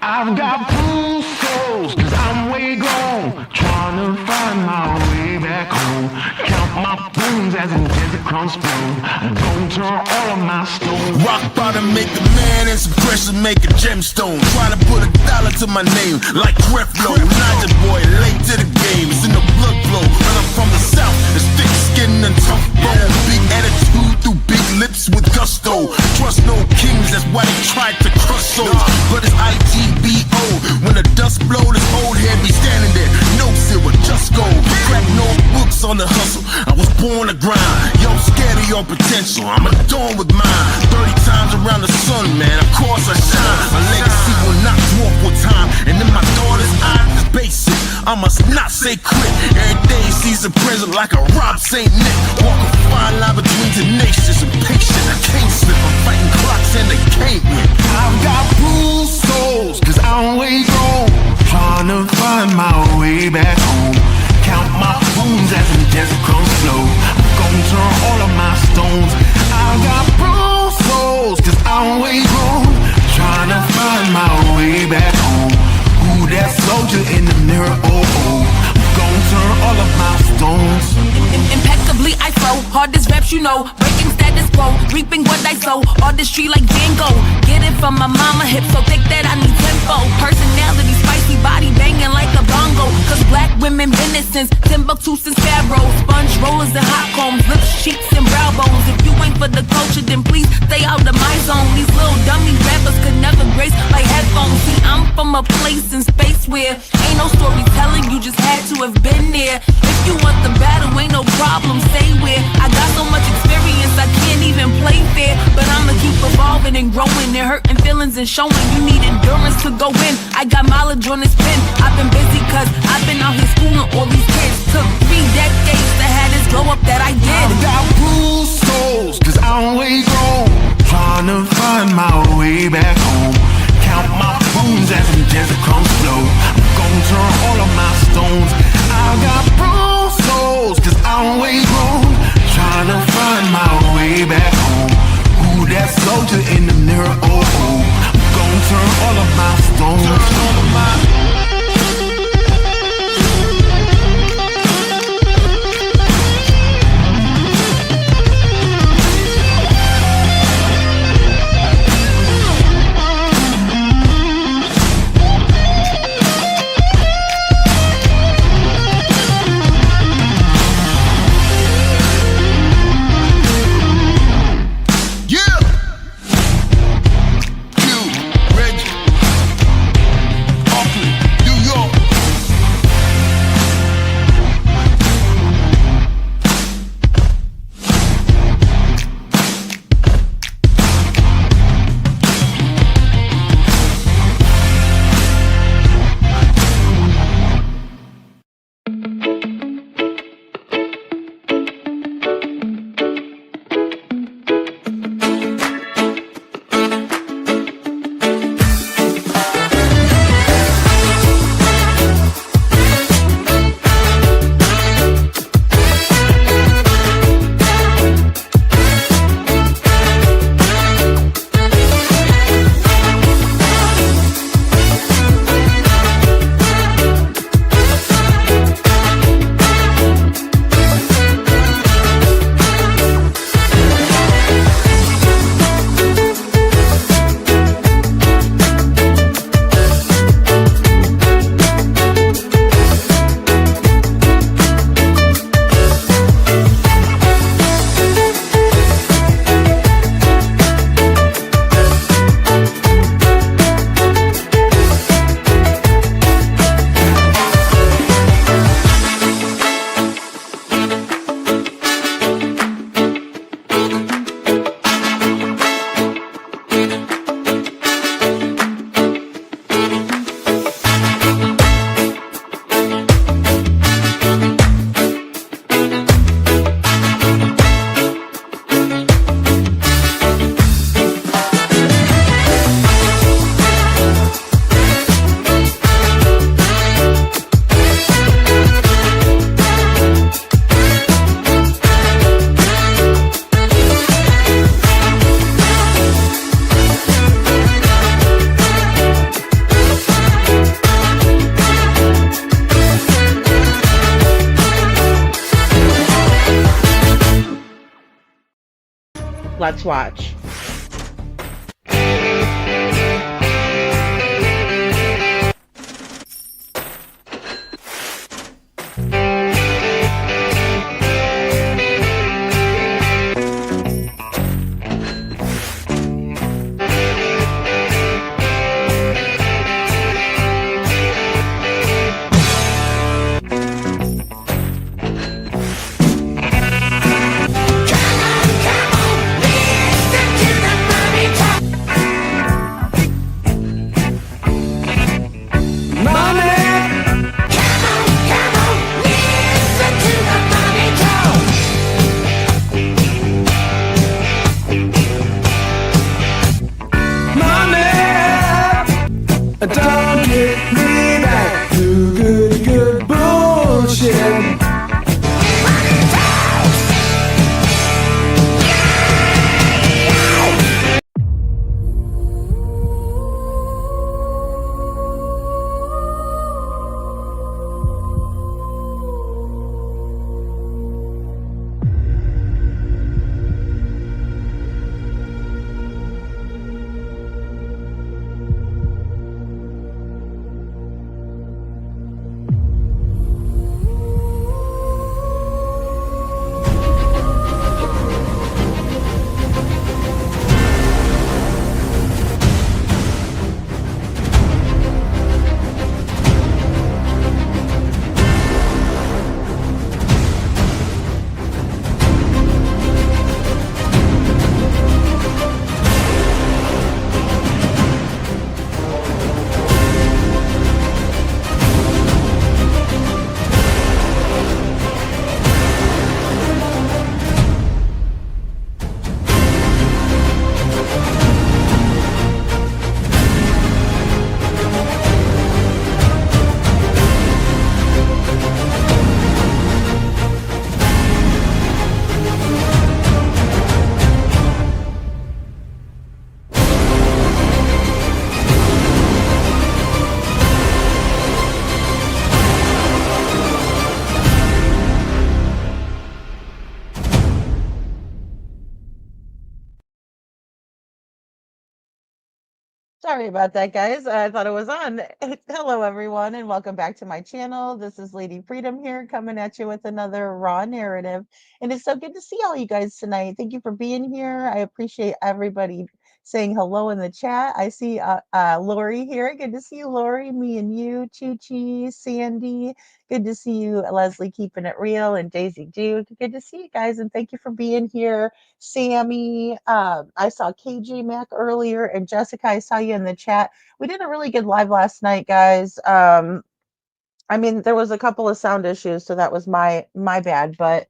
I've got blue souls, cause I'm way gone, trying to find my way back home. Count my bones as in desert crumbs spoon. I'm gonna turn all of my stones. Rock bottom make a man and some pressure make a gemstone. Try to put $1 to my name like Creflo. Niger boy, late to the game, it's in the blood flow. When I'm from the south, it's thick skin and tough bone. Big attitude through big lips with gusto. Trust no kings, that's why they tried to crush souls. But it's IGBO. When the dust blow, this old head be standing there. No silver, just gold. Crack no books on the hustle. I was born to grind. Yo, scared of your potential. I'm adorned with mine. 30 times around the sun, man. Of course I shine. My legacy will not dwarf with time. And in my daughter's eyes, it's basic. I must not say quit. Every day sees a present like a Rob St. Nick. Walk a fine line between tenacious and patient. I can't slip. I'm fighting clocks and they can't win. I've got bruised souls, cause I'm way gone, trying to find my way back home. Count my wounds as in desert crumbs flow. I'm gonna turn all of my stones. I've got bruised souls, cause I'm way gone, trying to find my way back home. Who that soldier in the mirror? Oh, oh. I'm gonna turn all of my stones. Impeccably I flow, hardest raps you know, breaking status quo, reaping what I sow, artistry like Van Gogh. Get it from my mama hip, so thick that I need tempo. Personality, spicy body banging like a bongo. Cause black women been it since Timbuktu, since Pharaoh. Sponge rollers and hot combs, lips, cheeks and brow bones. If you ain't for the culture, then please stay out of my zone. These little dummy rappers could never grace like headphones. See, I'm from a place in space where ain't no storytelling, you just had to have been there. If you want the battle, ain't no problem, say where. I got so much experience, I can't even play fair. But I'ma keep evolving and growing and hurting feelings and showing. You need endurance to go in. I got mileage on this pen. I've been busy cause I've been out here schooling all these kids. Took 3 decades to have this glow up that I did. I've got bruised souls, cause I'm way gone, trying to find my way back home. Count my bones as in desert crumbs flow. I'm gonna turn all of my stones. I've got bruised souls, cause I'm way gone, trying to find my way back home. Who that soldier in the mirror? Oh, oh. I'm gonna turn all of my stones. Turn all of my Let's watch. Don't get me back to good, good bullshit. Sorry about that, guys. I thought it was on. Hello, everyone, and welcome back to my channel. This is Lady Freedom here, coming at you with another raw narrative. And it's so good to see all you guys tonight. Thank you for being here. I appreciate everybody saying hello in the chat. I see Lori here. Good to see you, Lori. Me and you, Chi Chi, Sandy. Good to see you, Leslie, keeping it real, and Daisy Duke. Good to see you guys, and thank you for being here. Sammy. I saw KJ Mac earlier, and Jessica, I saw you in the chat. We did a really good live last night, guys. I mean, there was a couple of sound issues, so that was my bad, but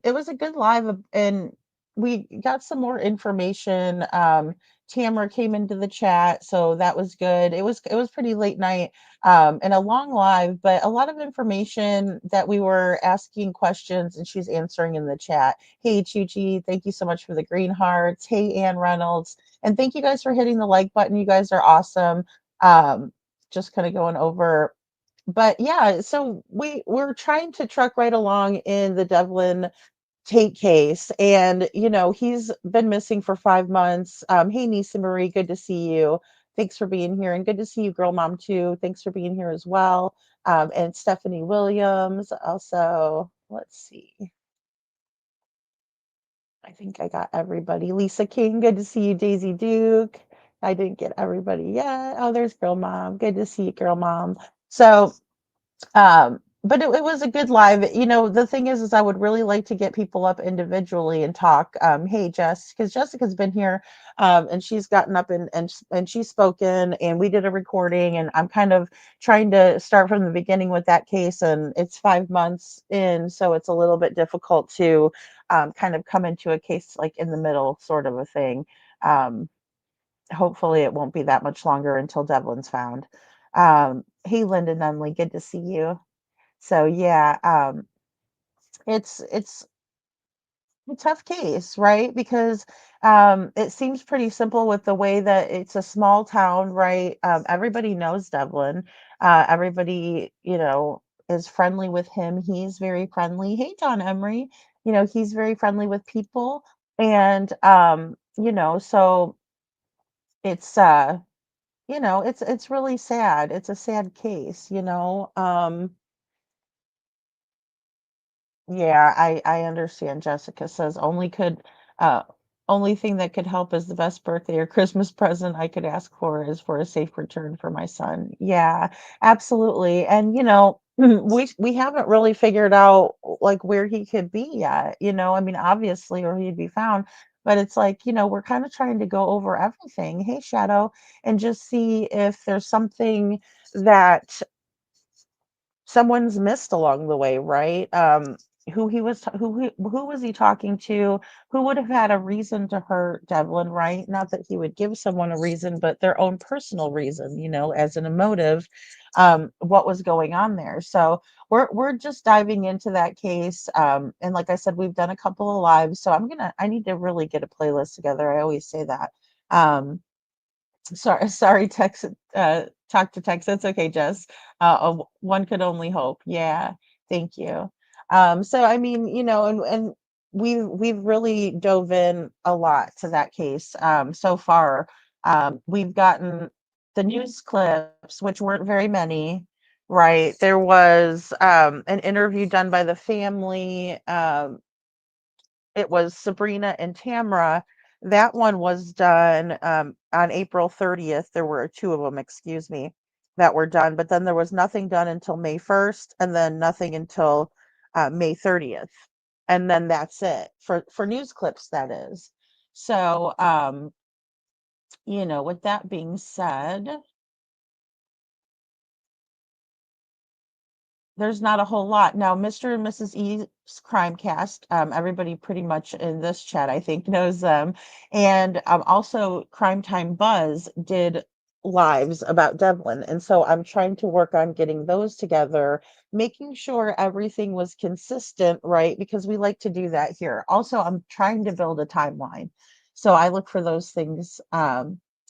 it was a good live and we got some more information. Tamara came into the chat, so that was good. It was pretty late night and a long live, but a lot of information that we were asking questions and she's answering in the chat. Hey Chuchi, thank you so much for the green hearts. Hey Ann Reynolds, and thank you guys for hitting the like button. You guys are awesome. Just kind of going over, but yeah, so we're trying to truck right along in the Devlin Tate case, and he's been missing for 5 months. Hey, Nisa Marie, good to see you. Thanks for being here, and good to see you, Girl Mom too. Thanks for being here as well. And Stephanie Williams. Also, let's see. I think I got everybody. Lisa King, good to see you. Daisy Duke. I didn't get everybody yet. Oh, there's Girl Mom. Good to see you, Girl Mom. So but it was a good live. The thing is I would really like to get people up individually and talk. Hey, Jess, because Jessica's been here, and she's gotten up and she's spoken, and we did a recording, and I'm kind of trying to start from the beginning with that case, and it's 5 months in, so it's a little bit difficult to kind of come into a case like in the middle, sort of a thing. Um, Hopefully, it won't be that much longer until Devlin's found. Hey, Linda Nunley, good to see you. So yeah, it's a tough case, right? Because it seems pretty simple with the way that it's a small town, right? Everybody knows Devlin. Everybody, is friendly with him. He's very friendly. Hey, John Emery, he's very friendly with people. And so it's it's really sad. It's a sad case. Yeah, I understand. Jessica says uh only thing that could help is the best birthday or Christmas present I could ask for is for a safe return for my son. Yeah, absolutely. And we haven't really figured out like where he could be yet. I mean, obviously, or he'd be found, but it's like, we're kind of trying to go over everything. Hey, Shadow, and just see if there's something that someone's missed along the way, right? Who was he talking to? Who would have had a reason to hurt Devlin, right? Not that he would give someone a reason, but their own personal reason, as an emotive, what was going on there. So we're just diving into that case. And like I said, we've done a couple of lives. So I need to really get a playlist together. I always say that. Um, sorry, Tex, talk to Tex. That's okay, Jess. One could only hope. Yeah, thank you. So I mean, and we've really dove in a lot to that case so far. We've gotten the news clips, which weren't very many, right? There was an interview done by the family. It was Sabrina and Tamra. That one was done on April 30th. There were two of them, excuse me, that were done. But then there was nothing done until May 1st, and then nothing until May 30th. And then that's it for news clips, that is. So, with that being said, there's not a whole lot. Now, Mr. and Mrs. E's crime cast, everybody pretty much in this chat, I think, knows them. And also, Crime Time Buzz did lives about Devlin. And so I'm trying to work on getting those together, making sure everything was consistent, right? Because we like to do that here. Also, I'm trying to build a timeline. So I look for those things.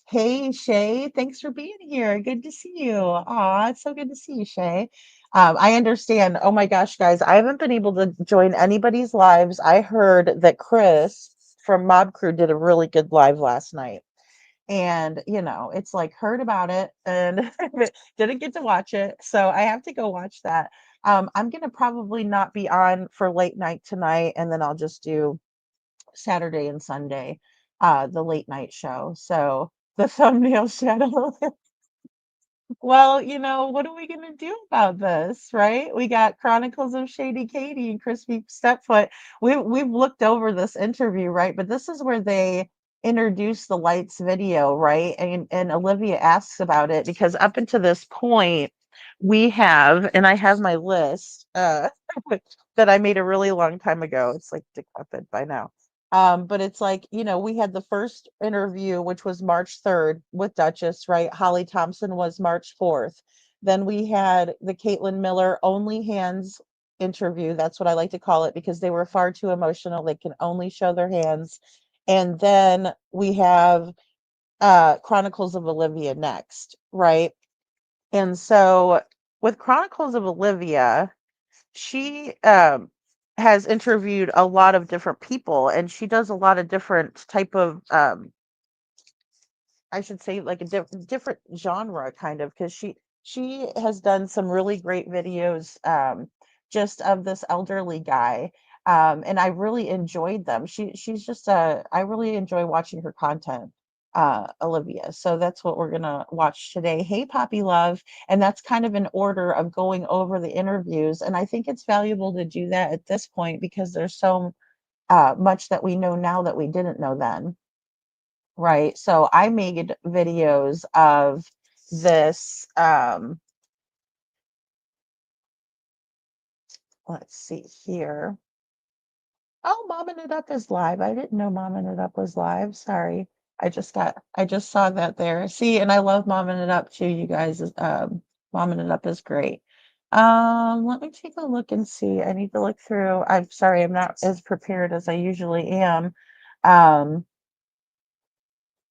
Hey, Shay, thanks for being here. Good to see you. Aw, it's so good to see you, Shay. I understand. Oh my gosh, guys, I haven't been able to join anybody's lives. I heard that Chris from Mob Crew did a really good live last night. And, it's like heard about it and didn't get to watch it. So I have to go watch that. I'm going to probably not be on for late night tonight. And then I'll just do Saturday and Sunday, the late night show. So the thumbnail shadow. Well, what are we gonna do about this, right? We got Chronicles of Shady Katie and Crispy Stepfoot. We've looked over this interview, right? But this is where they introduce the lights video, right? And Olivia asks about it because up until this point, we have, and I have my list, that I made a really long time ago. It's like decrepit by now. But it's like, we had the first interview, which was March 3rd with Duchess, right? Holly Thompson was March 4th. Then we had the Caitlin Miller Only Hands interview. That's what I like to call it because they were far too emotional. They can only show their hands. And then we have Chronicles of Olivia next, right? And so with Chronicles of Olivia, she has interviewed a lot of different people and she does a lot of different type of I should say like a different genre kind of because she has done some really great videos just of this elderly guy, and I really enjoyed them. She's just I really enjoy watching her content, Olivia. So that's what we're gonna watch today. Hey, Poppy Love, and that's kind of an order of going over the interviews, and I think it's valuable to do that at this point because there's so much that we know now that we didn't know then. Right. So I made videos of this. Let's see here. Oh, Momming It Up is live. I didn't know Momming It Up was live. Sorry. I just saw that there. See, and I love Momming It Up too, you guys. Momming It Up is great. Let me take a look and see. I need to look through. I'm sorry, I'm not as prepared as I usually am. Um,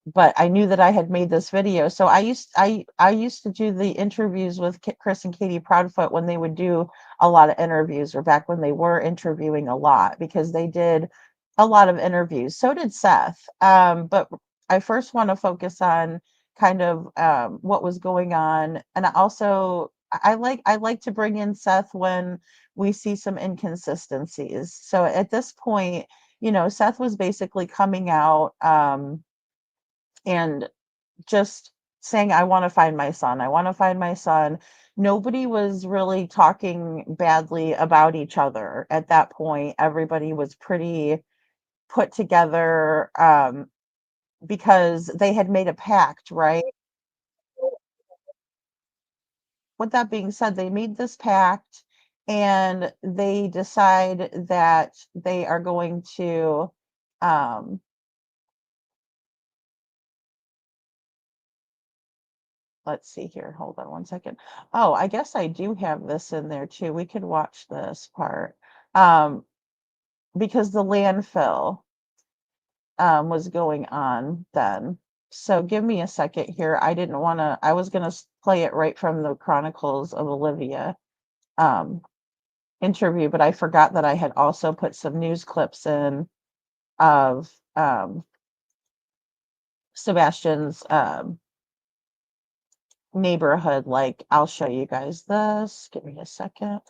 but I knew that I had made this video. So I used to do the interviews with Chris and Katie Proudfoot when they would do a lot of interviews, or back when they were interviewing a lot, because they did a lot of interviews. So did Seth. But I first want to focus on kind of what was going on, and I like to bring in Seth when we see some inconsistencies. So at this point, Seth was basically coming out and just saying, I want to find my son. I want to find my son. Nobody was really talking badly about each other at that point. Everybody was pretty put together because they had made a pact, right? With that being said, they made this pact and they decide that they are going to um, let's see here. Hold on one second. Oh, I guess I do have this in there too. We could watch this part. Um, because the landfill was going on then. So give me a second here. I was going to play it right from the Chronicles of Olivia um, interview, but I forgot that I had also put some news clips in of Sebastian's neighborhood. Like, I'll show you guys this. Give me a second.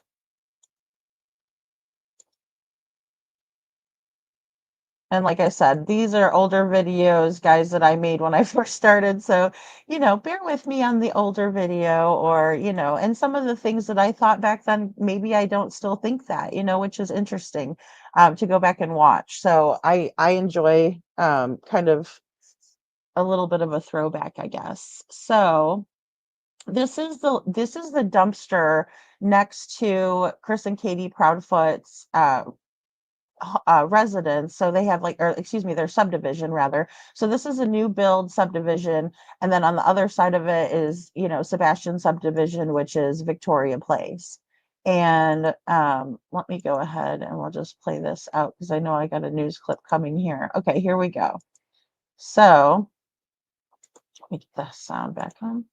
And like I said, these are older videos, guys, that I made when I first started. So, bear with me on the older video or, and some of the things that I thought back then, maybe I don't still think that, which is interesting to go back and watch. So I enjoy kind of a little bit of a throwback, I guess. So this is the dumpster next to Chris and Katie Proudfoot's residents. So they have or excuse me, their subdivision rather. So this is a new build subdivision, and then on the other side of it is Sebastian subdivision, which is Victoria Place. And let me go ahead and we'll just play this out because I know I got a news clip coming here. Okay, here we go. So let me get the sound back on.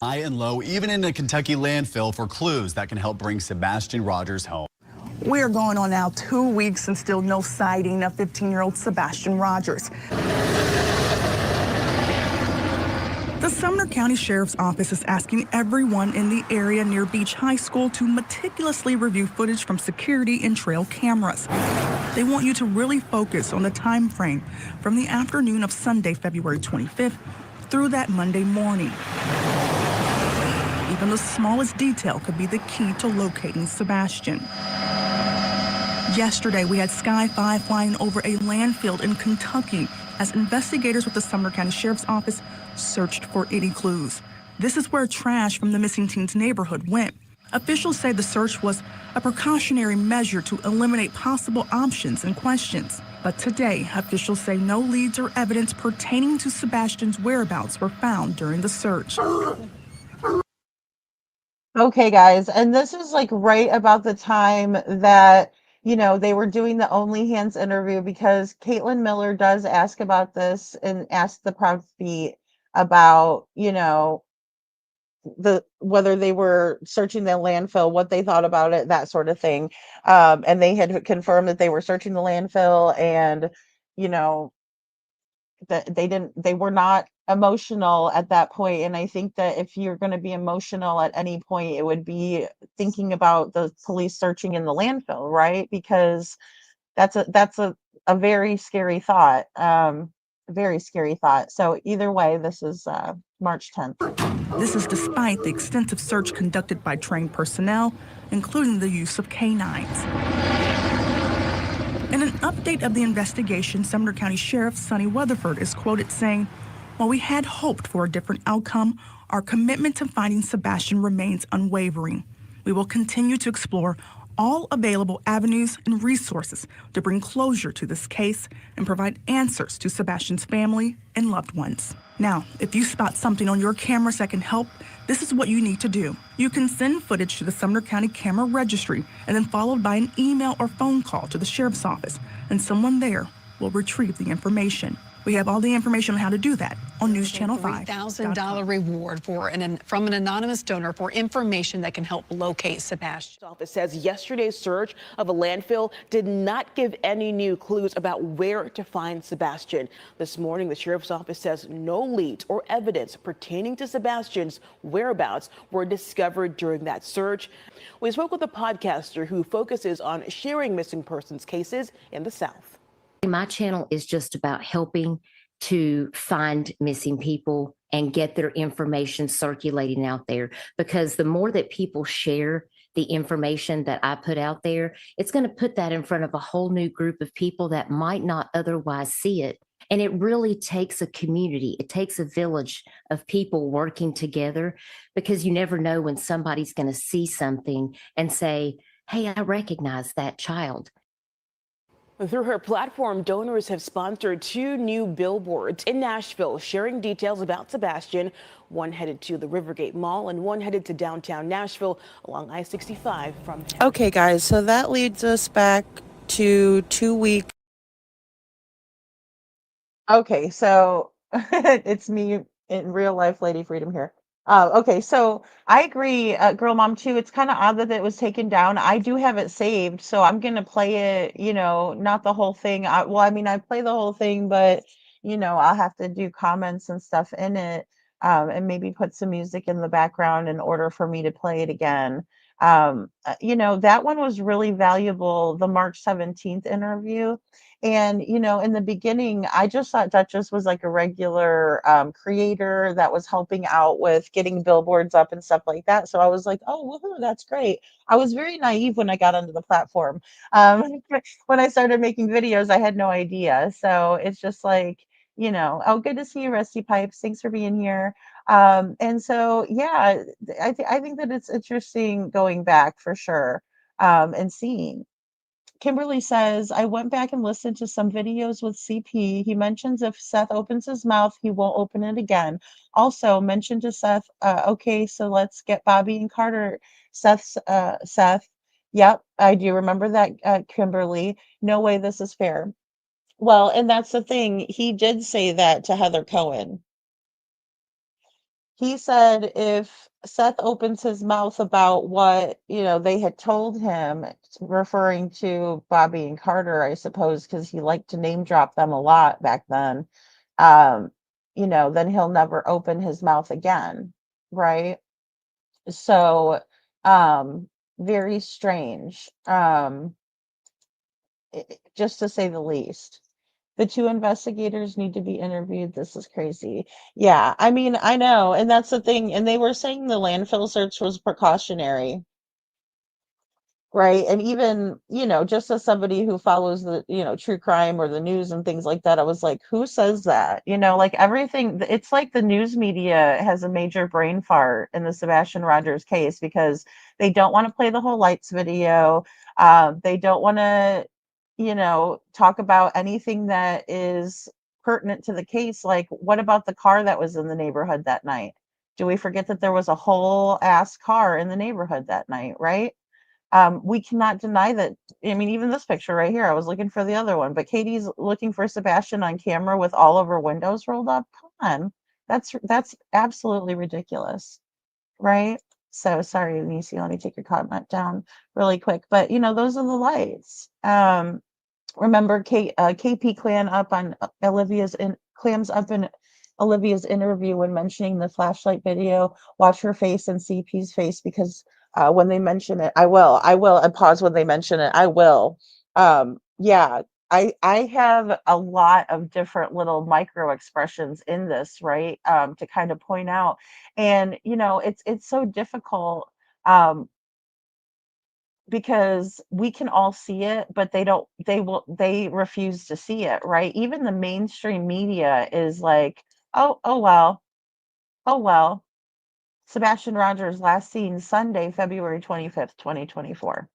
High and low, even in a Kentucky landfill, for clues that can help bring Sebastian Rogers home. We're going on now 2 weeks and still no sighting of 15-year-old Sebastian Rogers. The Sumner County Sheriff's Office is asking everyone in the area near Beach High School to meticulously review footage from security and trail cameras. They want you to really focus on the time frame from the afternoon of Sunday, February 25th through that Monday morning. Even the smallest detail could be the key to locating Sebastian. Yesterday, we had Sky 5 flying over a landfill in Kentucky as investigators with the Sumner County Sheriff's Office searched for any clues. This is where trash from the missing teen's neighborhood went. Officials say the search was a precautionary measure to eliminate possible options and questions. But today, officials say no leads or evidence pertaining to Sebastian's whereabouts were found during the search. Okay, guys, and this is like right about the time that they were doing the Only Hands interview, because Caitlin Miller does ask about this and ask the Proud Feet about whether they were searching the landfill, what they thought about it, that sort of thing. And they had confirmed that they were searching the landfill, and you know that they were not emotional at that point. And I think that if you're going to be emotional at any point, it would be thinking about the police searching in the landfill, right? Because that's a very scary thought. Very scary thought. So either way, this is March 10th. This is despite the extensive search conducted by trained personnel, including the use of canines. In an update of the investigation, Sumner County Sheriff Sonny Weatherford is quoted saying, "While we had hoped for a different outcome, our commitment to finding Sebastian remains unwavering. We will continue to explore all available avenues and resources to bring closure to this case and provide answers to Sebastian's family and loved ones." Now, if you spot something on your cameras that can help, this is what you need to do. You can send footage to the Sumner County Camera Registry and then followed by an email or phone call to the Sheriff's Office, and someone there will retrieve the information. We have all the information on how to do that on News Channel 5. $3,000 reward from an anonymous donor for information that can help locate Sebastian. Office says yesterday's search of a landfill did not give any new clues about where to find Sebastian. This morning, the sheriff's office says no leads or evidence pertaining to Sebastian's whereabouts were discovered during that search. We spoke with a podcaster who focuses on sharing missing persons cases in the South. My channel is just about helping to find missing people and get their information circulating out there, because the more that people share the information that I put out there, it's going to put that in front of a whole new group of people that might not otherwise see it. And it really takes a community. It takes a village of people working together, because you never know when somebody's going to see something and say, hey, I recognize that child. Through her platform, donors have sponsored 2 new billboards in Nashville, sharing details about Sebastian. One headed to the Rivergate Mall and one headed to downtown Nashville along I-65 from. Okay, guys, so that leads us back to 2 weeks. Okay, so it's me in real life, Lady Freedom here. Okay, so I agree, Girl Mom too. It's kind of odd that it was taken down. I do have it saved, so I'm gonna play it, not the whole thing. Well, I mean, I play the whole thing, but I'll have to do comments and stuff in it, and maybe put some music in the background in order for me to play it again. That one was really valuable, the March 17th interview. And, in the beginning, I just thought Duchess was like a regular creator that was helping out with getting billboards up and stuff like that. So I was like, oh, woohoo, that's great. I was very naive when I got onto the platform. When I started making videos, I had no idea. So it's just like, oh, good to see you, Rusty Pipes. Thanks for being here. And so, yeah, I think that it's interesting going back for sure, and seeing. Kimberly says, I went back and listened to some videos with CP. He mentions if Seth opens his mouth, he won't open it again. Also mentioned to Seth, okay, so let's get Bobby and Carter. Seth, yep, I do remember that, Kimberly. No way this is fair. Well, and that's the thing. He did say that to Heather Cohen. He said if Seth opens his mouth about what, they had told him, referring to Bobby and Carter, I suppose, because he liked to name drop them a lot back then, then he'll never open his mouth again, right? So, very strange, just to say the least. The 2 investigators need to be interviewed. This is crazy. Yeah, I mean, I know, and that's the thing. And they were saying the landfill search was precautionary, right? And even, just as somebody who follows the, true crime or the news and things like that, I was like, who says that? Like everything, it's like the news media has a major brain fart in the Sebastian Rogers case, because they don't want to play the whole lights video. They don't want to, talk about anything that is pertinent to the case. Like, what about the car that was in the neighborhood that night? Do we forget that there was a whole ass car in the neighborhood that night, right? We cannot deny that. I mean, even this picture right here, I was looking for the other one, but Katie's looking for Sebastian on camera with all of her windows rolled up. Come on. That's absolutely ridiculous, right? So sorry, Nisi, let me take your comment down really quick. But those are the lights. Remember KP clan up on Olivia's clams up in Olivia's interview when mentioning the flashlight video. Watch her face and CP's face, because when they mention it, I will and pause when they mention it. I will. Yeah, I have a lot of different little micro expressions in this, right? To kind of point out, and it's so difficult, because we can all see it, but they refuse to see it, right? Even the mainstream media is like, oh well. Sebastian Rogers last seen Sunday, February 25th, 2024.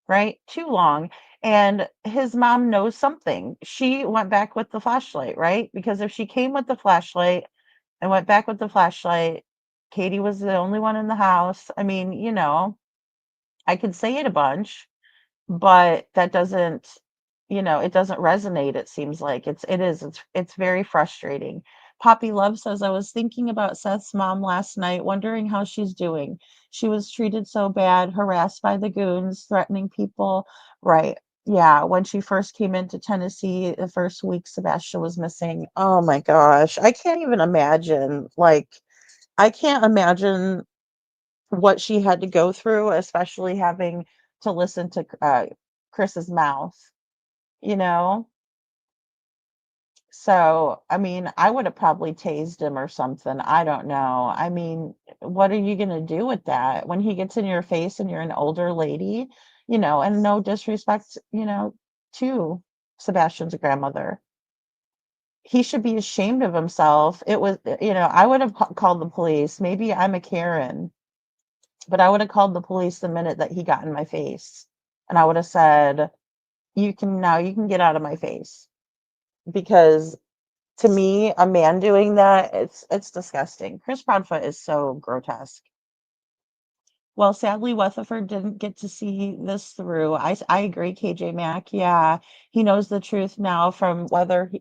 Right? Too long. And his mom knows something. She went back with the flashlight, right? Because if she came with the flashlight and went back with the flashlight, Katie was the only one in the house. I mean, I could say it a bunch, but that doesn't, it doesn't resonate. It seems like it's very frustrating. Poppy Love says, I was thinking about Seth's mom last night, wondering how she's doing. She was treated so bad, harassed by the goons, threatening people. Right. Yeah. When she first came into Tennessee, the first week Sebastian was missing. Oh my gosh. I can't even imagine. Like, I can't imagine what she had to go through, especially having to listen to Chris's mouth, you know? So, I mean, I would have probably tased him or something. I don't know. I mean, what are you going to do with that when he gets in your face and you're an older lady, and no disrespect, to Sebastian's grandmother. He should be ashamed of himself. It was, I would have called the police. Maybe I'm a Karen, but I would have called the police the minute that he got in my face. And I would have said, you can get out of my face, because to me, a man doing that, it's disgusting. Chris Proudfoot is so grotesque. Well, sadly, Weatherford didn't get to see this through. I agree, KJ Mack. Yeah, he knows the truth now from whether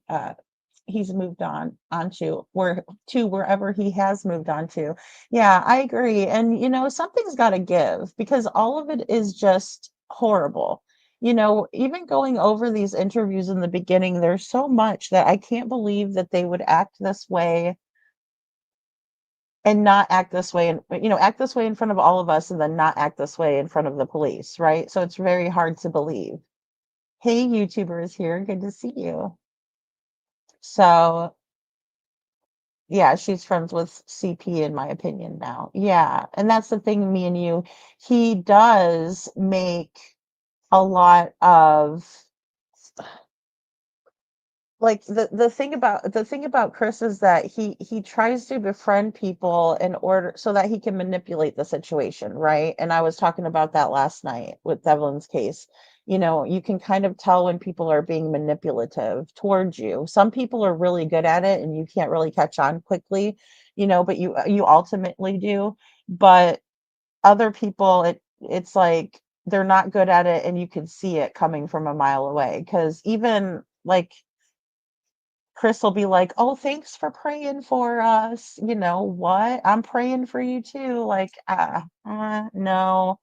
he's moved onto wherever he has moved on to. Yeah, I agree. And something's got to give, because all of it is just horrible. Even going over these interviews in the beginning, there's so much that I can't believe that they would act this way and not act this way, and act this way in front of all of us and then not act this way in front of the police, right? So it's very hard to believe. Hey, YouTuber is here. Good to see you. So yeah, she's friends with CP in my opinion now. Yeah, and that's the thing, me and you. He does make a lot of, like, the thing about Chris is that he tries to befriend people in order so that he can manipulate the situation, right? And I was talking about that last night with Devlin's case. You can kind of tell when people are being manipulative towards you. Some people are really good at it and you can't really catch on quickly, but you ultimately do. But other people, it's like they're not good at it and you can see it coming from a mile away, because even like Chris will be like, "Oh, thanks for praying for us." You know what? I'm praying for you too. Like, no,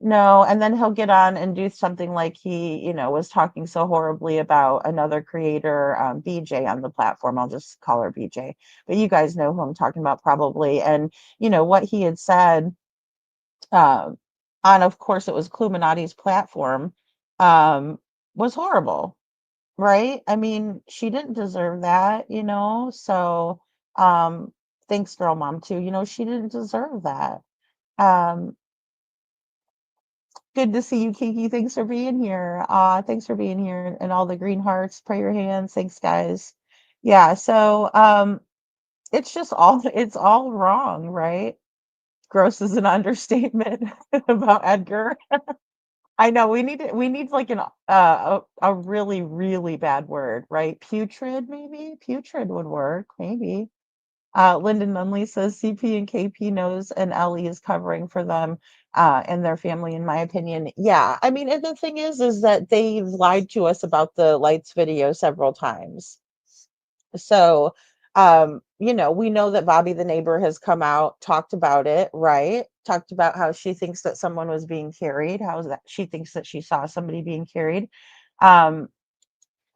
no. And then he'll get on and do something like he, was talking so horribly about another creator, BJ, on the platform. I'll just call her BJ. But you guys know who I'm talking about probably. And, what he had said, um, on, of course, it was Cluminati's platform, um, was horrible. Right? I mean, she didn't deserve that, So, um, thanks, girl mom, too. She didn't deserve that. Um, Good to see you, Kiki. Thanks for being here. Thanks for being here, and all the green hearts, prayer hands. Thanks, guys. Yeah, so it's all wrong, right? Gross is an understatement about Edgar. I know we need like a really, really bad word, right? Putrid, maybe? Putrid would work, maybe. Lyndon Nunley says CP and KP knows and Ellie is covering for them and their family, in my opinion. Yeah, I mean, and the thing is that they've lied to us about the lights video several times. So, we know that Bobby the neighbor has come out, talked about it, right? Talked about how she thinks that someone was being carried, how that she thinks that she saw somebody being carried. Um,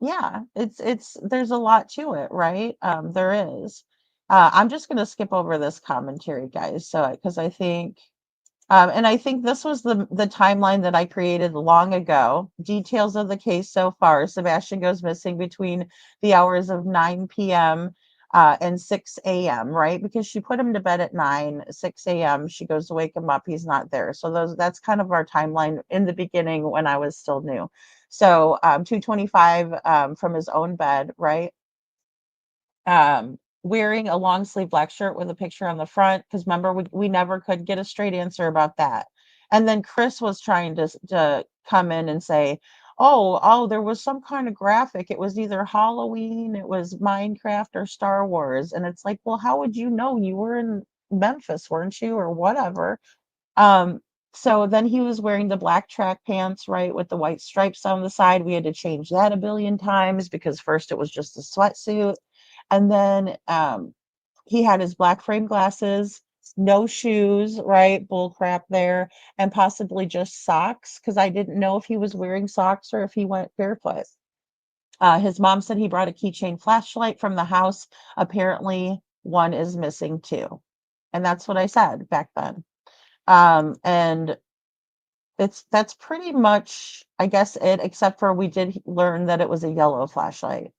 yeah, it's there's a lot to it, right? There is. I'm just gonna skip over this commentary, guys, so because I think this was the timeline that I created long ago. Details of the case so far. Sebastian goes missing between the hours of 9 p.m. And 6 a.m., right? Because she put him to bed at 9, 6 a.m. She goes to wake him up. He's not there. So that's kind of our timeline in the beginning when I was still new. So 2:25 from his own bed, right? Wearing a long sleeve black shirt with a picture on the front, because remember, we never could get a straight answer about that. And then Chris was trying to come in and say, oh, there was some kind of graphic. It was either Halloween, it was Minecraft, or Star Wars. And it's like, well, how would you know? You were in Memphis, weren't you, or whatever? Um, so then he was wearing the black track pants, right, with the white stripes on the side. We had to change that a billion times because first it was just a sweatsuit. And then he had his black frame glasses, no shoes, right? Bull crap there, and possibly just socks because I didn't know if he was wearing socks or if he went barefoot. His mom said he brought a keychain flashlight from the house. Apparently, one is missing too. And that's what I said back then. And that's pretty much, I guess, it, except for we did learn that it was a yellow flashlight.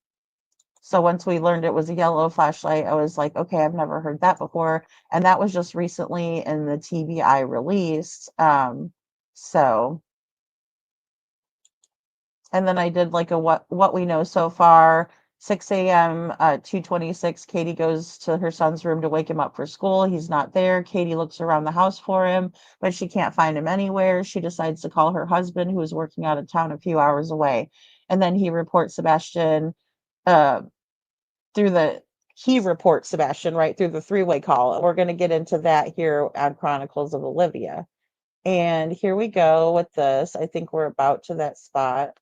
So once we learned it was a yellow flashlight, I was like, okay, I've never heard that before. And that was just recently in the TBI release. So and then I did like a what we know so far. 6 a.m. 2:26. Katie goes to her son's room to wake him up for school. He's not there. Katie looks around the house for him, but she can't find him anywhere. She decides to call her husband, who is working out of town a few hours away. And then uh, he reports Sebastian right through the three-way call. We're going to get into that here on Chronicles of Olivia. And here we go with this. I think we're about to that spot.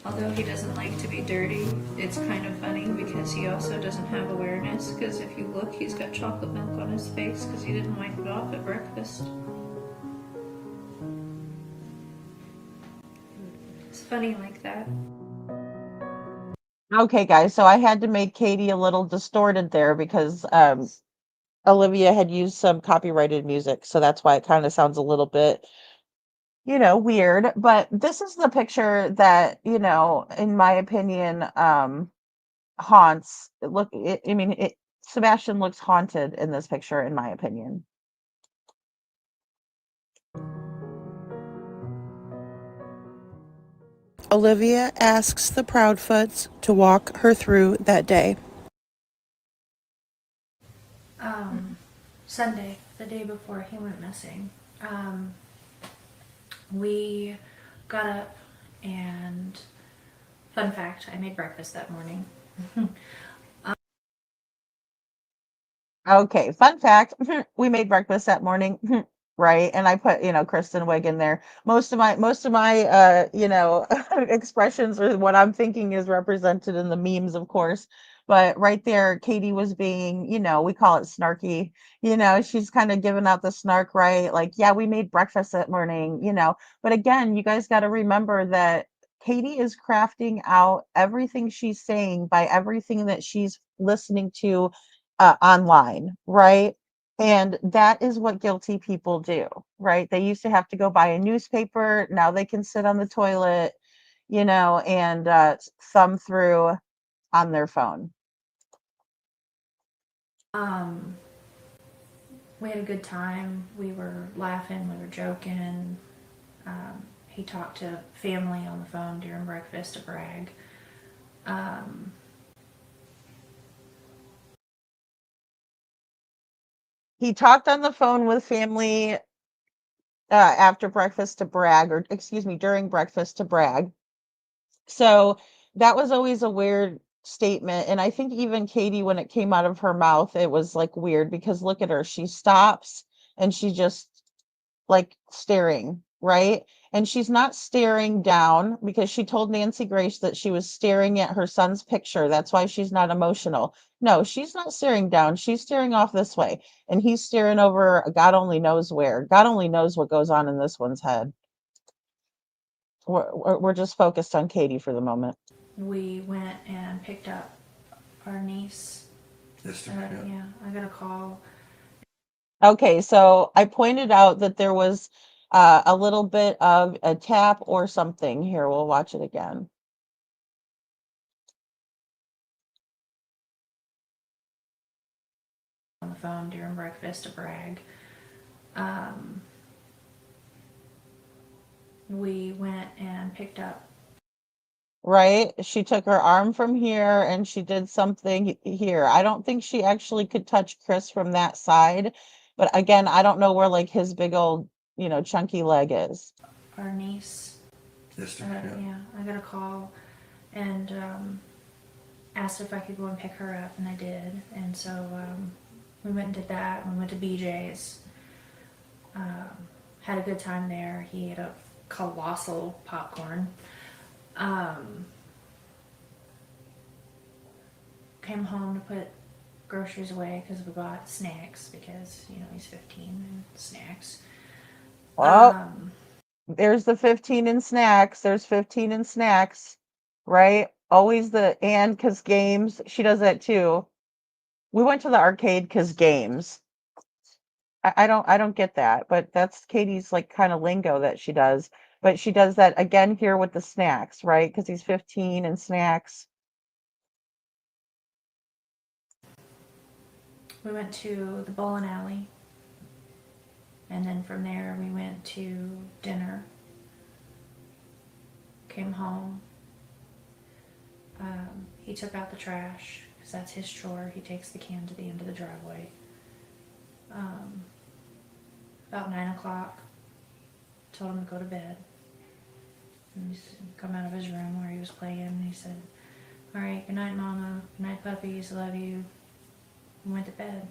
Although he doesn't like to be dirty, it's kind of funny because he also doesn't have awareness, because if you look, he's got chocolate milk on his face because he didn't wipe it off at breakfast. It's funny like that. Okay, guys, so I had to make Katie a little distorted there because Olivia had used some copyrighted music, so that's why it kind of sounds a little bit, weird. But this is the picture that, in my opinion, haunts. Sebastian looks haunted in this picture, in my opinion. Olivia asks the Proudfoots to walk her through that day. Sunday, the day before he went missing, we got up and, fun fact, I made breakfast that morning. Okay, fun fact, we made breakfast that morning, right? And I put, Kristen Wiig in there. Most of my expressions or what I'm thinking is represented in the memes, of course. But right there, Katie was being, we call it snarky. She's kind of giving out the snark, right? Like, yeah, we made breakfast that morning, But again, you guys got to remember that Katie is crafting out everything she's saying by everything that she's listening to online, right? And that is what guilty people do, right? They used to have to go buy a newspaper. Now they can sit on the toilet, and thumb through on their phone. We had a good time. We were laughing, we were joking. He talked to family on the phone during breakfast to brag. He talked on the phone with family after breakfast to brag, or excuse me, during breakfast to brag. So that was always a weird statement. And I think even Katie, when it came out of her mouth, it was like weird because look at her. She stops and she just like staring, right? And she's not staring down because she told Nancy Grace that she was staring at her son's picture. That's why she's not emotional. No, she's not staring down. She's staring off this way. And he's staring over God only knows where. God only knows what goes on in this one's head. We're just focused on Katie for the moment. We went and picked up our niece. Yeah, I got a call. Okay, so I pointed out that there was a little bit of a tap or something. Here, we'll watch it again. On the phone during breakfast to brag. We went and picked up. Right? She took her arm from here and she did something here. I don't think she actually could touch Chris from that side. But again, I don't know where like his big old, chunky leg is. Our niece. Yeah, I got a call and asked if I could go and pick her up, and I did. And so we went and did that. We went to BJ's. Had a good time there. He ate a colossal popcorn. came home to put groceries away because we bought snacks because, he's 15 and snacks. Well, there's the 15 in snacks. There's 15 in snacks, right? Always and because games. She does that too. We went to the arcade because games. I don't get that, but that's Katie's like kind of lingo that she does. But she does that again here with the snacks, right? Because he's 15 and snacks. We went to the bowling alley, and then from there we went to dinner. Came home. He took out the trash because that's his chore. He takes the can to the end of the driveway. About 9 o'clock, told him to go to bed. And he's come out of his room where he was playing, and he said, "All right, good night, Mama. Good night, puppies. Love you." And went to bed.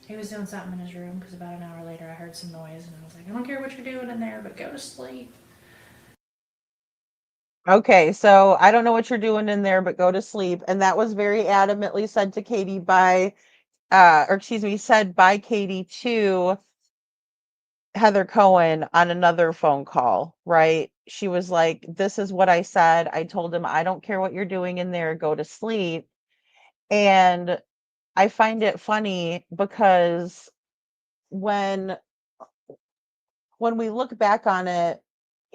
He was doing something in his room because about an hour later I heard some noise, and I was like, "I don't care what you're doing in there, but go to sleep." Okay, so I don't know what you're doing in there, but go to sleep. And that was very adamantly said to Katie by, or excuse me, said by Katie to Heather Cohen on another phone call, right? She was like, "This is what I said. I told him, I don't care what you're doing in there, go to sleep." And I find it funny because when when we look back on it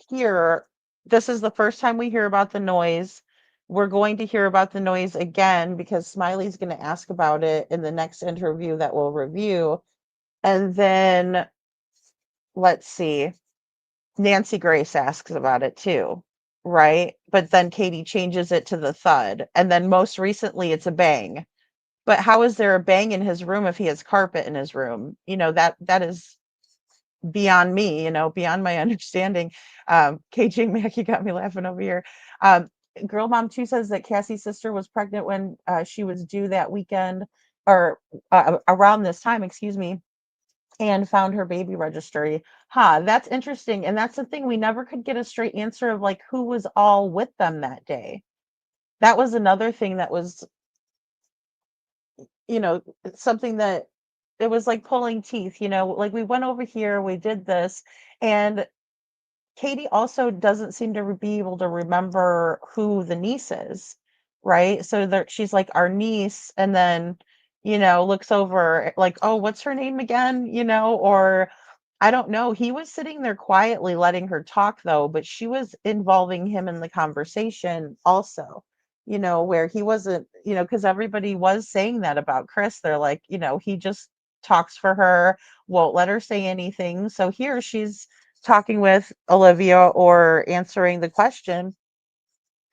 here, this is the first time we hear about the noise. We're going to hear about the noise again because Smiley's going to ask about it in the next interview that we'll review. And then let's see, Nancy Grace asks about it too, right? But then Katie changes it to the thud. And then most recently it's a bang. But how is there a bang in his room if he has carpet in his room? That is beyond me, beyond my understanding. KJ Mackey got me laughing over here. Um, Girl Mom 2 says that Cassie's sister was pregnant when she was due that weekend or around this time, excuse me, and found her baby registry. That's interesting. And that's the thing. We never could get a straight answer of like who was all with them that day. That was another thing that was, something that it was like pulling teeth, like we went over here, we did this, and Katie also doesn't seem to be able to remember who the niece is, right? So there, she's like our niece, and then looks over like, oh, what's her name again? Or I don't know. He was sitting there quietly letting her talk though, but she was involving him in the conversation also. Where he wasn't, because everybody was saying that about Chris. They're like, he just talks for her, won't let her say anything. So here she's talking with Olivia or answering the question,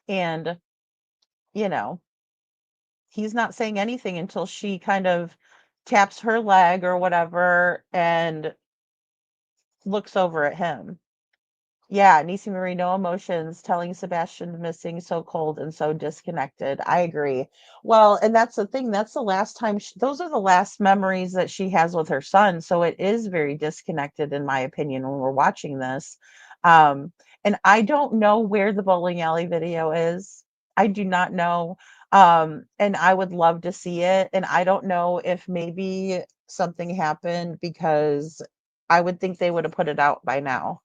and you know he's not saying anything until she kind of taps her leg or whatever and looks over at him. Yeah, Nisi Marie, no emotions, telling Sebastian missing, so cold and so disconnected. I agree. Well, and that's the thing. That's the last time, those are the last memories that she has with her son. So it is very disconnected, in my opinion, when we're watching this. Um, and I don't know where the bowling alley video is. I do not know. And I would love to see it. And I don't know if maybe something happened because I would think they would have put it out by now.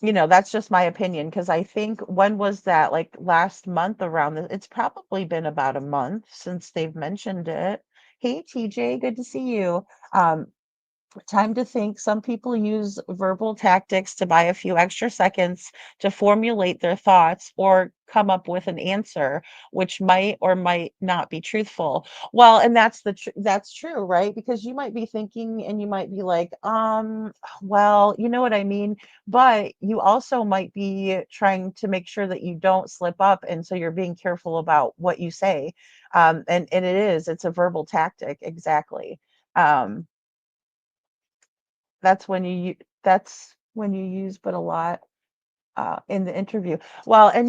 That's just my opinion because I think when was that? Like last month around this, it's probably been about a month since they've mentioned it. Hey, TJ, good to see you. Time to think. Some people use verbal tactics to buy a few extra seconds to formulate their thoughts or come up with an answer, which might or might not be truthful. Well, and that's true, right? Because you might be thinking and you might be like, well, you know what I mean? But you also might be trying to make sure that you don't slip up, and so you're being careful about what you say. And it's a verbal tactic, exactly. Um, that's when you use but a lot in the interview. Well, and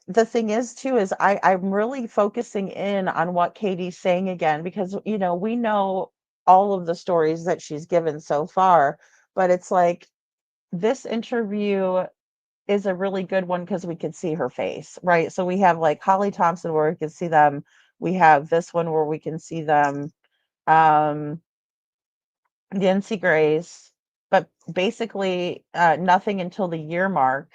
the thing is too is I'm really focusing in on what Katie's saying again because we know all of the stories that she's given so far, but it's like this interview is a really good one because we could see her face, right? So we have like Holly Thompson where we can see them. We have this one where we can see them. Um, Nancy Grace, but basically nothing until the year mark,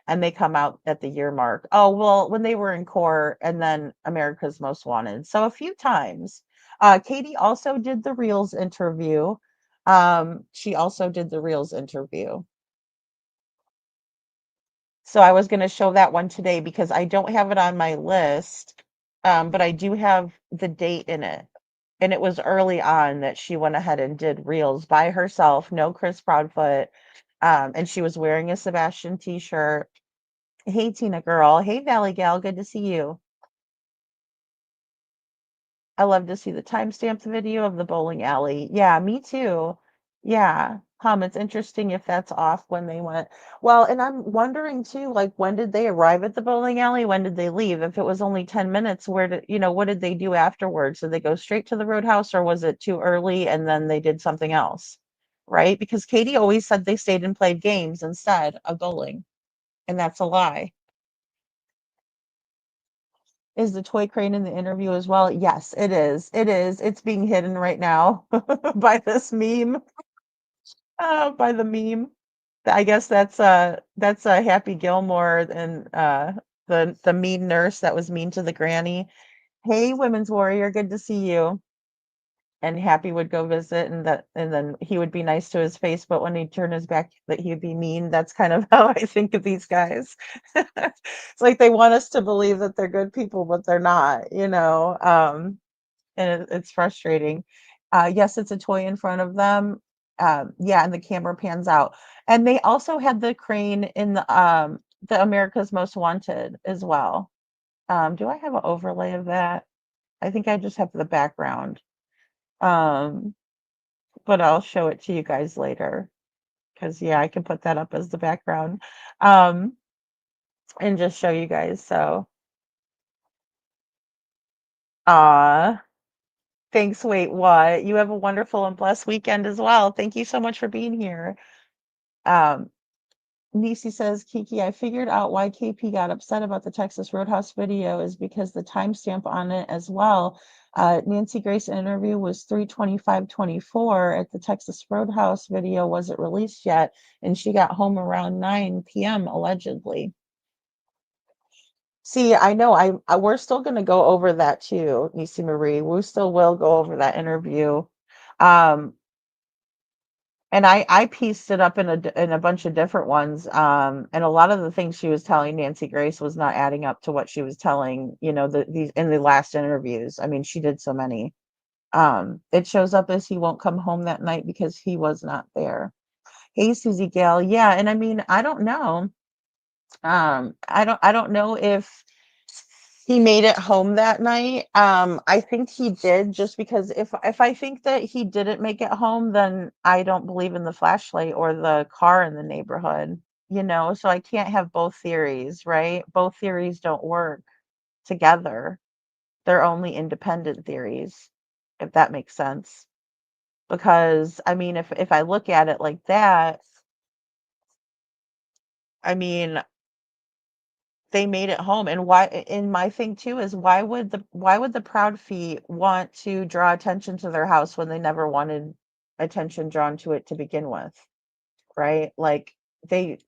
and they come out at the year mark. Oh, well, when they were in court, and then America's Most Wanted. So a few times. Katie also did the Reels interview. She also did the Reels interview. So I was going to show that one today because I don't have it on my list, but I do have the date in it. And it was early on that she went ahead and did Reels by herself, no Chris Proudfoot. And she was wearing a Sebastian t-shirt. Hey, Tina girl. Hey, Valley Gal. Good to see you. I love to see the timestamped video of the bowling alley. Yeah, me too. Yeah. It's interesting if that's off when they went. Well, and I'm wondering too, like when did they arrive at the bowling alley? When did they leave? If it was only 10 minutes, where did, what did they do afterwards? Did they go straight to the Roadhouse or was it too early and then they did something else? Right? Because Katie always said they stayed and played games instead of bowling, and that's a lie. Is the toy crane in the interview as well? Yes, it is. It is. It's being hidden right now by this meme. By the meme. I guess that's Happy Gilmore and the mean nurse that was mean to the granny. Hey, women's warrior, good to see you. And Happy would go visit, and then he would be nice to his face, but when he'd turn his back, that he'd be mean. That's kind of how I think of these guys. It's like they want us to believe that they're good people, but they're not. And it's frustrating. Yes, it's a toy in front of them. Yeah, and the camera pans out. And they also had the crane in the America's Most Wanted as well. Do I have an overlay of that? I think I just have the background. Um, but I'll show it to you guys later because yeah, I can put that up as the background. Um, and just show you guys. So, thanks. Wait, what? You have a wonderful and blessed weekend as well. Thank you so much for being here. Um, Nisi says, Kiki, I figured out why KP got upset about the Texas Roadhouse video is because the timestamp on it as well. Nancy Grace interview was 3:25:24. At the Texas Roadhouse video wasn't released yet, and she got home around 9 p.m. allegedly. See, I know we're still going to go over that too, Nisi Marie. We still will go over that interview. Um, and I pieced it up in a bunch of different ones, and a lot of the things she was telling Nancy Grace was not adding up to what she was telling, these in the last interviews. I mean, she did so many. It shows up as he won't come home that night because he was not there. Hey, Susie Gale. Yeah, and I mean, I don't know. I don't know if he made it home that night. I think he did, just because if I think that he didn't make it home, then I don't believe in the flashlight or the car in the neighborhood. So I can't have both theories, right? Both theories don't work together. They're only independent theories, if that makes sense. Because I mean, if I look at it like that, I mean, they made it home. And my thing too is, why would the proud feet want to draw attention to their house when they never wanted attention drawn to it to begin with, right? Like, they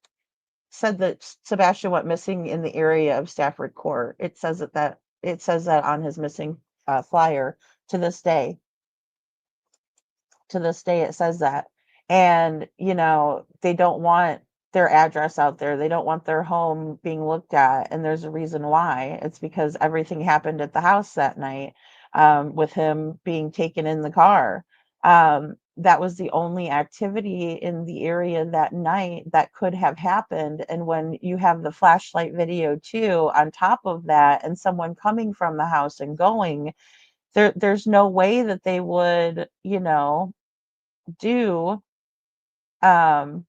said that Sebastian went missing in the area of Stafford Court. It says that on his missing flyer. To this day, it says that. And they don't want their address out there. They don't want their home being looked at, and there's a reason why. It's because everything happened at the house that night, with him being taken in the car. That was the only activity in the area that night that could have happened. And when you have the flashlight video too on top of that, and someone coming from the house and going, there's no way that they would do. um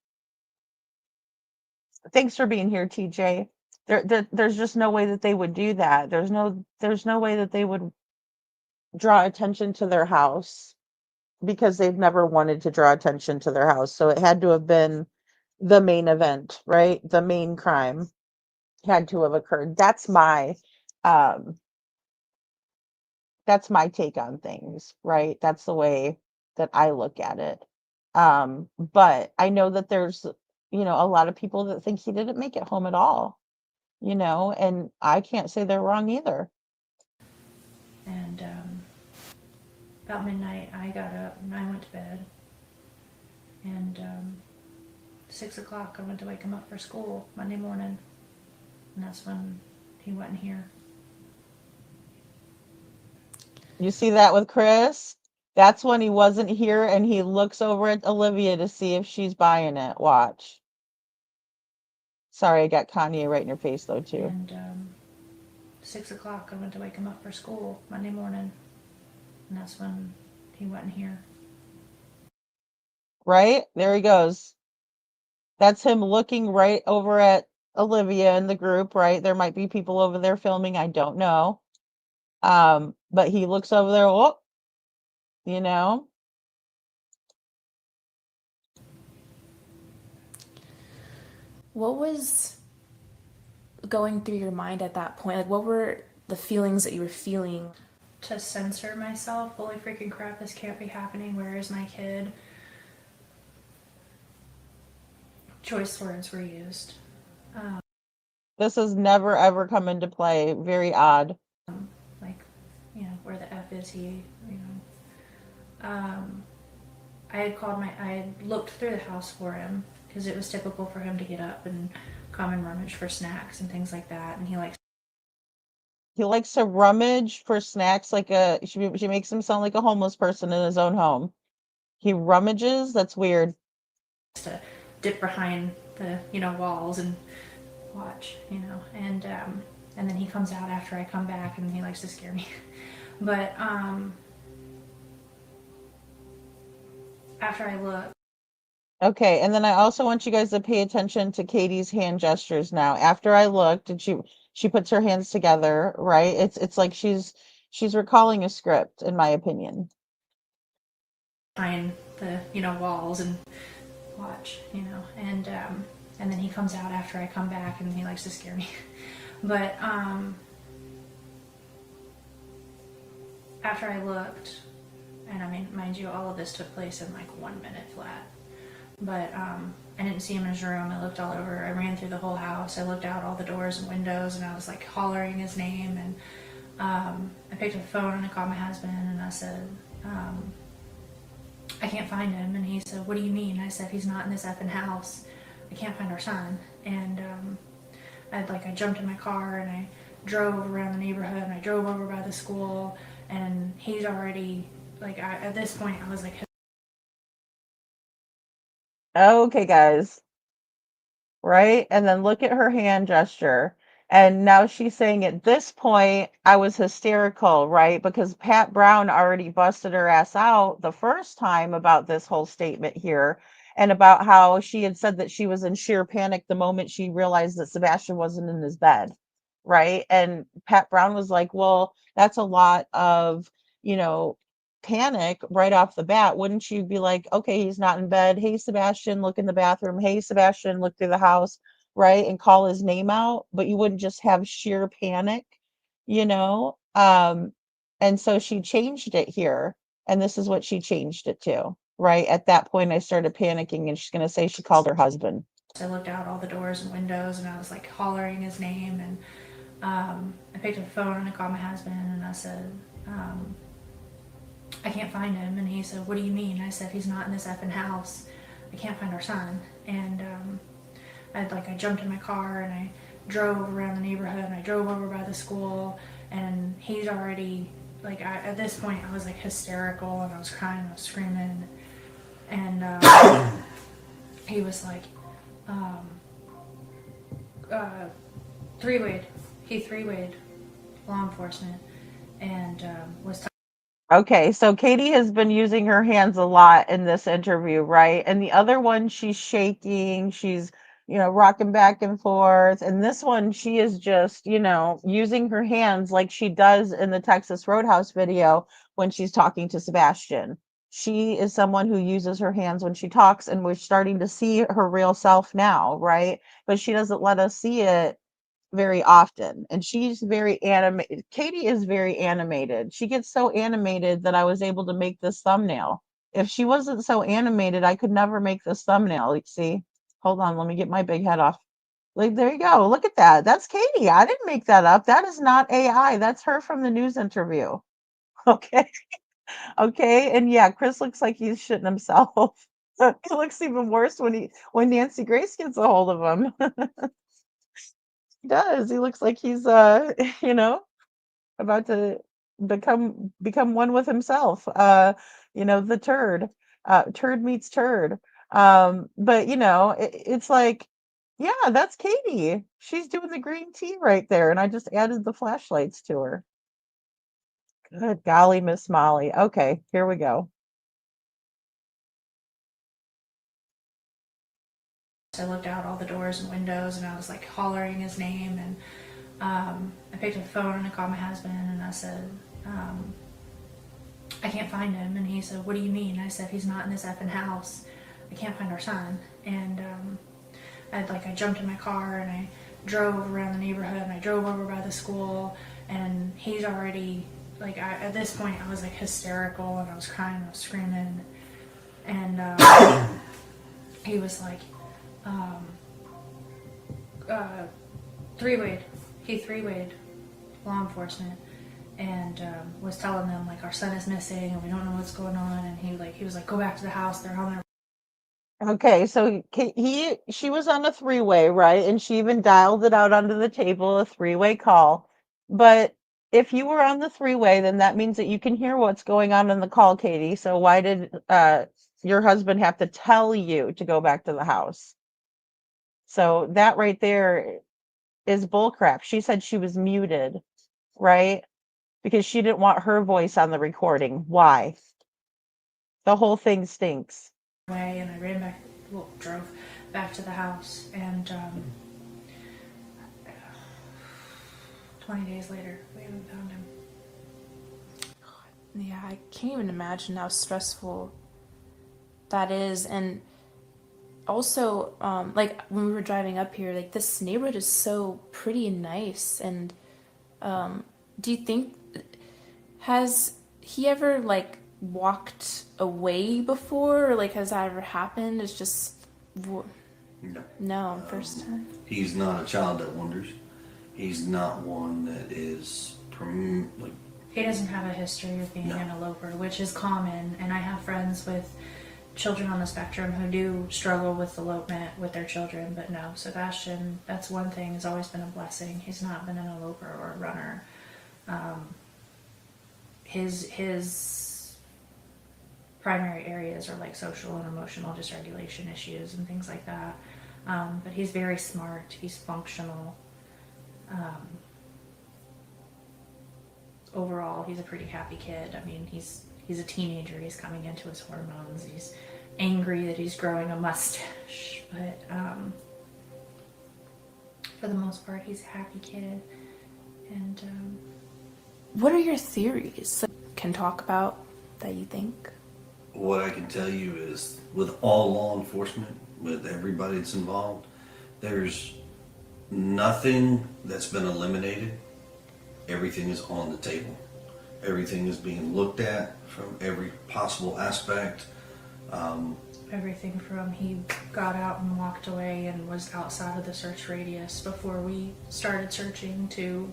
Thanks for being here, TJ. There's just no way that they would do that. There's no way that they would draw attention to their house, because they've never wanted to draw attention to their house. So it had to have been the main event, right? The main crime had to have occurred. Um that's my take on things, right? That's the way that I look at it. But I know that there's, a lot of people that think he didn't make it home at all, and I can't say they're wrong either. And about midnight, I got up and I went to bed. And 6 o'clock, I went to wake him up for school Monday morning. And that's when he wasn't here. You see that with Chris? That's when he wasn't here and he looks over at Olivia to see if she's buying it. Watch. Sorry, I got Kanye right in your face though too. And 6 o'clock, I went to wake him up for school Monday morning. And that's when he wasn't here. Right? There he goes. That's him looking right over at Olivia in the group, right? There might be people over there filming, I don't know. But he looks over there, oh, you know. What was going through your mind at that point? Like, what were the feelings that you were feeling? To censor myself, holy freaking crap, this can't be happening. Where is my kid? Choice words were used. This has never ever come into play. Very odd. Like, where the F is he? I had looked through the house for him because it was typical for him to get up and come and rummage for snacks and things like that. And he likes to rummage for snacks she makes him sound like a homeless person in his own home. He rummages? That's weird. to dip behind the walls and watch, and then he comes out after I come back and he likes to scare me. But after I look. Okay, and then I also want you guys to pay attention to Katie's hand gestures now. After I looked, and she puts her hands together, right? It's like she's recalling a script, in my opinion. Behind the walls and watch, and then he comes out after I come back and he likes to scare me. But after I looked, and I mean, mind you, all of this took place in like 1 minute flat. But I didn't see him in his room. I looked all over. I ran through the whole house. I looked out all the doors and windows, and I was like hollering his name. And I picked up the phone and I called my husband and I said, I can't find him. And he said, what do you mean? I said, he's not in this effing house. I can't find our son. And I jumped in my car and I drove around the neighborhood and I drove over by the school, and he's already at this point I was like, Okay, guys. Right? And then look at her hand gesture. And now she's saying at this point, I was hysterical, right? Because Pat Brown already busted her ass out the first time about this whole statement here, and about how she had said that she was in sheer panic the moment she realized that Sebastian wasn't in his bed, right? And Pat Brown was like, well, that's a lot of, panic right off the bat. Wouldn't you be like, okay, he's not in bed. Hey, Sebastian, look in the bathroom. Hey, Sebastian, look through the house, right? And call his name out, but you wouldn't just have sheer panic, you know? And so she changed it here. And this is what she changed it to, right? At that point, I started panicking, and she's going to say she called her husband. I looked out all the doors and windows and I was like hollering his name. And I picked up the phone and I called my husband and I said, I can't find him. And he said, what do you mean? I said, he's not in this effing house. I can't find our son. And I jumped in my car and I drove around the neighborhood and I drove over by the school, and he's already at this point I was like hysterical and I was crying and I was screaming. And he was like, three-wayed. He three-wayed law enforcement and was Okay, so Katie has been using her hands a lot in this interview, right? And the other one, she's shaking, she's, rocking back and forth. And this one, she is just, using her hands like she does in the Texas Roadhouse video when she's talking to Sebastian. she is someone who uses her hands when she talks, and we're starting to see her real self now, right? But she doesn't let us see it very often. And she's very animated. Katie is very animated. She gets so animated that I was able to make this thumbnail. If she wasn't so animated, I could never make this thumbnail. Like, see, hold on, let me get my big head off. Like, there you go. Look at that. That's Katie. I didn't make that up. That is not AI. That's her from the news interview. Okay. Okay. And yeah, Chris looks like he's shitting himself. He looks even worse when Nancy Grace gets a hold of him. He does. He looks like he's you know, about to become one with himself. The turd. Turd meets turd. But it's like, yeah, that's Katie. She's doing the green tea right there, and I just added the flashlights to her. Good golly, Miss Molly. Okay, here we go. I looked out all the doors and windows and I was like hollering his name, and I picked up the phone and I called my husband and I said, I can't find him. And he said, what do you mean? I said, he's not in this effing house. I can't find our son. And I jumped in my car and I drove around the neighborhood and I drove over by the school, and he's already at this point I was like hysterical and I was crying, I was screaming, and he was like, three-wayed. He three-wayed law enforcement and was telling them like our son is missing and we don't know what's going on, and he was like, go back to the house, they're on their. Okay, so she was on a three-way, right? And she even dialed it out onto the table, a three-way call. But if you were on the three-way, then that means that you can hear what's going on in the call, Katie. So why did your husband have to tell you to go back to the house? So that right there is bullcrap. She said she was muted, right? Because she didn't want her voice on the recording. Why? The whole thing stinks. Way, and I ran back, drove back to the house, and 20 days later, we haven't found him. Yeah, I can't even imagine how stressful that is. And also, like when we were driving up here, like this neighborhood is so pretty and nice. And do you think, has he ever like walked away before, or like has that ever happened? It's just no, first time. He's not a child that wanders. He's not one that is He doesn't have a history of being an eloper, which is common, and I have friends with children on the spectrum who do struggle with elopement with their children. But no, Sebastian, that's one thing, has always been a blessing. He's not been an eloper or a runner. His primary areas are like social and emotional dysregulation issues and things like that. But he's very smart. He's functional. Overall, he's a pretty happy kid. I mean, he's a teenager. He's coming into his hormones. He's angry that he's growing a mustache, but for the most part, he's a happy kid. And what are your theories can talk about that you think? What I can tell you is, with all law enforcement, with everybody that's involved, there's nothing that's been eliminated. Everything is on the table. Everything is being looked at from every possible aspect. Everything from he got out and walked away and was outside of the search radius before we started searching to.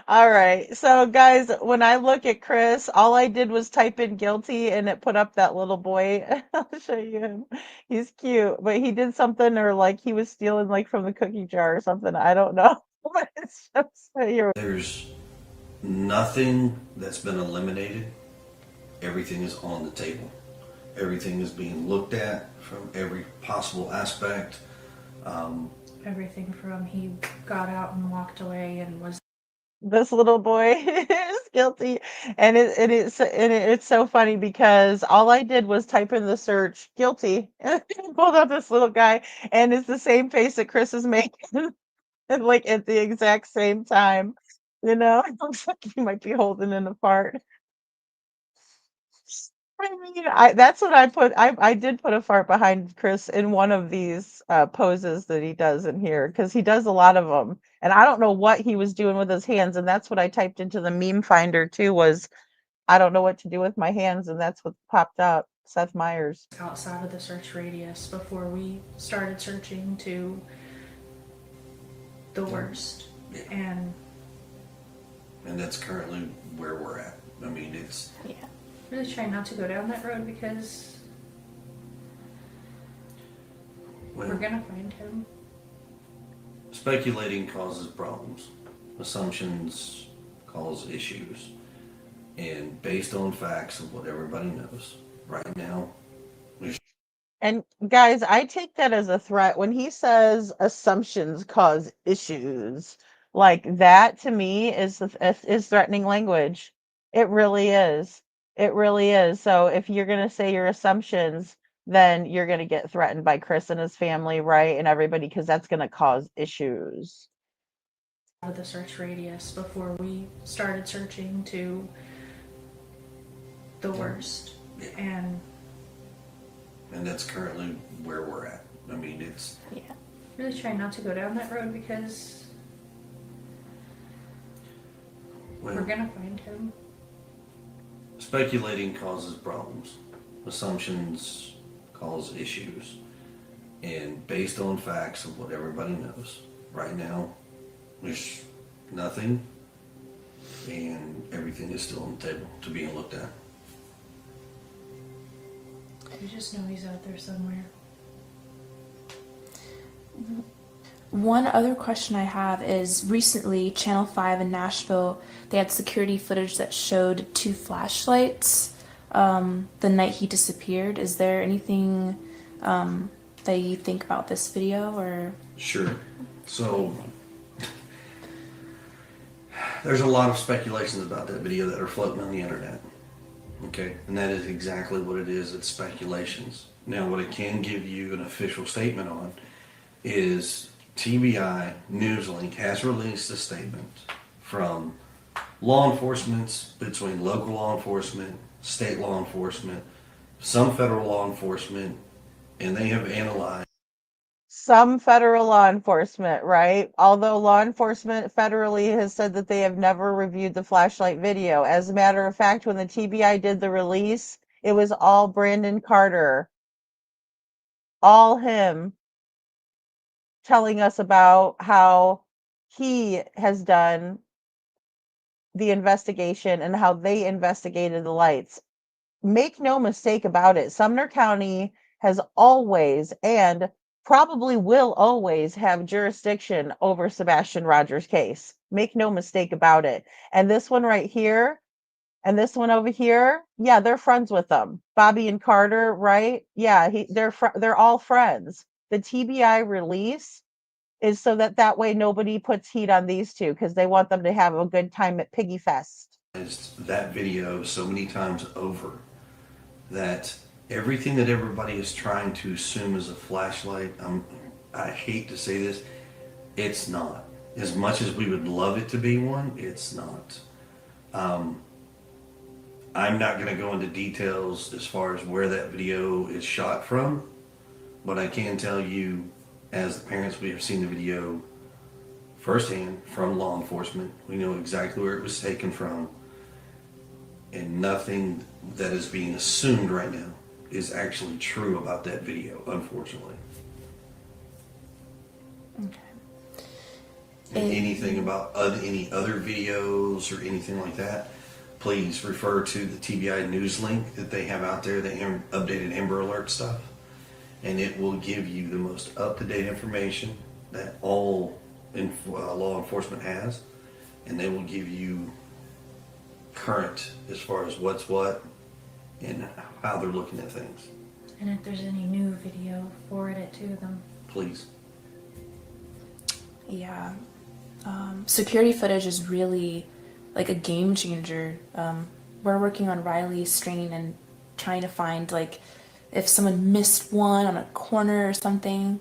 All right. So guys, when I look at Chris, all I did was type in guilty and it put up that little boy. I'll show you him. He's cute, but he did something, or like he was stealing like from the cookie jar or something. I don't know. But it's just here. There's nothing that's been eliminated. Everything is on the table. Everything is being looked at from every possible aspect. Everything from he got out and walked away and was. This little boy is guilty, and it's so funny because all I did was type in the search guilty and it pulled up this little guy, and it's the same face that Chris is making, and like at the exact same time, it looks like he might be holding in a fart. I mean, that's what I put. I did put a fart behind Chris in one of these poses that he does in here because he does a lot of them, and I don't know what he was doing with his hands, and that's what I typed into the meme finder too. Was I don't know what to do with my hands, and that's what popped up. Seth Meyers. Outside of the search radius before we started searching to the worst. And that's currently where we're at. I mean, it's yeah, really trying not to go down that road because well, we're gonna find him. speculating causes problems. Assumptions cause issues. And based on facts of what everybody knows right now, And guys, I take that as a threat when he says assumptions cause issues. Like that to me is threatening language. It really is. It really is. So if you're going to say your assumptions, then you're going to get threatened by Chris and his family, right? And everybody, because that's going to cause issues. Out of the search radius before we started searching to the worst. And that's currently where we're at. I mean, it's yeah, really trying not to go down that road because we're gonna find him. Speculating causes problems. Assumptions cause issues. And based on facts of what everybody knows right now, there's nothing, and everything is still on the table to being looked at. We just know he's out there somewhere. One other question I have is recently Channel 5 in Nashville, they had security footage that showed two flashlights the night he disappeared. Is there anything that you think about this video or? Sure. So there's a lot of speculations about that video that are floating on the internet. Okay, and that is exactly what it is. It's speculations. Now, what I can give you an official statement on is TBI Newslink has released a statement from law enforcement, between local law enforcement, state law enforcement, some federal law enforcement, and they have analyzed Some federal law enforcement, right? Although law enforcement federally has said that they have never reviewed the flashlight video. As a matter of fact, when the TBI did the release, it was all Brandon Carter, all him telling us about how he has done the investigation and how they investigated the lights. Make no mistake about it, Sumner County has always and probably will always have jurisdiction over Sebastian Rogers' case. Make no mistake about it. And this one right here and this one over here, yeah, they're friends with them. Bobby and Carter, right? Yeah, they're all friends. The TBI release is so that way nobody puts heat on these two because they want them to have a good time at Piggy Fest. that video so many times over that everything that everybody is trying to assume is a flashlight, I hate to say this, it's not. As much as we would love it to be one, it's not. I'm not going to go into details as far as where that video is shot from, but I can tell you, as the parents, we have seen the video firsthand from law enforcement. We know exactly where it was taken from, and nothing that is being assumed right now is actually true about that video, unfortunately. Okay. And anything about any other videos or anything like that, please refer to the TBI news link that they have out there, the updated Amber Alert stuff, and it will give you the most up-to-date information that all law enforcement has, and they will give you current as far as what's what and how they're looking at things. And if there's any new video, forward it to them. Please. Yeah. Security footage is really like a game changer. We're working on Riley's strain and trying to find like if someone missed one on a corner or something.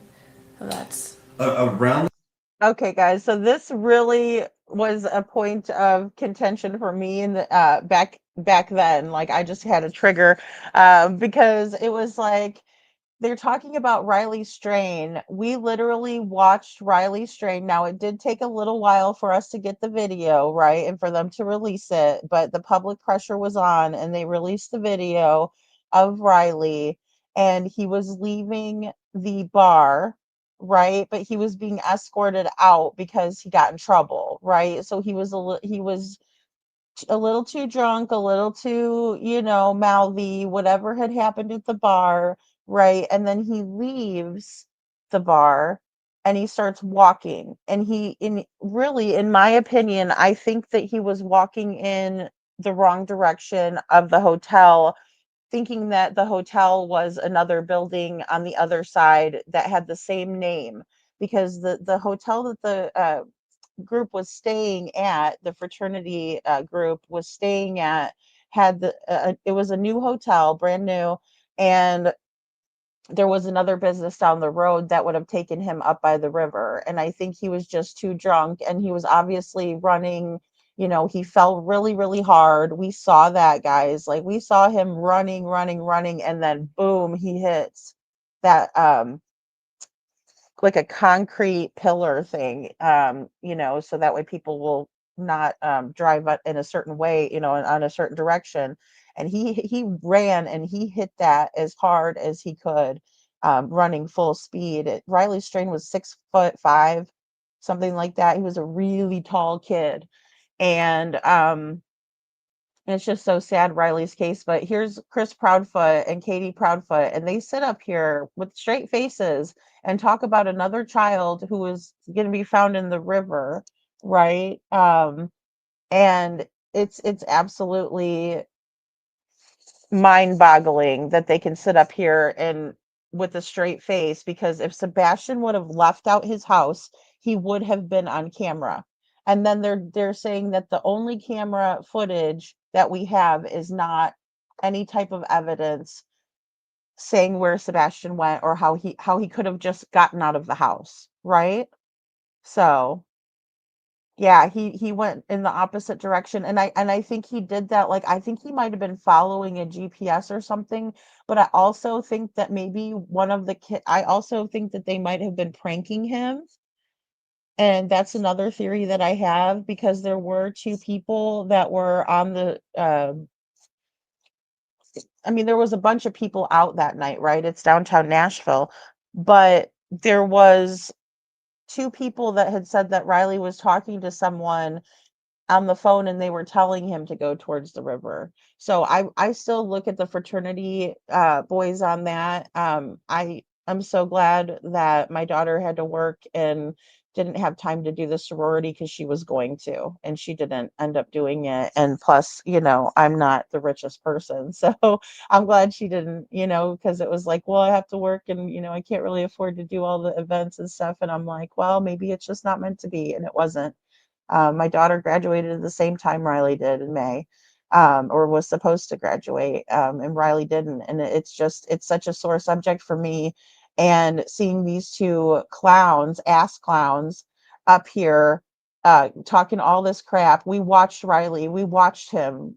So that's around. Okay, guys. So this really was a point of contention for me in the back back then. Like I just had a trigger because it was like they're talking about Riley Strain. We literally watched Riley Strain. Now, it did take a little while for us to get the video, right? And for them to release it, but the public pressure was on and they released the video of Riley and he was leaving the bar, right? But he was being escorted out because he got in trouble, right? So he was a little too drunk, a little too, mouthy, whatever had happened at the bar, right? And then he leaves the bar and he starts walking. And really, in my opinion, I think that he was walking in the wrong direction of the hotel, thinking that the hotel was another building on the other side that had the same name because the hotel that the group was staying at, the fraternity group was staying at, had it was a new hotel, brand new, and there was another business down the road that would have taken him up by the river. And I think he was just too drunk and he was obviously running. He fell really, really hard. We saw that, guys. Like we saw him running, running, running, and then boom, he hits that like a concrete pillar thing, so that way people will not drive in a certain way, on a certain direction. And he ran and he hit that as hard as he could, running full speed. Riley Strain was 6'5", something like that. He was a really tall kid, and it's just so sad, Riley's case. But here's Chris Proudfoot and Katie Proudfoot, and they sit up here with straight faces and talk about another child who is going to be found in the river, right? And it's absolutely mind-boggling that they can sit up here and with a straight face, because if Sebastian would have left out his house, he would have been on camera. And then they're saying that the only camera footage that we have is not any type of evidence saying where Sebastian went or how he could have just gotten out of the house, right? So yeah, he went in the opposite direction, and I think he did that, like, I think he might have been following a GPS or something, but I also think that maybe one of the I also think that they might have been pranking him, and that's another theory that I have, because there were 2 people that were on the, I mean, there was a bunch of people out that night, right? It's downtown Nashville, but there was 2 people that had said that Riley was talking to someone on the phone and they were telling him to go towards the river. So I still look at the fraternity boys on that. I'm so glad that my daughter had to work and didn't have time to do the sorority because she was going to, and she didn't end up doing it. And plus, I'm not the richest person. So I'm glad she didn't, because it was like, well, I have to work and, I can't really afford to do all the events and stuff. And I'm like, well, maybe it's just not meant to be. And it wasn't. My daughter graduated at the same time Riley did in May, or was supposed to graduate, and Riley didn't. And it's such a sore subject for me. And seeing these 2 clowns, ass clowns, up here talking all this crap. We watched Riley, we watched him,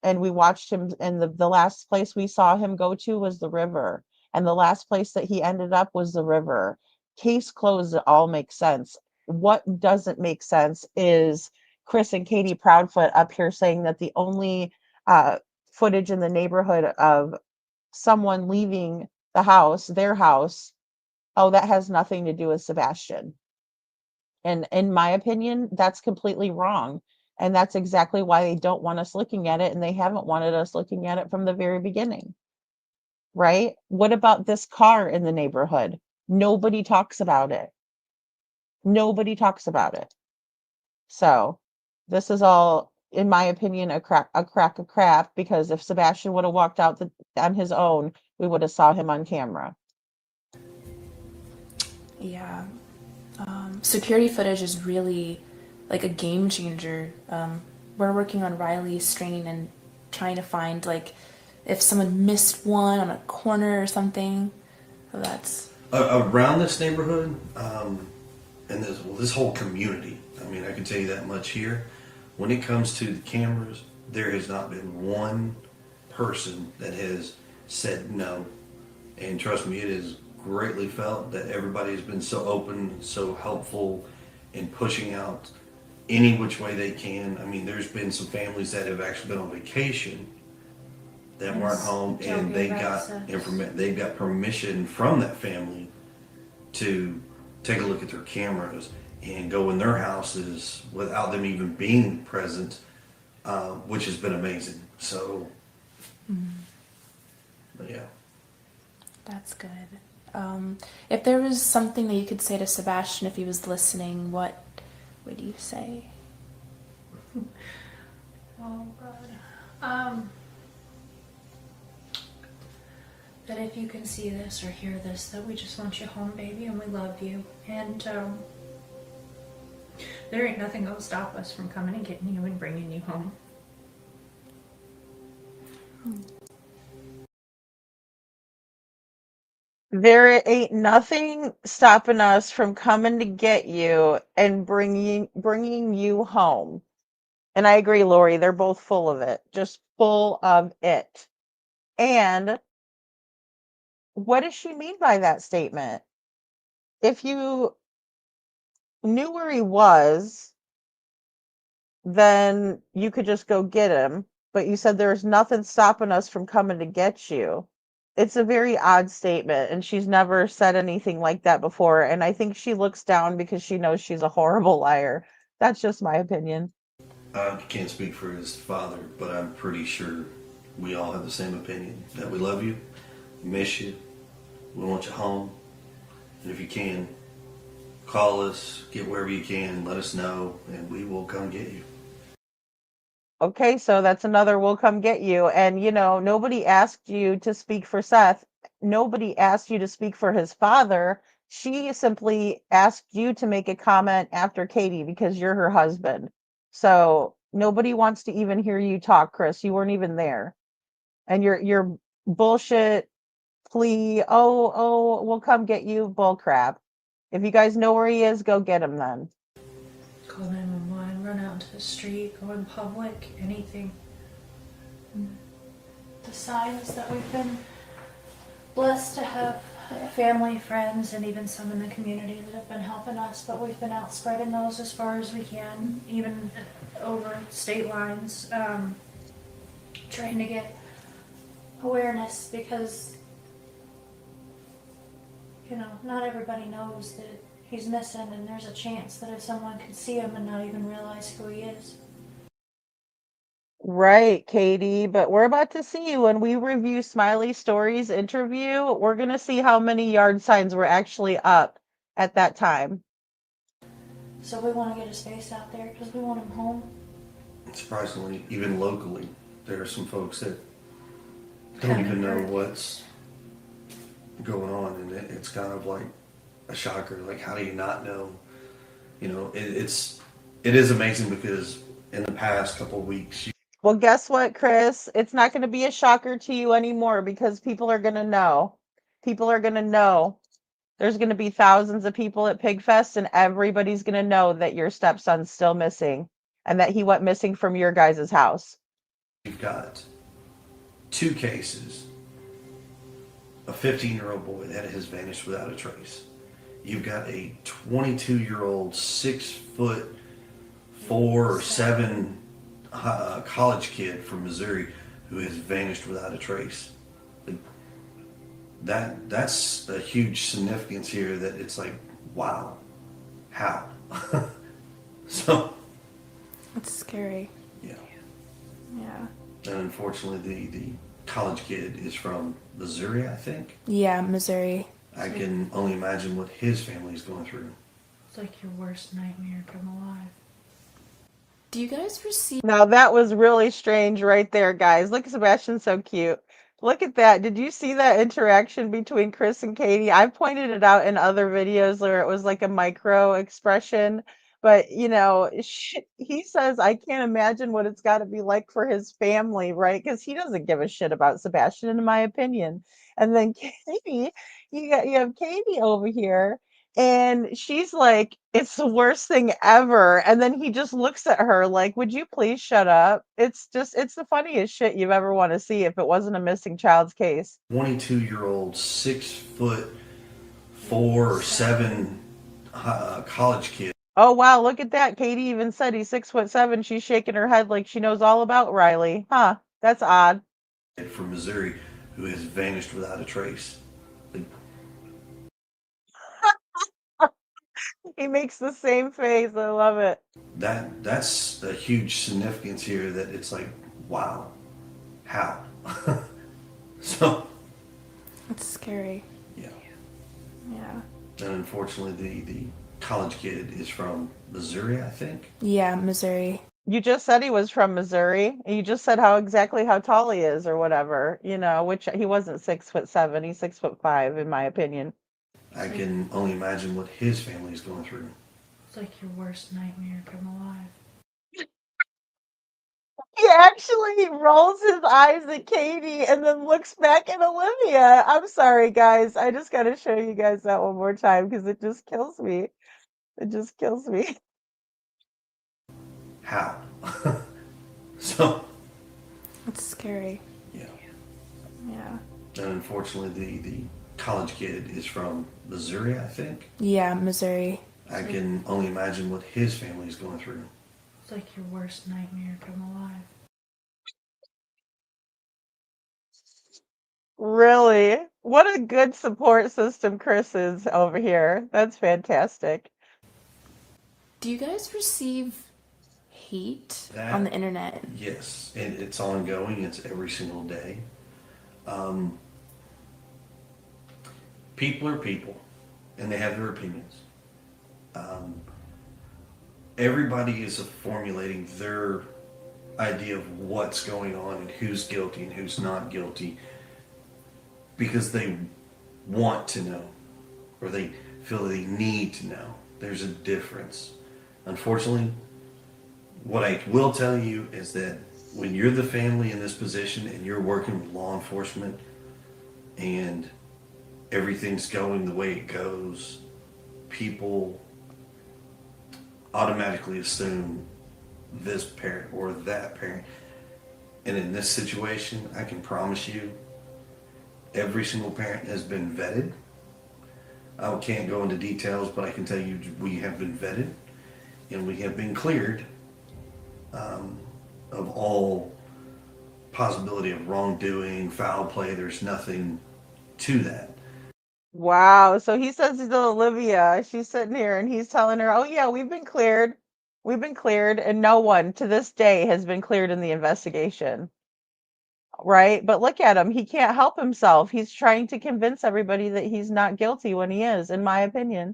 and the last place we saw him go to was the river. And the last place that he ended up was the river. Case closed, it all makes sense. What doesn't make sense is Chris and Katie Proudfoot up here saying that the only footage in the neighborhood of someone leaving the house, their house, oh, that has nothing to do with Sebastian. And in my opinion, that's completely wrong. And that's exactly why they don't want us looking at it. And they haven't wanted us looking at it from the very beginning. Right? What about this car in the neighborhood? Nobody talks about it. Nobody talks about it. So this is all, in my opinion, a crack of crap, because if Sebastian would have walked out on his own, we would have saw him on camera. Yeah. Security footage is really like a game changer. We're working on Riley Strain and trying to find, like, if someone missed one on a corner or something. So that's around this neighborhood, and this whole community. I mean, I can tell you that much here. When it comes to the cameras, there has not been one person that has said no. And trust me, it is greatly felt that everybody has been so open, so helpful in pushing out any which way they can. I mean, there's been some families that have actually been on vacation that weren't home, and they got they got permission from that family to take a look at their cameras and go in their houses without them even being present, which has been amazing. So, but yeah. That's good. If there was something that you could say to Sebastian if he was listening, what would you say? Oh God. That if you can see this or hear this, that we just want you home, baby, and we love you. And there ain't nothing gonna stop us from coming and getting you and bringing you home. There ain't nothing stopping us from coming to get you and bringing you home. And I agree, Lori, they're both full of it, just full of it. And what does she mean by that statement? If you knew where he was, then you could just go get him. But you said there's nothing stopping us from coming to get you. It's a very odd statement, and she's never said anything like that before. And I think she looks down because she knows she's a horrible liar. That's just my opinion. I can't speak for his father, but I'm pretty sure we all have the same opinion that we love you, miss you, we want you home, and if you can, call us, get wherever you can, let us know, and we will come get you. Okay, so that's another we'll come get you. And nobody asked you to speak for Seth. Nobody asked you to speak for his father. She simply asked you to make a comment after Katie because you're her husband. So nobody wants to even hear you talk, Chris. You weren't even there. And your bullshit plea, we'll come get you, bull crap. If you guys know where he is, go get him then. Call 911, run out into the street, go in public, anything. The signs that we've been blessed to have family, friends, and even some in the community that have been helping us, but we've been out spreading those as far as we can, even over state lines, trying to get awareness because, not everybody knows that he's missing, and there's a chance that if someone could see him and not even realize who he is. Right, Katie, but we're about to see when we review Smiley Story's interview, we're going to see how many yard signs were actually up at that time. So we want to get his face out there because we want him home. Surprisingly, even locally, there are some folks that don't even know what's going on, and it's kind of like a shocker. Like, how do you not know? It is amazing because in the past couple of weeks, Well, guess what, Chris? It's not going to be a shocker to you anymore because people are going to know. People are going to know. There's going to be thousands of people at Pigfest, and everybody's going to know that your stepson's still missing and that he went missing from your guys' house. you've got two cases. A 15-year-old boy that has vanished without a trace. You've got a 22-year-old, 6'4" or 7" college kid from Missouri who has vanished without a trace. Like, that's a huge significance here. That it's like, wow, how? So It's scary. yeah. Yeah. And unfortunately, the college kid is from Missouri, I think. Yeah, Missouri. I can only imagine what his family's going through. It's like your worst nightmare come alive. Do you guys receive? Now that was really strange right there, guys. Look, Sebastian's so cute. Look at that. Did you see that interaction between Chris and Katie? I pointed it out in other videos where it was like a micro expression. But, he says, I can't imagine what it's got to be like for his family, right? Because he doesn't give a shit about Sebastian, in my opinion. And then Katie, you have Katie over here, And she's like, "It's the worst thing ever." And then he just looks at her like, "Would you please shut up?" It's the funniest shit you've ever want to see if it wasn't a missing child's case. 22-year-old, 6'4" or 6'7" college kid Oh wow, look at that. Katie even said he's 6'7". She's shaking her head like she knows all about Riley. Huh. That's odd. from Missouri who has vanished without a trace. Like, He makes the same face. I love it. that's a huge significance here that it's like, wow, how? So, It's scary. yeah. Yeah. And unfortunately, the college kid is from Missouri, I think. Yeah, Missouri. You just said he was from Missouri. And you just said exactly how tall he is or whatever, which he wasn't 6'7". He's 5'5", in my opinion. I can only imagine what his family is going through. It's like your worst nightmare come alive. He actually rolls his eyes at Katie and then looks back at Olivia. I'm sorry, guys. I just got to show you guys that one more time because it just kills me. It just kills me. How? So, It's scary. yeah. Yeah. And unfortunately, the college kid is from Missouri, I think. Yeah, Missouri. I can only imagine what his family is going through. It's like your worst nightmare come alive. Really? What a good support system Chris is over here. That's fantastic. Do you guys receive hate That- on the internet? Yes, and it's ongoing. It's every single day. People are people, and they have their opinions. Everybody is formulating their idea of what's going on and who's guilty and who's not guilty because they want to know or they feel they need to know. There's a difference. Unfortunately, what I will tell you is that when you're the family in this position and you're working with law enforcement and everything's going the way it goes, people automatically assume this parent or that parent. And in this situation, I can promise you, every single parent has been vetted. I can't go into details, but I can tell you we have been vetted and we have been cleared of all possibility of wrongdoing, foul play. There's nothing to that. Wow. So he says to Olivia, she's sitting here and he's telling her, "Oh yeah, we've been cleared. We've been cleared." And no one to this day has been cleared in the investigation. Right? But look at him. He can't help himself. He's trying to convince everybody that he's not guilty when he is, in my opinion.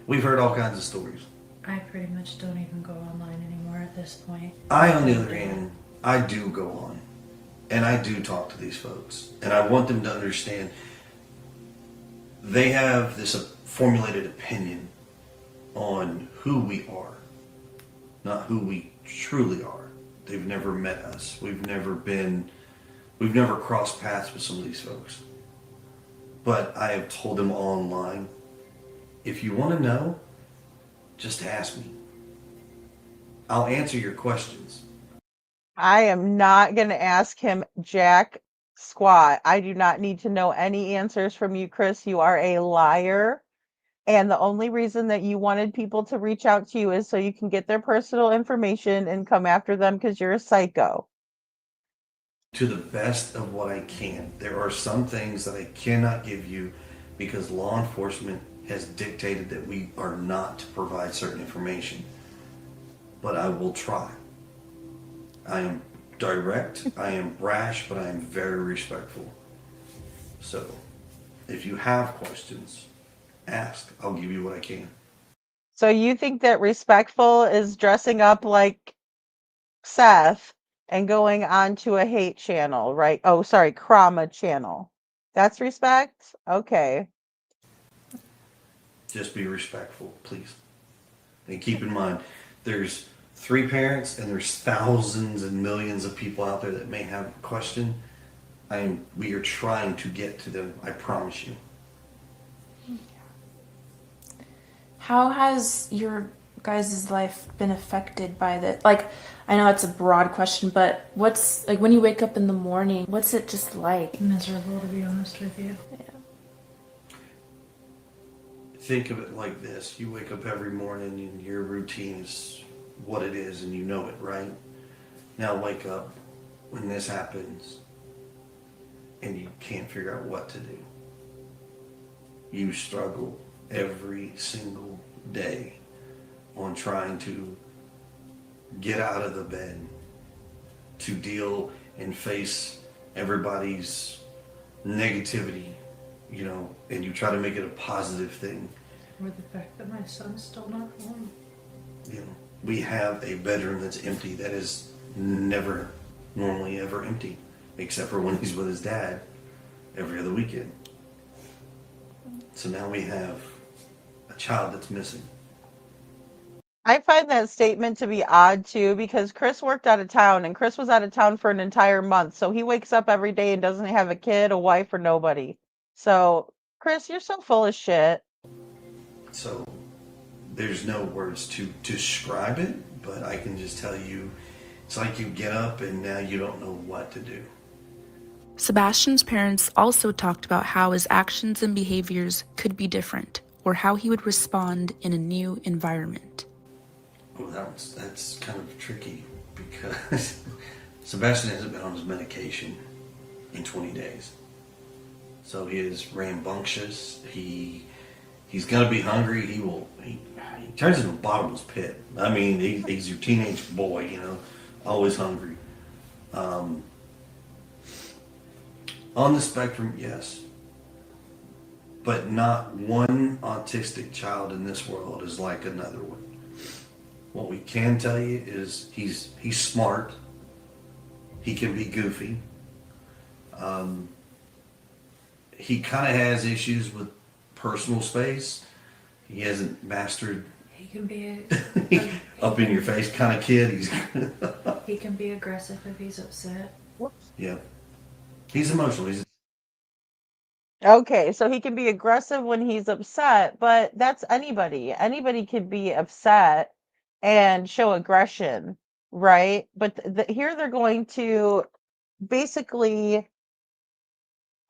We've heard all kinds of stories. I pretty much don't even go online anymore at this point. I, on the other hand, I do go on and I do talk to these folks and I want them to understand they have this formulated opinion on who we are, not who we truly are. They've never met us. We've never crossed paths with some of these folks. But I have told them online, if you want to know, just ask me. I'll answer your questions. I am not going to ask him jack squat. I do not need to know any answers from you, Chris. You are a liar. And the only reason that you wanted people to reach out to you is so you can get their personal information and come after them because you're a psycho. To the best of what I can. There are some things that I cannot give you because law enforcement has dictated that we are not to provide certain information. But I will try. I am direct, I am brash, but I am very respectful. So, if you have questions, ask. I'll give you what I can. So you think that respectful is dressing up like Seth and going on to a hate channel, right? Oh, sorry, Krama channel. That's respect? Okay. Just be respectful, please. And keep in mind, there's 3 parents and there's thousands and millions of people out there that may have a question. We are trying to get to them. I promise you. How has your guys' life been affected by this? Like, I know it's a broad question, but what's, like, when you wake up in the morning, what's it just like? Miserable, to be honest with you. Think of it like this. You wake up every morning and your routine is what it is and you know it, right? Now wake up when this happens and you can't figure out what to do. You struggle every single day on trying to get out of the bed, to deal and face everybody's negativity, you know, and you try to make it a positive thing. Or the fact that my son's still not home. You know, we have a bedroom that's empty that is never normally ever empty, except for when he's with his dad every other weekend. So now we have a child that's missing. I find that statement to be odd too because Chris worked out of town and Chris was out of town for an entire month. So he wakes up every day and doesn't have a kid, a wife, or nobody. So, Chris, you're so full of shit. So there's no words to describe it, but I can just tell you it's like you get up and now you don't know what to do. Sebastian's parents also talked about how his actions and behaviors could be different, or how he would respond in a new environment. Well, that's kind of tricky because Sebastian hasn't been on his medication in 20 days. So he is rambunctious. He's gonna be hungry. He turns into a bottomless pit. I mean, he's your teenage boy, you know, always hungry. On the spectrum, yes. But not one autistic child in this world is like another one. What we can tell you is he's smart. He can be goofy. He kind of has issues with personal space. He hasn't mastered. He can be up in your face kind of kid. he can be aggressive if he's upset. Yeah. He's emotional. Okay, so he can be aggressive when he's upset, but that's anybody. Anybody could be upset and show aggression, right? But here they're going to basically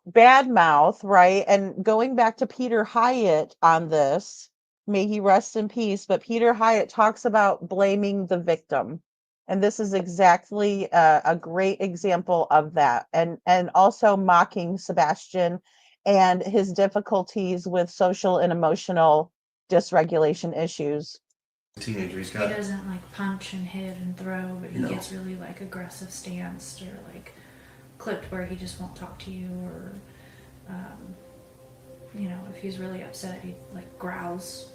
badmouth, right? And going back to Peter Hyatt on this, may he rest in peace, but Peter Hyatt talks about blaming the victim. And this is exactly a great example of that. And also mocking Sebastian and his difficulties with social and emotional dysregulation issues. Teenager, he doesn't like punch and hit and throw, but he gets really like aggressive stance or like clipped where he just won't talk to you, or you know, if he's really upset he like growls.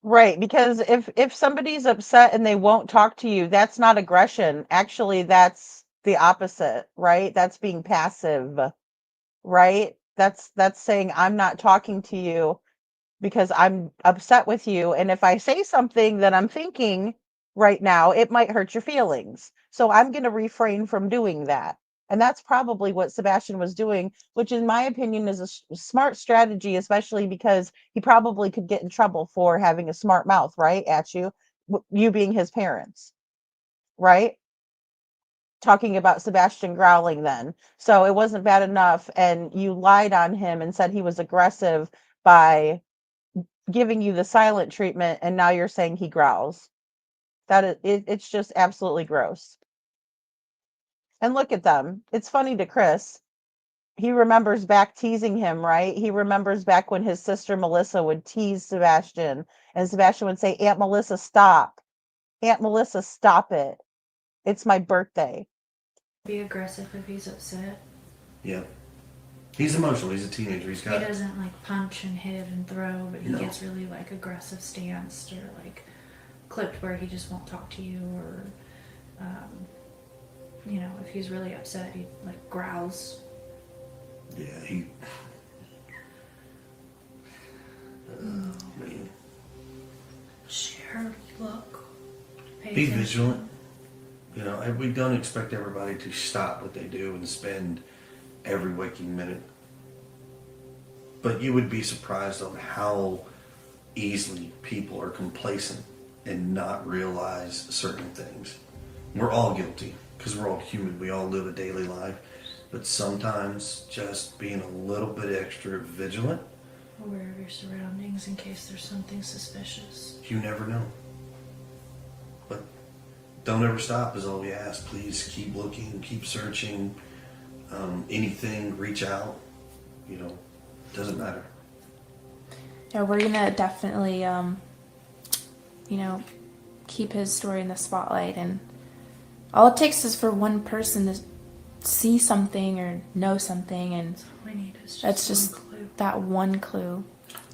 Right, because if somebody's upset and they won't talk to you, that's not aggression. Actually, that's the opposite, right? That's being passive, right? That's saying I'm not talking to you because I'm upset with you, and if I say something that I'm thinking right now, it might hurt your feelings. So I'm going to refrain from doing that. And that's probably what Sebastian was doing, which in my opinion is a smart strategy, especially because he probably could get in trouble for having a smart mouth, right, at you, you being his parents, right? Talking about Sebastian growling then. So it wasn't bad enough, and you lied on him and said he was aggressive by giving you the silent treatment, and now you're saying he growls. It's just absolutely gross. And look at them. It's funny to Chris. He remembers back teasing him, right? He remembers back when his sister Melissa would tease Sebastian, and Sebastian would say, Aunt Melissa, stop. Aunt Melissa, stop it. It's my birthday. Be aggressive if he's upset. Yeah. He's emotional. He's a teenager. He doesn't like punch and hit and throw, but he gets really like aggressive stance or like clipped where he just won't talk to you, or you know, if he's really upset he like growls. Yeah, man. Share, look, be vigilant. You know, we don't expect everybody to stop what they do and spend every waking minute. But you would be surprised on how easily people are complacent and not realize certain things. We're all guilty because we're all human. We all live a daily life. But sometimes just being a little bit extra vigilant, Aware of your surroundings in case there's something suspicious. you never know. But don't ever stop is all we ask. Please keep looking, keep searching. Anything, reach out. You know, doesn't matter. Yeah, we're gonna definitely, keep his story in the spotlight, and all it takes is for one person to see something or know something, and That's all we need is that's just just one clue. that one clue.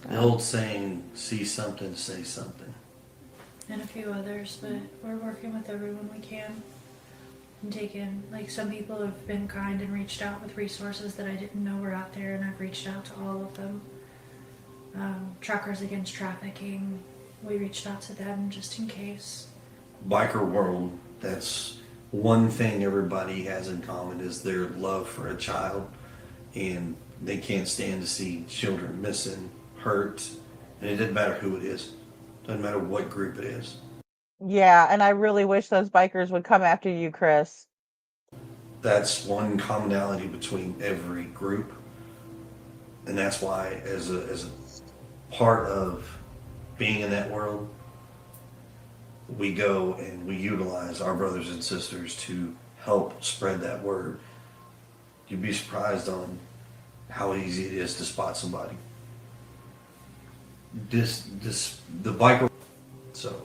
The old saying, see something, say something. And a few others, but we're working with everyone we can. And taking, like, some people have been kind and reached out with resources that I didn't know were out there, and I've reached out to all of them. Truckers Against Trafficking, we reached out to them just in case. Biker world, that's one thing everybody has in common is their love for a child, and they can't stand to see children missing, hurt, and it doesn't matter who it is. Doesn't matter what group it is. Yeah, and I really wish those bikers would come after you, Chris. That's one commonality between every group, and that's why as a part of being in that world, we go and we utilize our brothers and sisters to help spread that word. You'd be surprised on how easy it is to spot somebody. The biker. So,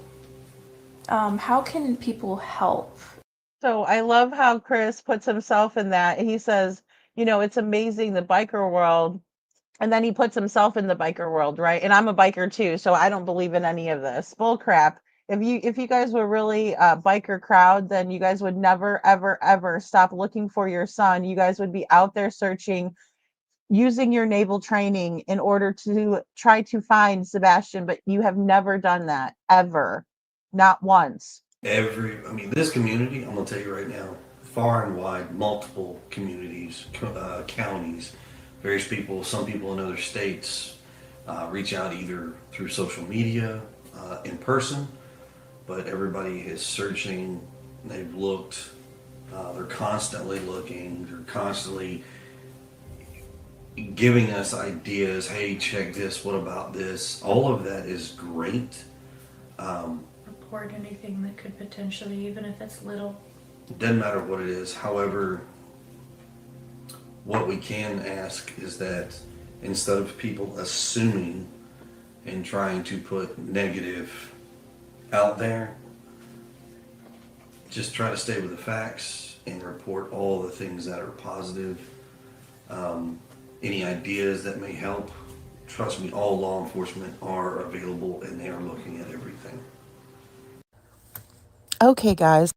How can people help? So I love how Chris puts himself in that. He says, it's amazing the biker world. And then he puts himself in the biker world, right? And I'm a biker too, so I don't believe in any of this bull crap. If you guys were really a biker crowd, then you guys would never, ever, ever stop looking for your son. You guys would be out there searching, using your naval training in order to try to find Sebastian, but you have never done that ever, not once. this community, I'm gonna tell you right now, far and wide, multiple communities, counties, various people, some people in other states reach out either through social media, in person, but everybody is searching. They've looked. They're constantly looking. They're constantly giving us ideas. Hey, check this. What about this? All of that is great. Report anything that could potentially, even if it's little. It doesn't matter what it is. However, what we can ask is that instead of people assuming and trying to put negative out there, just try to stay with the facts and report all the things that are positive. Any ideas that may help, trust me, all law enforcement are available and they are looking at everything. Okay, guys.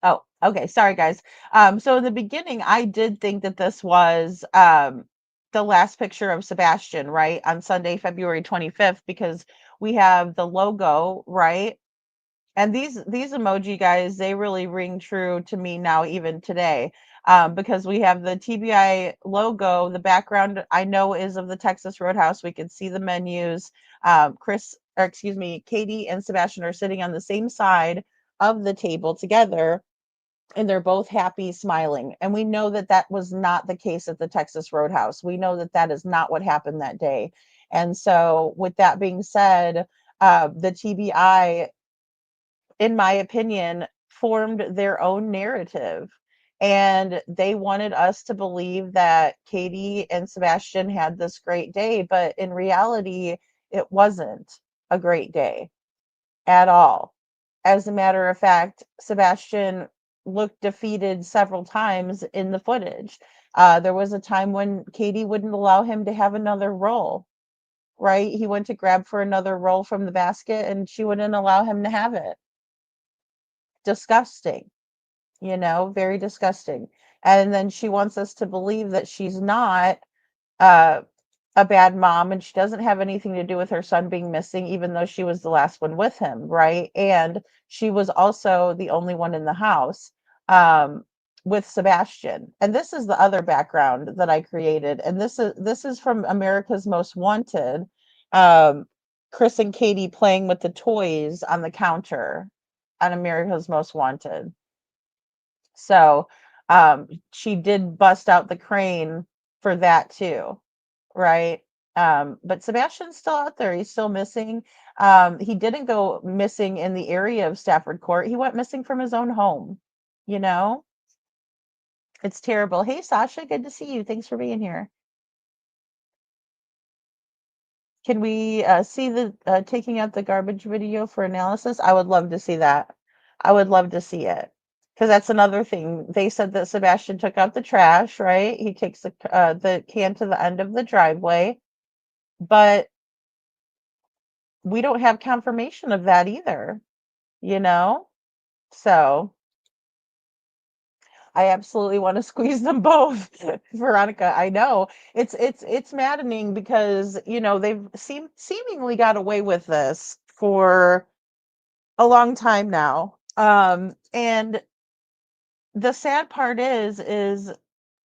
Oh, okay. Sorry, guys. So in the beginning, I did think that this was the last picture of Sebastian, right? On Sunday, February 25th, because we have the logo, right? And these emoji guys, they really ring true to me now, even today, because we have the TBI logo. The background I know is of the Texas Roadhouse. We can see the menus. Katie and Sebastian are sitting on the same side of the table together, and they're both happy, smiling. And we know that that was not the case at the Texas Roadhouse. We know that that is not what happened that day. And so, with that being said, the TBI, in my opinion, formed their own narrative. And they wanted us to believe that Katie and Sebastian had this great day, but in reality, it wasn't a great day at all. As a matter of fact, Sebastian looked defeated several times in the footage. There was a time when Katie wouldn't allow him to have another roll, right? He went to grab for another roll from the basket and she wouldn't allow him to have it. disgusting, very disgusting. And then she wants us to believe that she's not uh, a bad mom and she doesn't have anything to do with her son being missing, even though she was the last one with him, right? And she was also the only one in the house um, with Sebastian. And this is the other background that I created. And this is from America's Most Wanted. Um, Chris and Katie playing with the toys on the counter on America's Most Wanted. So she did bust out the crane for that too, right? But Sebastian's still out there. He's still missing. He didn't go missing in the area of Stafford Court. He went missing from his own home. You know, it's terrible. Hey, Sasha, good to see you. Thanks for being here. Can we see the taking out the garbage video for analysis? I would love to see that. I would love to see it because that's another thing. They said that Sebastian took out the trash, right? He takes the can to the end of the driveway, but we don't have confirmation of that either, you know? So I absolutely want to squeeze them both. Veronica, I know. It's maddening because, they've seemingly got away with this for a long time now. And the sad part is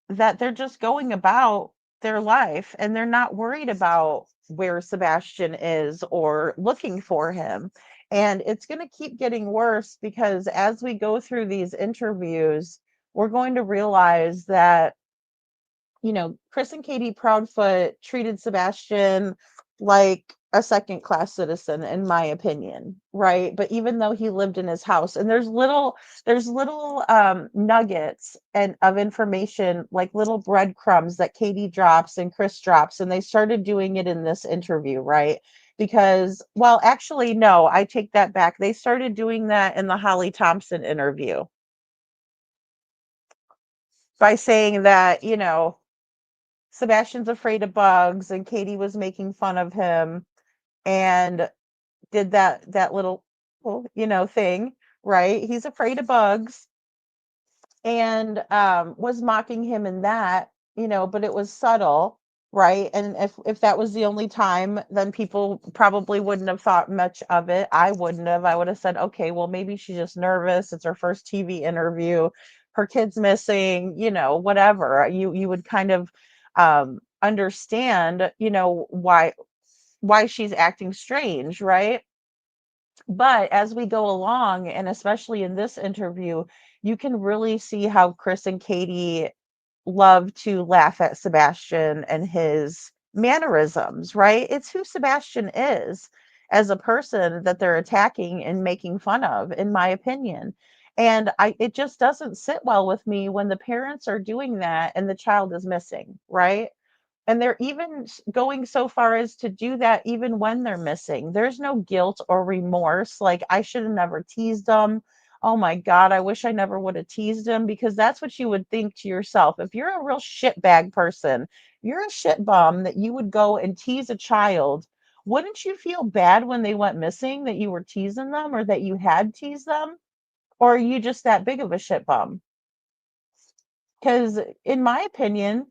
that they're just going about their life and they're not worried about where Sebastian is or looking for him. And it's going to keep getting worse because as we go through these interviews, we're going to realize that Chris and Katie Proudfoot treated Sebastian like a second class citizen, in my opinion, right? But even though he lived in his house, and there's little nuggets and of information, like little breadcrumbs that Katie drops and Chris drops, and they started doing it in this interview, right? Because, well, actually, no, I take that back. They started doing that in the Holly Thompson interview by saying that, Sebastian's afraid of bugs and Katie was making fun of him and did that little thing, right? He's afraid of bugs and was mocking him in that, but it was subtle, right? And if that was the only time, then people probably wouldn't have thought much of it. I wouldn't have. I would have said, okay, well, maybe she's just nervous. It's her first TV interview. Her kid's missing, whatever. You would kind of understand, why she's acting strange, right? But as we go along, and especially in this interview, you can really see how Chris and Katie love to laugh at Sebastian and his mannerisms, right? It's who Sebastian is as a person that they're attacking and making fun of, in my opinion. And it just doesn't sit well with me when the parents are doing that and the child is missing, right? And they're even going so far as to do that even when they're missing. There's no guilt or remorse. Like, I should have never teased them. Oh my God, I wish I never would have teased him, because that's what you would think to yourself. If you're a real shitbag person, you're a shit bum that you would go and tease a child. Wouldn't you feel bad when they went missing that you were teasing them or that you had teased them? Or are you just that big of a shit bum? Because, in my opinion,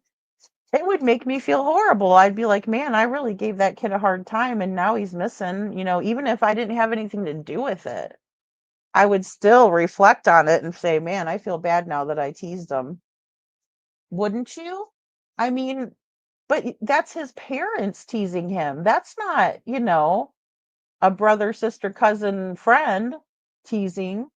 it would make me feel horrible. I'd be like, man, I really gave that kid a hard time and now he's missing, even if I didn't have anything to do with it. I would still reflect on it and say, man, I feel bad now that I teased him. Wouldn't you? I mean, but that's his parents teasing him. That's not, a brother, sister, cousin, friend teasing.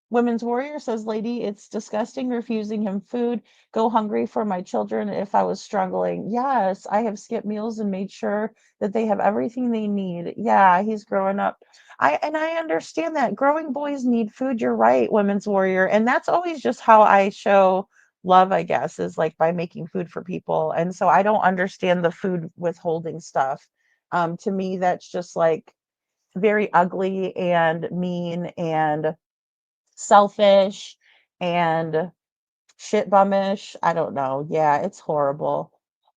Women's Warrior says, lady, it's disgusting refusing him food. Go hungry for my children if I was struggling. Yes, I have skipped meals and made sure that they have everything they need. Yeah, he's growing up. I understand that. Growing boys need food. You're right, Women's Warrior. And that's always just how I show love, I guess, is like by making food for people. And so I don't understand the food withholding stuff. To me, that's just like very ugly and mean and selfish and shit bummish. I don't know. Yeah, it's horrible.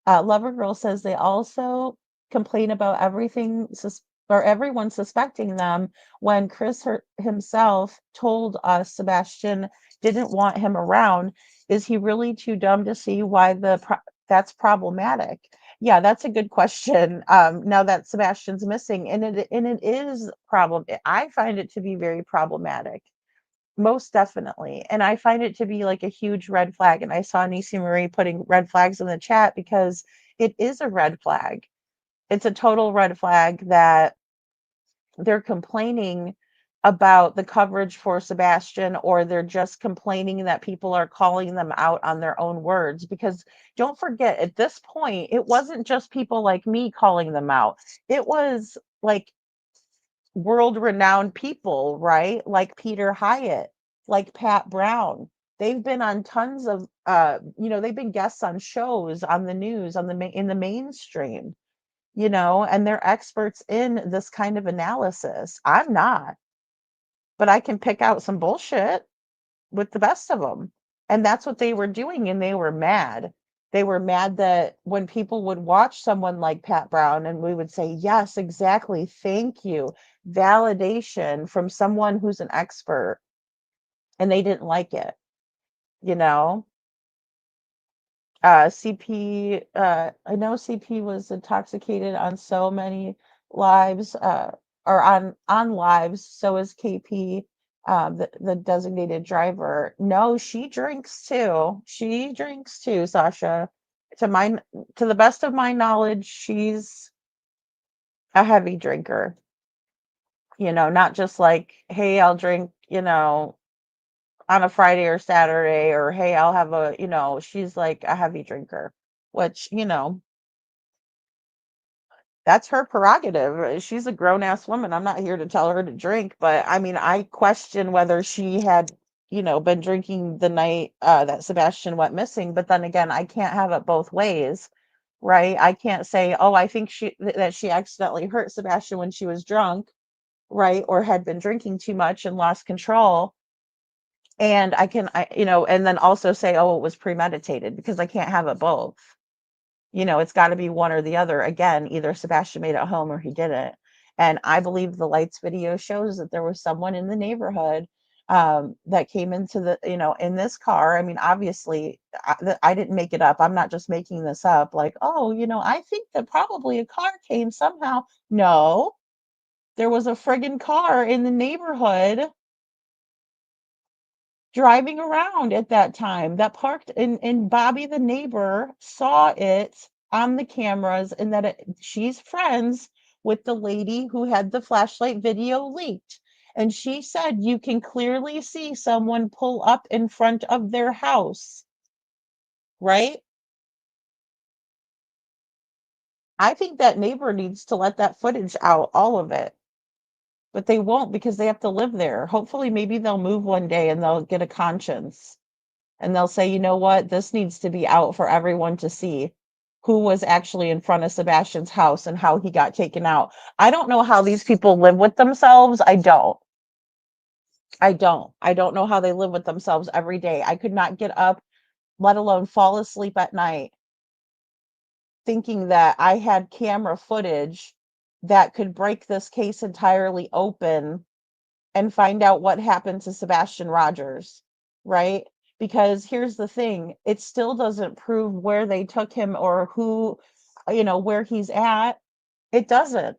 Lover Girl says they also complain about everything or everyone suspecting them when Chris himself told us Sebastian didn't want him around. Is he really too dumb to see why that's problematic? Yeah, that's a good question. Now that Sebastian's missing, and it is I find it to be very problematic, most definitely. And I find it to be like a huge red flag. And I saw Nisi Marie putting red flags in the chat because it is a red flag. It's a total red flag that they're complaining about the coverage for Sebastian, or they're just complaining that people are calling them out on their own words. Because don't forget, at this point, it wasn't just people like me calling them out, it was like world renowned people, right? Like Peter Hyatt, like Pat Brown. They've been on tons of they've been guests on shows on the news on in the mainstream, and they're experts in this kind of analysis. I'm not, but I can pick out some bullshit with the best of them. And that's what they were doing. And they were mad. They were mad that when people would watch someone like Pat Brown and we would say, yes, exactly, thank you, validation from someone who's an expert, and they didn't like it, you know? CP, I know CP was intoxicated on so many lives, or on lives. So is KP, the designated driver. No, she drinks too. She drinks too, Sasha. To my, to the best of my knowledge, she's a heavy drinker. Not just like, hey, I'll drink, on a Friday or Saturday, or hey, I'll have she's like a heavy drinker, which, that's her prerogative. She's a grown ass woman. I'm not here to tell her to drink, but I mean, I question whether she had, been drinking the night that Sebastian went missing. But then again, I can't have it both ways, right? I can't say, oh, I think that she accidentally hurt Sebastian when she was drunk, right? Or had been drinking too much and lost control. And and then also say, oh, it was premeditated, because I can't have it both. It's got to be one or the other. Again, either Sebastian made it home or he didn't. And I believe the lights video shows that there was someone in the neighborhood that came into in this car. I mean, obviously, I didn't make it up. I'm not just making this up. Like, oh, I think that probably a car came somehow. No, there was a friggin' car in the neighborhood driving around at that time that parked, and Bobby the neighbor saw it on the cameras, and that she's friends with the lady who had the flashlight video leaked, and she said you can clearly see someone pull up in front of their house, right? I think that neighbor needs to let that footage out, all of it, but they won't, because they have to live there. Hopefully maybe they'll move one day and they'll get a conscience. And they'll say, you know what, this needs to be out for everyone to see who was actually in front of Sebastian's house and how he got taken out. I don't know how these people live with themselves. I don't. I don't know how they live with themselves every day. I could not get up, let alone fall asleep at night, thinking that I had camera footage that could break this case entirely open and find out what happened to Sebastian Rogers, right? Because here's the thing, it still doesn't prove where they took him or who, where he's at. It doesn't.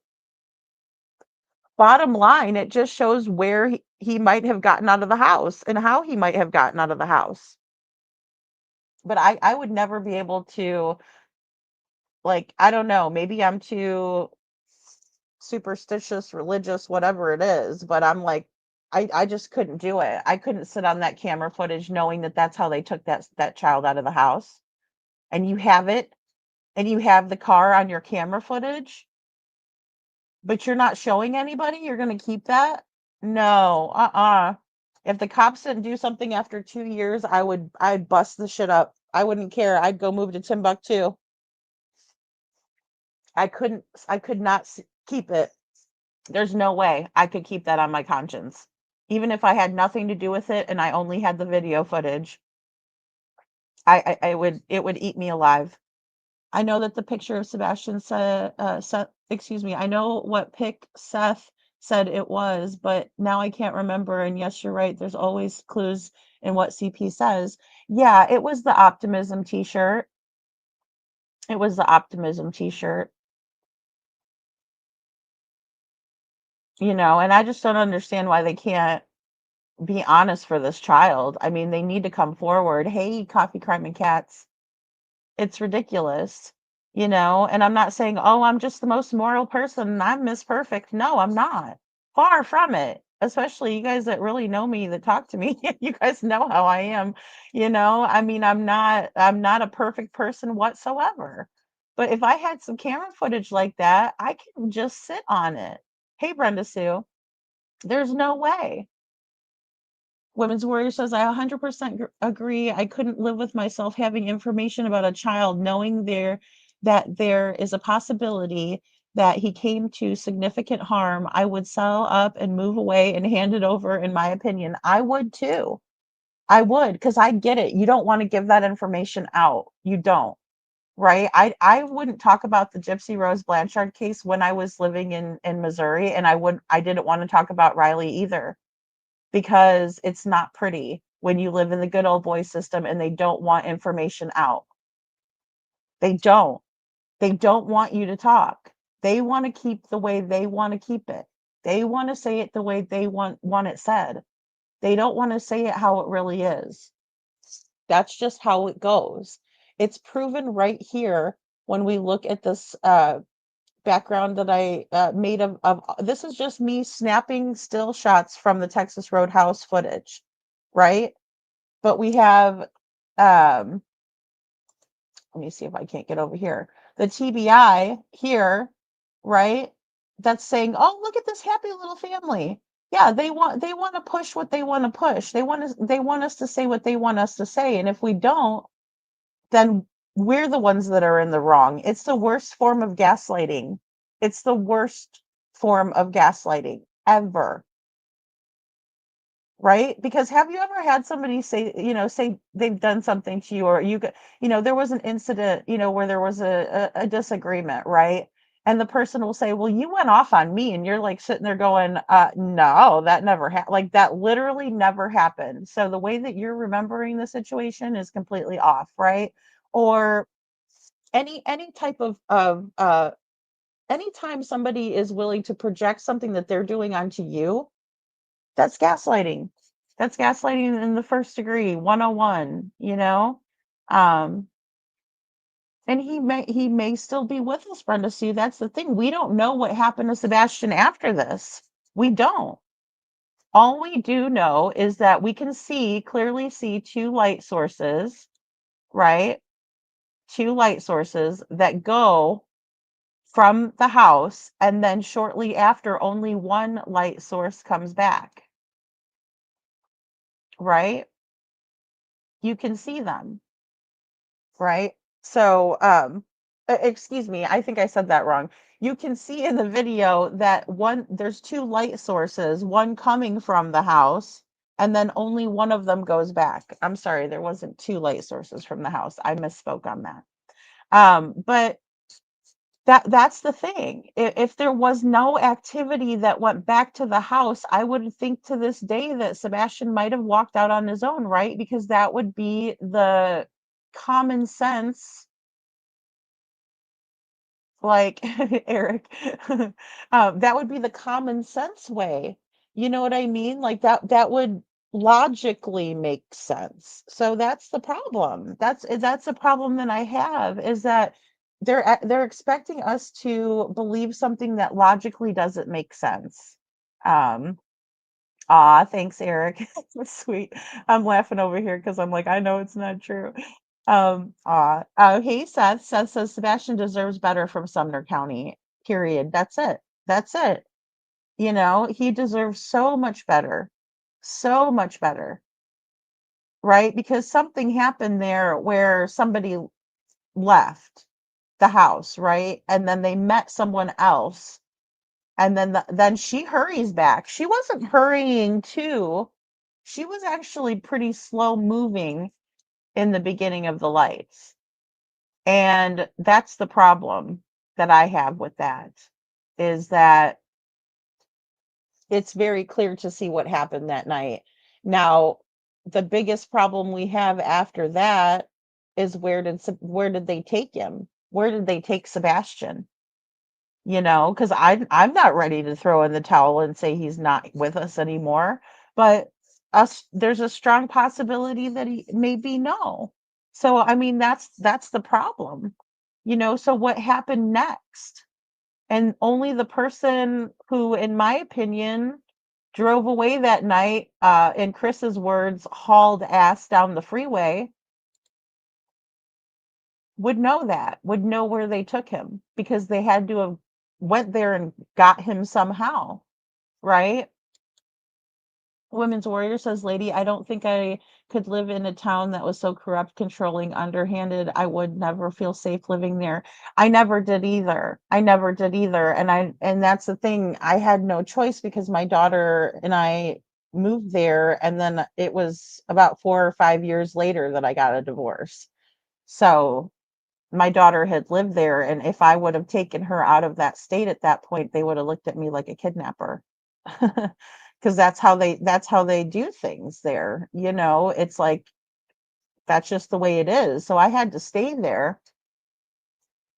Bottom line, it just shows where he might have gotten out of the house and how he might have gotten out of the house. But I would never be able to, like, I don't know, maybe I'm too superstitious, religious, whatever it is, but I'm like, I just couldn't do it. I couldn't sit on that camera footage knowing that that's how they took that child out of the house. And you have it, and you have the car on your camera footage, but you're not showing anybody. You're going to keep that? No, If the cops didn't do something after 2 years, I'd bust the shit up. I wouldn't care. I'd go move to Timbuktu. I could not keep it. There's no way I could keep that on my conscience. Even if I had nothing to do with it and I only had the video footage, it would eat me alive. I know that the picture of Sebastian excuse me, I know what pick Seth said it was, but now I can't remember. And yes, you're right. There's always clues in what CP says. Yeah, it was the optimism t-shirt. It was the optimism t-shirt. You know, and I just don't understand why they can't be honest for this child. I mean, they need to come forward. Hey, Coffee Crime and Cats, it's ridiculous, you know? And I'm not saying, oh, I'm just the most moral person and I'm Miss Perfect. No, I'm not. Far from it. Especially you guys that really know me, that talk to me. You guys know how I am, you know? I mean, I'm not a perfect person whatsoever. But if I had some camera footage like that, I can just sit on it. Hey, Brenda Sue, there's no way. Women's Warrior says, I 100% agree. I couldn't live with myself having information about a child, knowing that there is a possibility that he came to significant harm. I would settle up and move away and hand it over, in my opinion. I would too. I would, because I get it. You don't want to give that information out. You don't, right? I wouldn't talk about the Gypsy Rose Blanchard case when I was living in Missouri, and I didn't want to talk about Riley either, because it's not pretty when you live in the good old boy system and they don't want information out. They don't. They don't want you to talk. They want to keep the way they want to keep it. They want to say it the way they want it said. They don't want to say it how it really is. That's just how it goes. It's proven right here when we look at this background that I made of this is just me snapping still shots from the Texas Roadhouse footage, right? But we have, let me see if I can't get over here. The TBI here, right? That's saying, oh, look at this happy little family. Yeah, they want to push what they want to push. They want us to say what they want us to say. And if we don't, then we're the ones that are in the wrong. It's the worst form of gaslighting. It's the worst form of gaslighting ever. Right? Because have you ever had somebody say, say they've done something to you, or there was an incident, where there was a disagreement, right? And the person will say, well, you went off on me. And you're like sitting there going, no, that never happened. Like that literally never happened. So the way that you're remembering the situation is completely off, right? Or any type of anytime somebody is willing to project something that they're doing onto you, that's gaslighting. That's gaslighting in the first degree, 101, Um, and he may still be with us, Brenda Sue. That's the thing. We don't know what happened to Sebastian after this. We don't. All we do know is that we can clearly see two light sources, right? Two light sources that go from the house, and then shortly after, only one light source comes back, right? You can see them, right? So, excuse me, I think I said that wrong. You can see in the video that there's two light sources, one coming from the house, and then only one of them goes back. I'm sorry, there wasn't two light sources from the house. I misspoke on that. But that's the thing. If there was no activity that went back to the house, I would think to this day that Sebastian might have walked out on his own, right? Because that would be the common sense, like Eric, that would be the common sense way. You know what I mean? Like that would logically make sense. So that's the problem. That's a problem that I have, is that they're expecting us to believe something that logically doesn't make sense. Um, thanks, Eric. That's sweet. I'm laughing over here because I'm like, I know it's not true. Hey, Seth. Seth says Sebastian deserves better from Sumner County. Period. That's it. That's it. He deserves so much better. So much better. Right? Because something happened there where somebody left the house, right? And then they met someone else. And then she hurries back. She wasn't hurrying too. She was actually pretty slow moving in the beginning of the lights. And that's the problem that I have with that. is that it's very clear to see what happened that night. Now, the biggest problem we have after that is where did they take him? Where did they take Sebastian? You know, because I'm not ready to throw in the towel and say he's not with us anymore. But us, there's a strong possibility that he maybe no. So I mean, that's the problem. You know, so what happened next? And only the person who, in my opinion, drove away that night, in Chris's words, hauled ass down the freeway, would know that, would know where they took him because they had to have went there and got him somehow, right? Women's Warrior says, Lady, I don't think I could live in a town that was so corrupt, controlling, underhanded. I would never feel safe living there. I never did either. I never did either. And that's the thing. I had no choice because my daughter and I moved there. And then it was about 4 or 5 years later that I got a divorce. So my daughter had lived there. And if I would have taken her out of that state at that point, they would have looked at me like a kidnapper. Because that's how they do things there. You know, it's like that's just the way it is. So I had to stay there,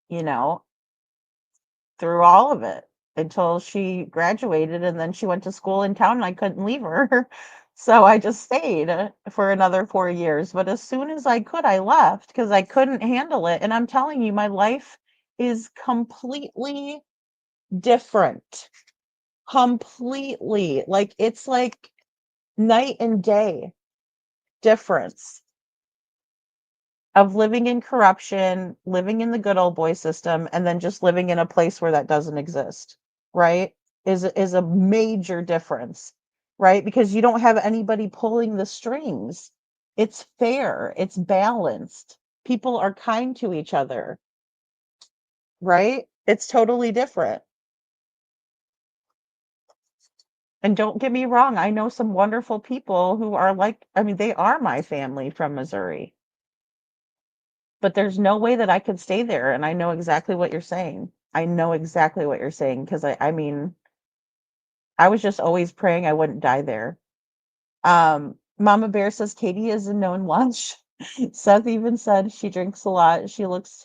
you know, through all of it until she graduated, and then she went to school in town and I couldn't leave her. So I just stayed for another 4 years. But as soon as I could, I left because I couldn't handle it. And I'm telling you, my life is completely different. Completely. Like it's like night and day difference of living in corruption, living in the good old boy system, and then just living in a place where that doesn't exist, right? Is a major difference, right? Because you don't have anybody pulling the strings. It's fair, it's balanced. People are kind to each other, right? It's totally different. And don't get me wrong, I know some wonderful people who are like, I mean, they are my family from Missouri. But there's no way that I could stay there, and I know exactly what you're saying. I know exactly what you're saying because I mean, I was just always praying I wouldn't die there. Mama Bear says Katie is a known lunch. Seth even said she drinks a lot. She looked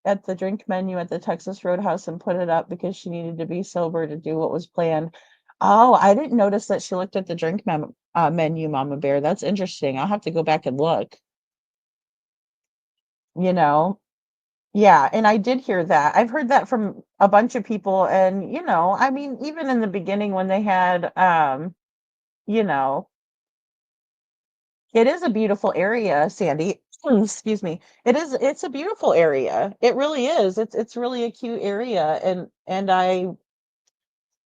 at the drink menu at the Texas Roadhouse and put it up because she needed to be sober to do what was planned. Oh, I didn't notice that she looked at the menu, Mama Bear. That's interesting. I'll have to go back and look, you know. Yeah, and I did hear that. I've heard that from a bunch of people, and, you know, I mean, even in the beginning when they had, you know, it is a beautiful area, Sandy. Excuse me. It's a beautiful area. It really is. It's really a cute area, and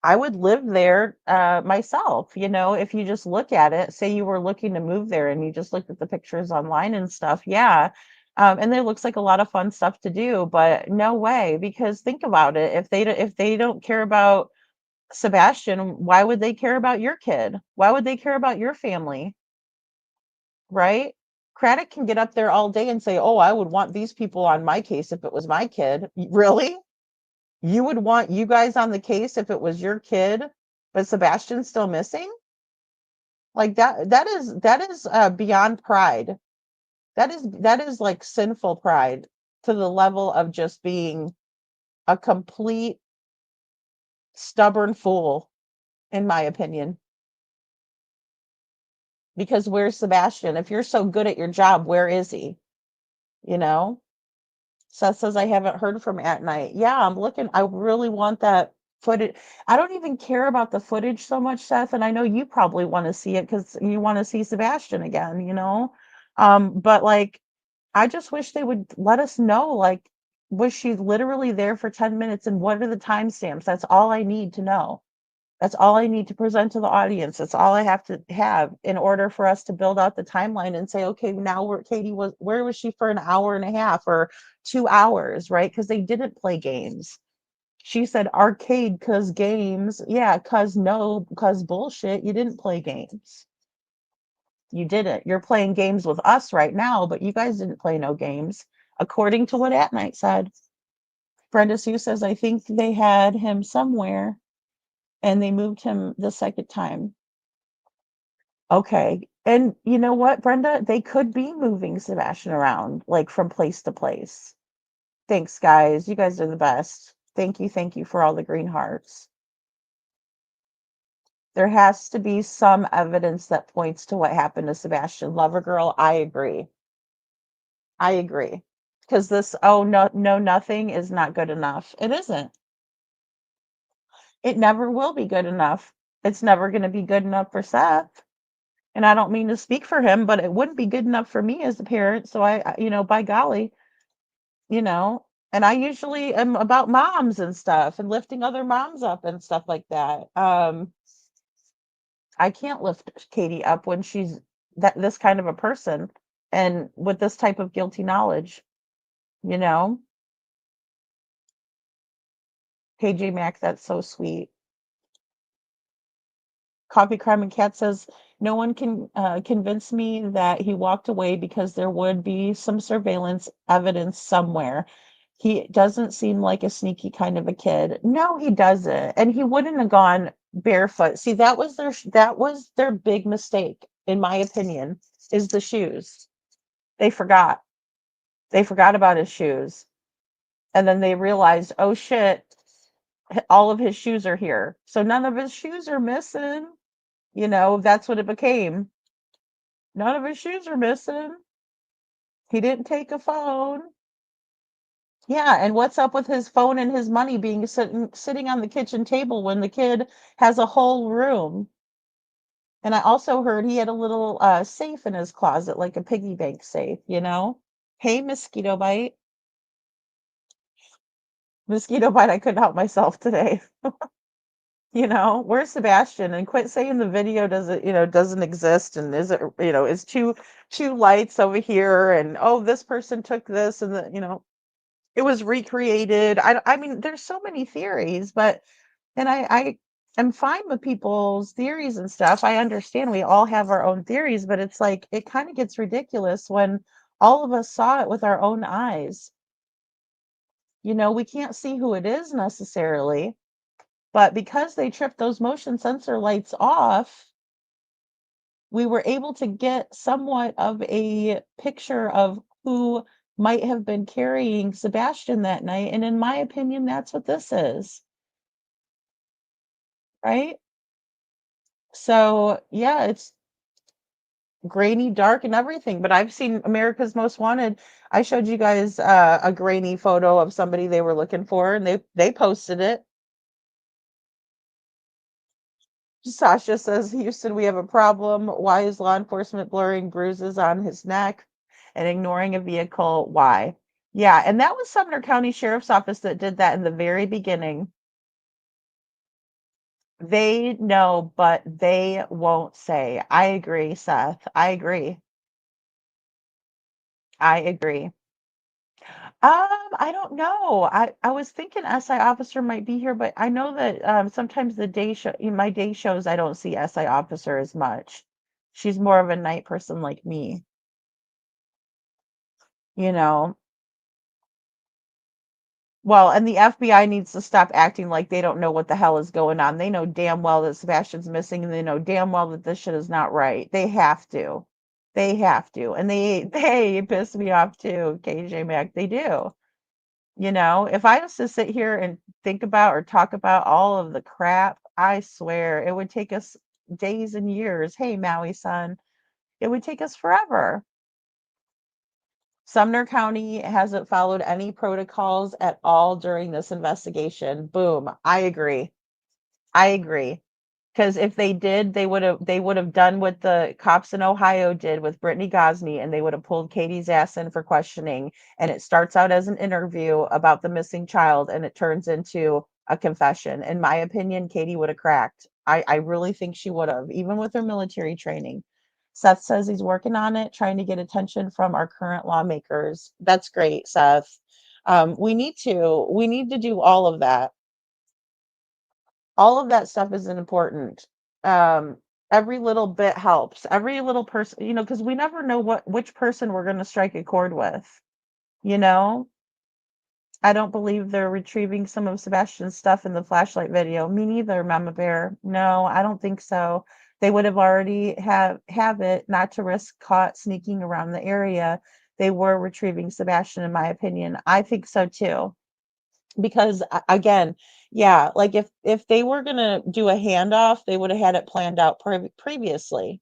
I would live there, myself, you know, if you just look at it, say you were looking to move there and you just looked at the pictures online and stuff, yeah. And there looks like a lot of fun stuff to do, but no way, because think about it, if they don't care about Sebastian, why would they care about your kid? Why would they care about your family, right? Craddock can get up there all day and say, "Oh, I would want these people on my case if it was my kid." Really? You would want you guys on the case if it was your kid, but Sebastian's still missing? Like that is beyond pride. That is like sinful pride to the level of just being a complete stubborn fool, in my opinion. Because where's Sebastian? If you're so good at your job, where is he? You know? Seth says, I haven't heard from at night. Yeah, I'm looking. I really want that footage. I don't even care about the footage so much, Seth. And I know you probably want to see it because you want to see Sebastian again, you know? But like, I just wish they would let us know, like, was she literally there for 10 minutes and what are the timestamps? That's all I need to know. That's all I need to present to the audience. That's all I have to have in order for us to build out the timeline and say, okay, now where was she for an hour and a half or 2 hours, right? Because they didn't play games. She said arcade cause games. Yeah, cause no, cause bullshit. You didn't play games. You didn't. You're playing games with us right now, but you guys didn't play no games, according to what At Night said. Brenda Sue says, I think they had him somewhere and they moved him the second time. Okay. And you know what, Brenda? They could be moving Sebastian around, like from place to place. Thanks, guys. You guys are the best. Thank you. Thank you for all the green hearts. There has to be some evidence that points to what happened to Sebastian. Lover girl, I agree. I agree. Because this, oh, no, no, nothing is not good enough. It isn't. It never will be good enough. It's never going to be good enough for Seth. And I don't mean to speak for him, but it wouldn't be good enough for me as a parent. So by golly, you know, and I usually am about moms and stuff and lifting other moms up and stuff like that. I can't lift Katie up when she's this kind of a person and with this type of guilty knowledge, you know. KJ Mac, that's so sweet. Coffee Crime and Cat says, no one can convince me that he walked away because there would be some surveillance evidence somewhere. He doesn't seem like a sneaky kind of a kid. No, he doesn't. And he wouldn't have gone barefoot. See, that was their big mistake, in my opinion, is the shoes. They forgot. They forgot about his shoes. And then they realized, oh shit, all of his shoes are here. So none of his shoes are missing. You know, that's what it became. None of his shoes are missing. He didn't take a phone. Yeah, and what's up with his phone and his money being sitting on the kitchen table when the kid has a whole room? And I also heard he had a little safe in his closet, like a piggy bank safe, you know? Hey, mosquito bite. Mosquito bite, I couldn't help myself today. You know, where's Sebastian? And quit saying the video doesn't exist and is it, is two lights over here and oh, this person took this and it was recreated. I mean, there's so many theories, but and I am fine with people's theories and stuff. I understand we all have our own theories, but it's like it kind of gets ridiculous when all of us saw it with our own eyes. You know, we can't see who it is necessarily, but because they tripped those motion sensor lights off, we were able to get somewhat of a picture of who might have been carrying Sebastian that night. And in my opinion, that's what this is. Right? So, yeah, it's grainy, dark, and everything. But I've seen America's Most Wanted. I showed you guys a grainy photo of somebody they were looking for, and they posted it. Sasha says, Houston, we have a problem. Why is law enforcement blurring bruises on his neck and ignoring a vehicle? Why? Yeah, and that was Sumner County Sheriff's Office that did that in the very beginning. They know, but they won't say. I agree, Seth. I agree. I agree. I don't know. I was thinking SI officer might be here, but I know that sometimes the day show in my day shows I don't see SI officer as much. She's more of a night person like me, you know. Well, and the FBI needs to stop acting like they don't know what the hell is going on. They know damn well that Sebastian's missing, and they know damn well that this shit is not right. They have to. They have to. And they piss me off too, KJ Mac. They do. You know, if I was to sit here and think about or talk about all of the crap, I swear it would take us days and years. Hey, Maui son, it would take us forever. Sumner County hasn't followed any protocols at all during this investigation. Boom. I agree. I agree. Because if they did, they would have done what the cops in Ohio did with Brittany Gosney, and they would have pulled Katie's ass in for questioning. And it starts out as an interview about the missing child, and it turns into a confession. In my opinion, Katie would have cracked. I really think she would have, even with her military training. Seth says he's working on it, trying to get attention from our current lawmakers. That's great, Seth. We need to do all of that. All of that stuff is important. Um, every little bit helps. Every little person, because we never know which person we're going to strike a chord with, you know? I don't believe they're retrieving some of Sebastian's stuff in the flashlight video. Me neither, Mama Bear. No, I don't think so. They would have already have it, not to risk caught sneaking around the area. They were retrieving Sebastian, in my opinion. I think so too. Because again, yeah, like if they were gonna do a handoff, they would have had it planned out previously.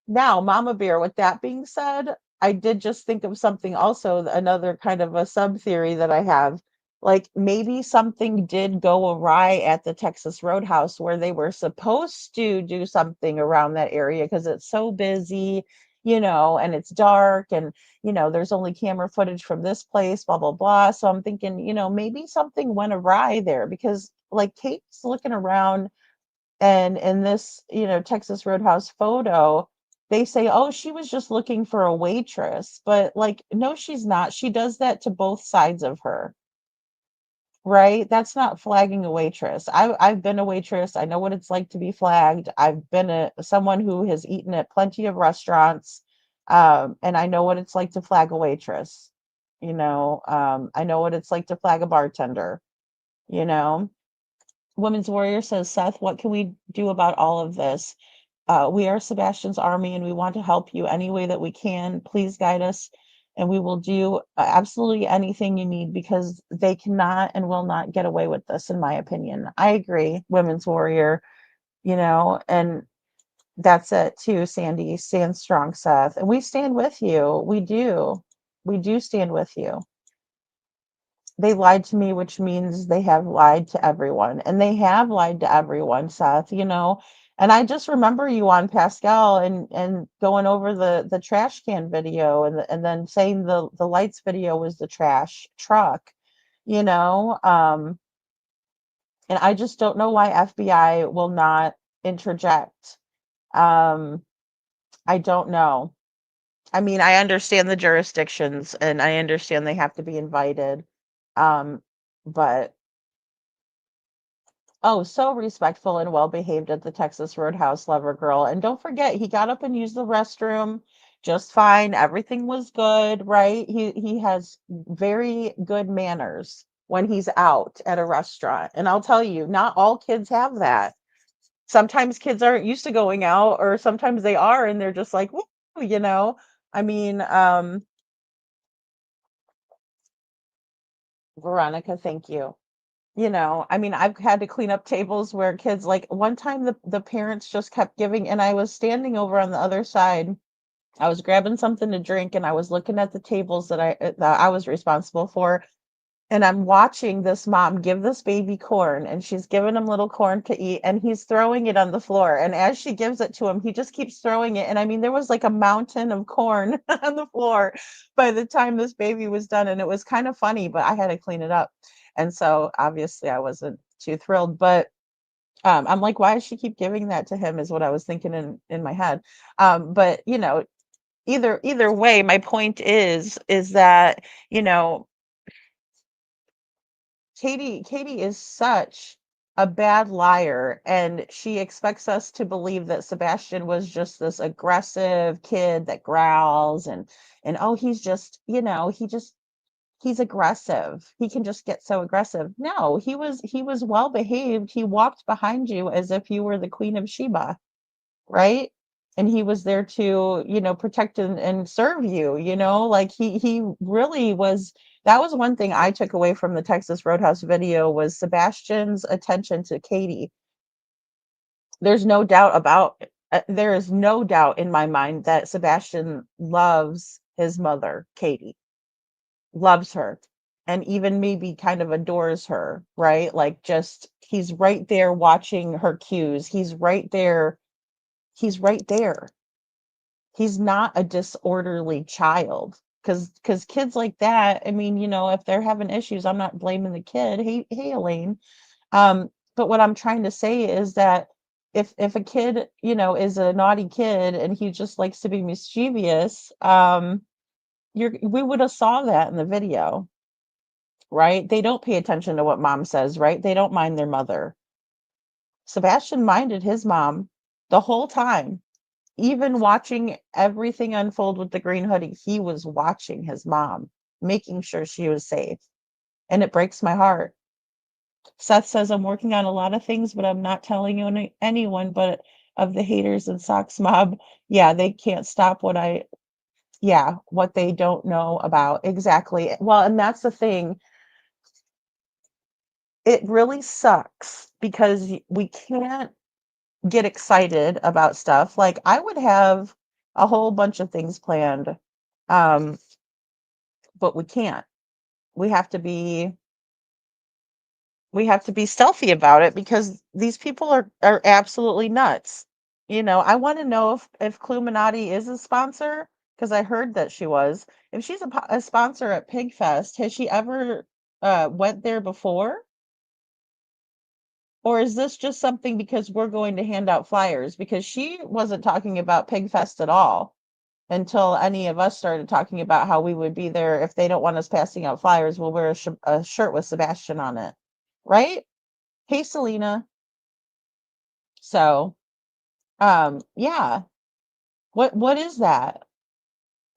Now, Mama Bear, with that being said, I did just think of something also, another kind of a sub theory that I have. Like maybe something did go awry at the Texas Roadhouse where they were supposed to do something around that area because it's so busy, and it's dark and, there's only camera footage from this place, blah, blah, blah. So I'm thinking, maybe something went awry there because like Kate's looking around and in this, Texas Roadhouse photo, they say, "Oh, she was just looking for a waitress." But like, no, she's not. She does that to both sides of her, right? That's not flagging a waitress. I've been a waitress. I know what it's like to be flagged. I've been someone who has eaten at plenty of restaurants, and I know what it's like to flag a waitress. I know what it's like to flag a bartender. You know, Women's Warrior says, Seth, what can we do about all of this? We are Sebastian's army and we want to help you any way that we can. Please guide us and we will do absolutely anything you need because they cannot and will not get away with this, in my opinion. I agree, Women's Warrior, and that's it too, Sandy. Stand strong, Seth. And we stand with you. We do. We do stand with you. They lied to me, which means they have lied to everyone. And they have lied to everyone, Seth, And I just remember you on Pascal and going over the trash can video and then saying the lights video was the trash truck, you know. And I just don't know why FBI will not interject. Um, I don't know. I mean, I understand the jurisdictions and I understand they have to be invited. Um, but oh, so respectful and well behaved at the Texas Roadhouse, Lover Girl. And don't forget, he got up and used the restroom just fine. Everything was good, right? He has very good manners when he's out at a restaurant. And I'll tell you, not all kids have that. Sometimes kids aren't used to going out, or sometimes they are, and they're just like, "Woo," I mean, Veronica, thank you. I mean, I've had to clean up tables where kids, like one time the parents just kept giving, and I was standing over on the other side. I was grabbing something to drink and I was looking at the tables that I was responsible for. And I'm watching this mom give this baby corn and she's giving him little corn to eat and he's throwing it on the floor. And as she gives it to him, he just keeps throwing it. And I mean, there was like a mountain of corn on the floor by the time this baby was done. And it was kind of funny, but I had to clean it up. And so obviously I wasn't too thrilled, but I'm like, why does she keep giving that to him is what I was thinking in my head. But either way, my point is that, you know, Katie is such a bad liar, and she expects us to believe that Sebastian was just this aggressive kid that growls and oh, he's just, he's aggressive. He can just get so aggressive. No, he was well behaved. He walked behind you as if you were the Queen of Sheba, right? And he was there to, protect and serve you, like he really was. That was one thing I took away from the Texas Roadhouse video was Sebastian's attention to Katie. There's no doubt about there is no doubt in my mind that Sebastian loves his mother, Katie, loves her, and even maybe kind of adores her, right? Like just he's right there watching her cues. He's right there. He's right there. He's not a disorderly child because kids like that, I mean, if they're having issues, I'm not blaming the kid. Hey, Elaine. But what I'm trying to say is that if a kid, is a naughty kid and he just likes to be mischievous, we would have saw that in the video, right? They don't pay attention to what mom says, right? They don't mind their mother. Sebastian minded his mom the whole time. Even watching everything unfold with the green hoodie, he was watching his mom. making sure she was safe. And it breaks my heart. Seth says, I'm working on a lot of things, but I'm not telling anyone but of the haters and socks mob. Yeah, they can't stop what they don't know about. Exactly. Well, and that's the thing. It really sucks because we can't get excited about stuff. Like I would have a whole bunch of things planned, um, but we can't. We have to be we have to be stealthy about it because these people are absolutely nuts. I want to know if Cluminati is a sponsor because I heard that she was. If she's a sponsor at Pigfest, has she ever went there before? Or is this just something because we're going to hand out flyers? Because she wasn't talking about Pigfest at all until any of us started talking about how we would be there. If they don't want us passing out flyers, we'll wear a shirt with Sebastian on it. Right? Hey, Selena. So, yeah. What is that?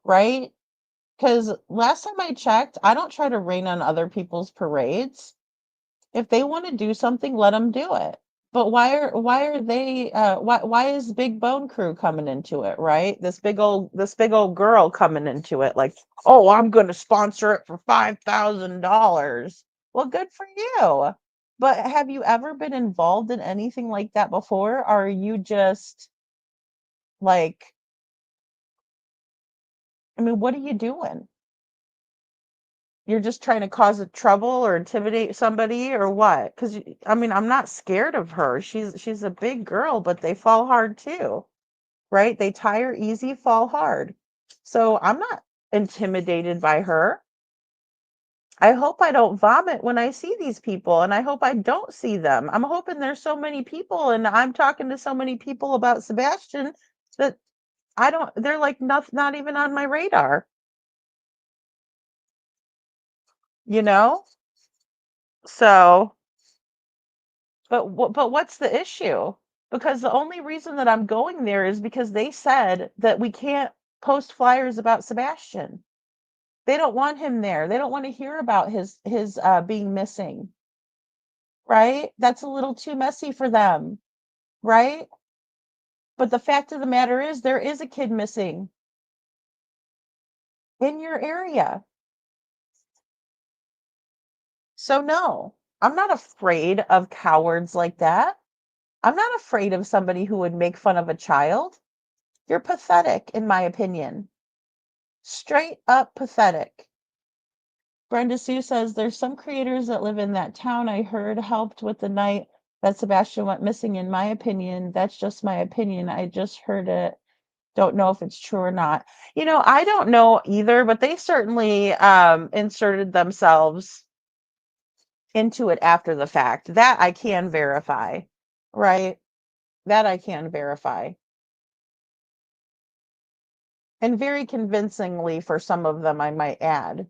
Right? Because last time I checked, I don't try to rain on other people's parades. If they want to do something, let them do it. But why are they why is Big Bone Crew coming into it, right? This big old girl coming into it like, "Oh, I'm going to sponsor it for $5,000." Well, good for you. But have you ever been involved in anything like that before? Or are you just like, I mean, what are you doing? You're just trying to cause a trouble or intimidate somebody or what? Because I mean, I'm not scared of her. She's a big girl, but they fall hard too, right? They tire easy, fall hard. So I'm not intimidated by her. I hope I don't vomit when I see these people, and I hope I don't see them. I'm hoping there's so many people, and I'm talking to so many people about Sebastian that I don't. They're like not even on my radar. You know. So, but what's the issue? Because the only reason that I'm going there is because they said that we can't post flyers about Sebastian. They don't want him there. They don't want to hear about his being missing, right? That's a little too messy for them, right? But the fact of the matter is there is a kid missing in your area. So no, I'm not afraid of cowards like that. I'm not afraid of somebody who would make fun of a child. You're pathetic, in my opinion. Straight up pathetic. Brenda Sue says there's some creators that live in that town I heard helped with the night that Sebastian went missing. In my opinion, that's just my opinion. I just heard it. Don't know if it's true or not. I don't know either, but they certainly inserted themselves into it after the fact. That I can verify, right? That I can verify. And very convincingly for some of them, I might add.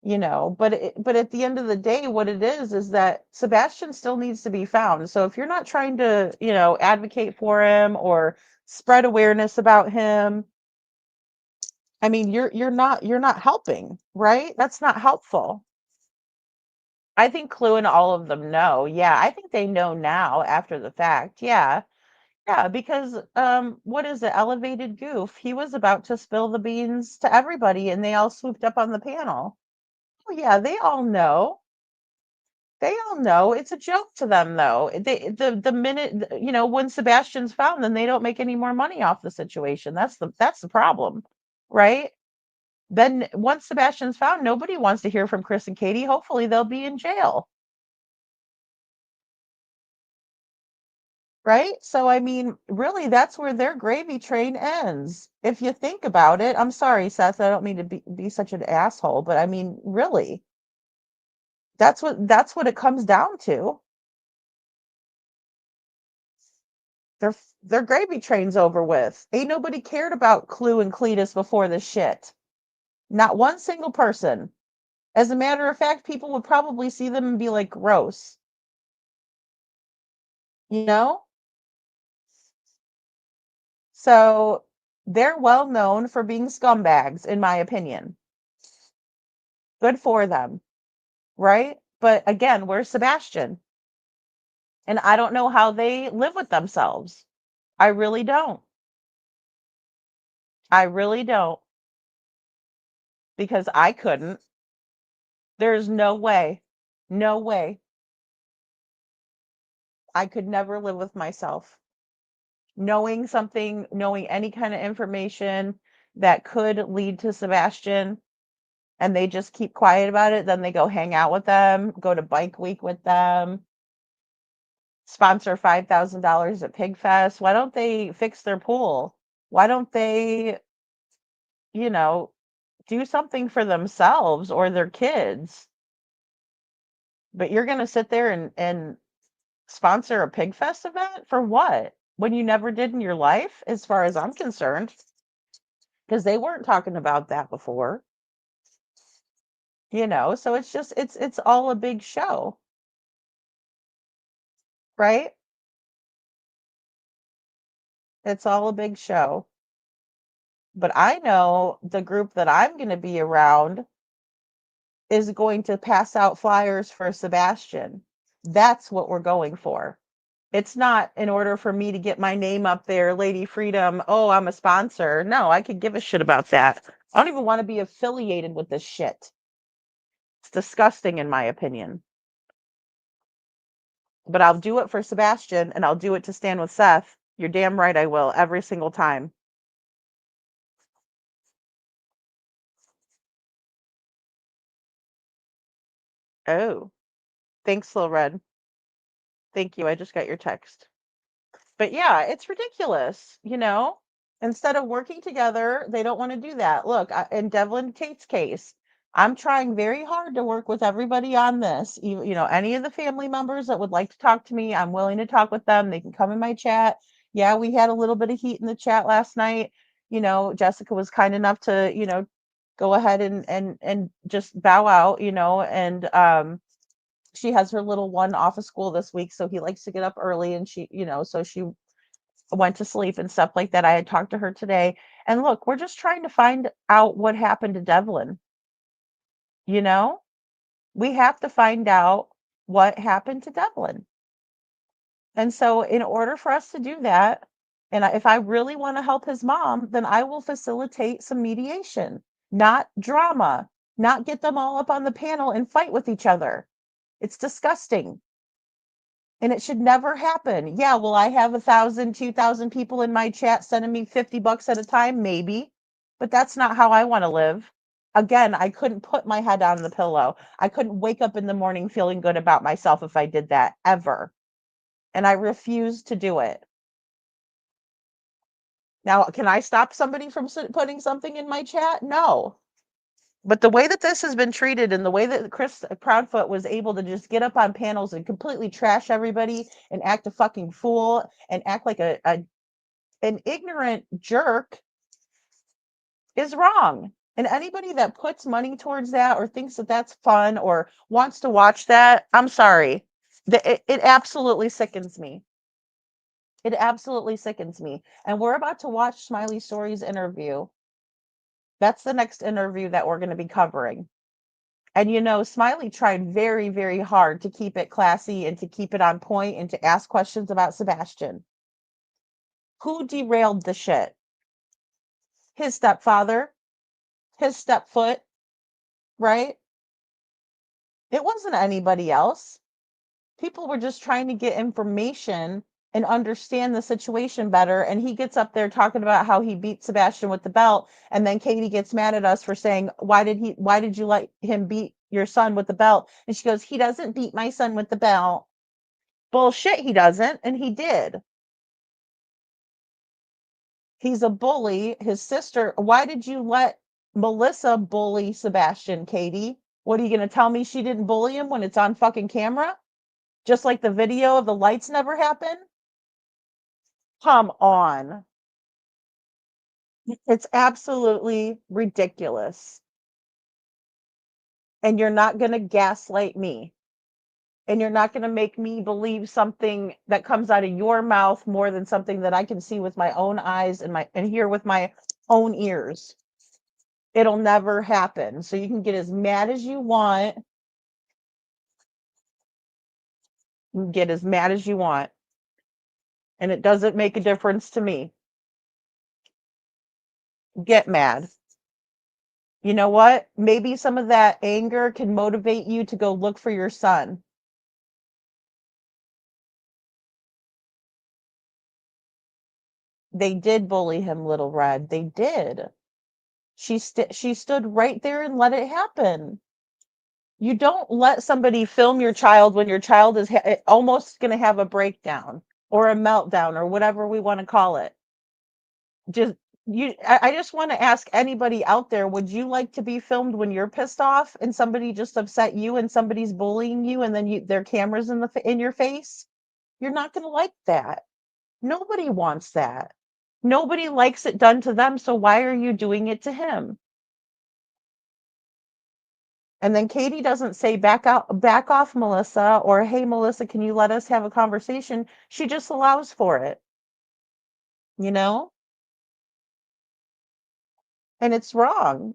But at the end of the day, what it is that Sebastian still needs to be found. So if you're not trying to, advocate for him or spread awareness about him, I mean, you're not helping, right? That's not helpful. I think Clue and all of them know. Yeah, I think they know now after the fact. Yeah. Yeah, because what is it? Elevated Goof. He was about to spill the beans to everybody and they all swooped up on the panel. Oh yeah, they all know. They all know it's a joke to them, though. The minute when Sebastian's found, then they don't make any more money off the situation. That's the problem, right? Then once Sebastian's found, nobody wants to hear from Chris and Katie. Hopefully, they'll be in jail, right? So I mean, really, that's where their gravy train ends. If you think about it, I'm sorry, Seth. I don't mean to be such an asshole, but I mean, really, that's what it comes down to. Their gravy train's over with. Ain't nobody cared about Clue and Cletus before this shit. Not one single person. As a matter of fact, people would probably see them and be like, gross. You know? So they're well known for being scumbags, in my opinion. Good for them, right? But again, where's Sebastian? And I don't know how they live with themselves. I really don't. I really don't, because I couldn't. There's no way. No way. I could never live with myself. Knowing something, knowing any kind of information that could lead to Sebastian, and they just keep quiet about it, then they go hang out with them, go to bike week with them, sponsor $5,000 at Pig Fest. Why don't they fix their pool? Why don't they, you know, do something for themselves or their kids? But you're going to sit there and sponsor a Pig Fest event for what? When you never did in your life, as far as I'm concerned, because they weren't talking about that before, so it's just it's all a big show, right? It's all a big show. But I know the group that I'm going to be around is going to pass out flyers for Sebastian. That's what we're going for. It's not in order for me to get my name up there, Lady Freedom. Oh, I'm a sponsor. No, I could give a shit about that. I don't even want to be affiliated with this shit. It's disgusting, in my opinion. But I'll do it for Sebastian, and I'll do it to stand with Seth. You're damn right I will, every single time. Oh, thanks, Lil Red. Thank you. I just got your text. But yeah, it's ridiculous. Instead of working together, they don't want to do that. Look, in Devlin Tate's case, I'm trying very hard to work with everybody on this. Any of the family members that would like to talk to me, I'm willing to talk with them. They can come in my chat. Yeah, we had a little bit of heat in the chat last night. Jessica was kind enough to, go ahead and just bow out, and she has her little one off of school this week, so he likes to get up early, and so she went to sleep and stuff like that. I had talked to her today, and look, we're just trying to find out what happened to Devlin. You know, we have to find out what happened to Devlin. And so, in order for us to do that, and if I really want to help his mom, then I will facilitate some mediation, not drama, not get them all up on the panel and fight with each other. It's disgusting. And it should never happen. Yeah, will I have 1,000, 2,000 people in my chat sending me $50 at a time? Maybe. But that's not how I want to live. Again, I couldn't put my head on the pillow. I couldn't wake up in the morning feeling good about myself if I did that, ever. And I refuse to do it. Now, can I stop somebody from putting something in my chat? No. But the way that this has been treated, and the way that Chris Proudfoot was able to just get up on panels and completely trash everybody and act a fucking fool and act like an ignorant jerk, is wrong. And anybody that puts money towards that, or thinks that that's fun, or wants to watch that, I'm sorry. It absolutely sickens me. It absolutely sickens me. And we're about to watch Smiley Story's interview. That's the next interview that we're going to be covering. And Smiley tried very, very hard to keep it classy and to keep it on point and to ask questions about Sebastian. Who derailed the shit? His stepfather, his stepfoot, right? It wasn't anybody else. People were just trying to get information and understand the situation better. And he gets up there talking about how he beat Sebastian with the belt. And then Katie gets mad at us for saying, why did you let him beat your son with the belt? And she goes, he doesn't beat my son with the belt. Bullshit, he doesn't. And he did. He's a bully. His sister, why did you let Melissa bully Sebastian, Katie? What are you going to tell me she didn't bully him when it's on fucking camera? Just like the video of the lights never happened? Come on. It's absolutely ridiculous. And you're not going to gaslight me. And you're not going to make me believe something that comes out of your mouth more than something that I can see with my own eyes and hear with my own ears. It'll never happen. So you can get as mad as you want. You can get as mad as you want. And it doesn't make a difference to me. Get mad. You know what? Maybe some of that anger can motivate you to go look for your son. They did bully him, Little Red. They did. She stood right there and let it happen. You don't let somebody film your child when your child is almost going to have a breakdown or a meltdown or whatever we want to call it. Just I just want to ask anybody out there, would you like to be filmed when you're pissed off and somebody just upset you and somebody's bullying you and then their cameras in your face? You're not going to like that. Nobody wants that. Nobody likes it done to them, so why are you doing it to him? And then Katie doesn't say back off, Melissa, or hey, Melissa, can you let us have a conversation? She just allows for it, you know? And it's wrong.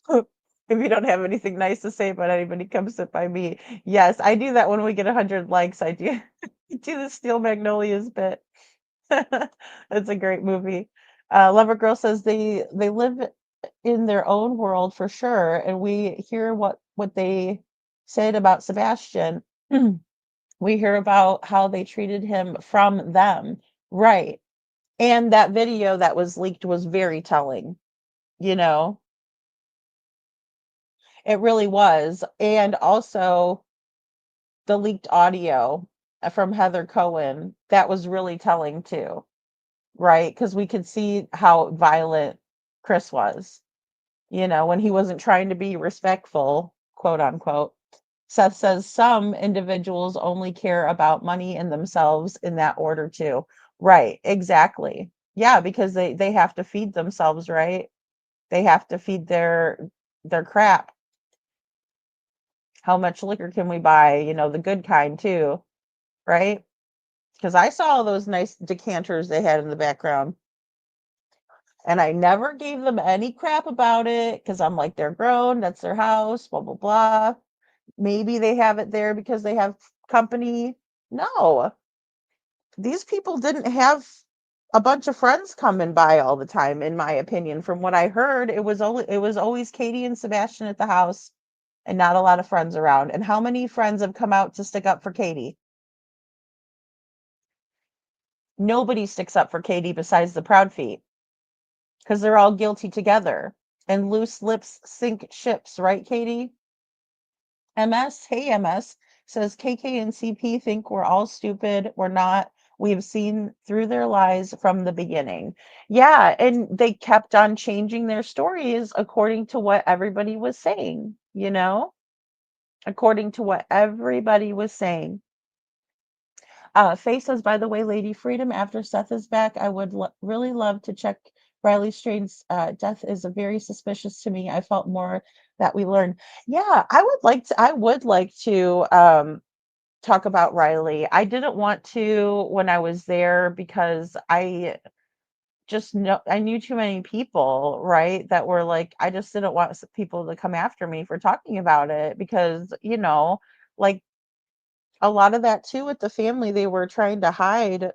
If you don't have anything nice to say about anybody, come sit by me. Yes, I do that when we get 100 likes. I do do the Steel Magnolias bit. It's a great movie. Lover Girl says they live in their own world for sure, and we hear what they said about Sebastian. We hear about how they treated him from them, right? And that video that was leaked was very telling, you know. It really was. And also the leaked audio from Heather Cohen, that was really telling too, right? Because we could see how violent Chris was, you know, when he wasn't trying to be respectful, quote unquote. Seth says some individuals only care about money and themselves in that order too. Right, exactly. Yeah, because they have to feed themselves, right? They have to feed their crap. How much liquor can we buy? You know, the good kind too, right? Because I saw all those nice decanters they had in the background. And I never gave them any crap about it because I'm like, they're grown, that's their house, blah, blah, blah. Maybe they have it there because they have company. No, these people didn't have a bunch of friends coming by all the time, in my opinion. From what I heard, it was always Katie and Sebastian at the house and not a lot of friends around. And how many friends have come out to stick up for Katie? Nobody sticks up for Katie besides the Proud Feet because they're all guilty together. And loose lips sink ships, right, Katie? MS, hey MS, says KK and CP think we're all stupid. We're not. We've seen through their lies from the beginning. Yeah, and they kept on changing their stories according to what everybody was saying, you know? According to what everybody was saying. Faye says, by the way, Lady Freedom, after Seth is back, I would really love to check Riley Strain's death is very suspicious to me. I felt more that we learned. Yeah, I would like to talk about Riley. I didn't want to when I was there because I knew too many people, right? That were like, I just didn't want people to come after me for talking about it because, like a lot of that too with the family, they were trying to hide,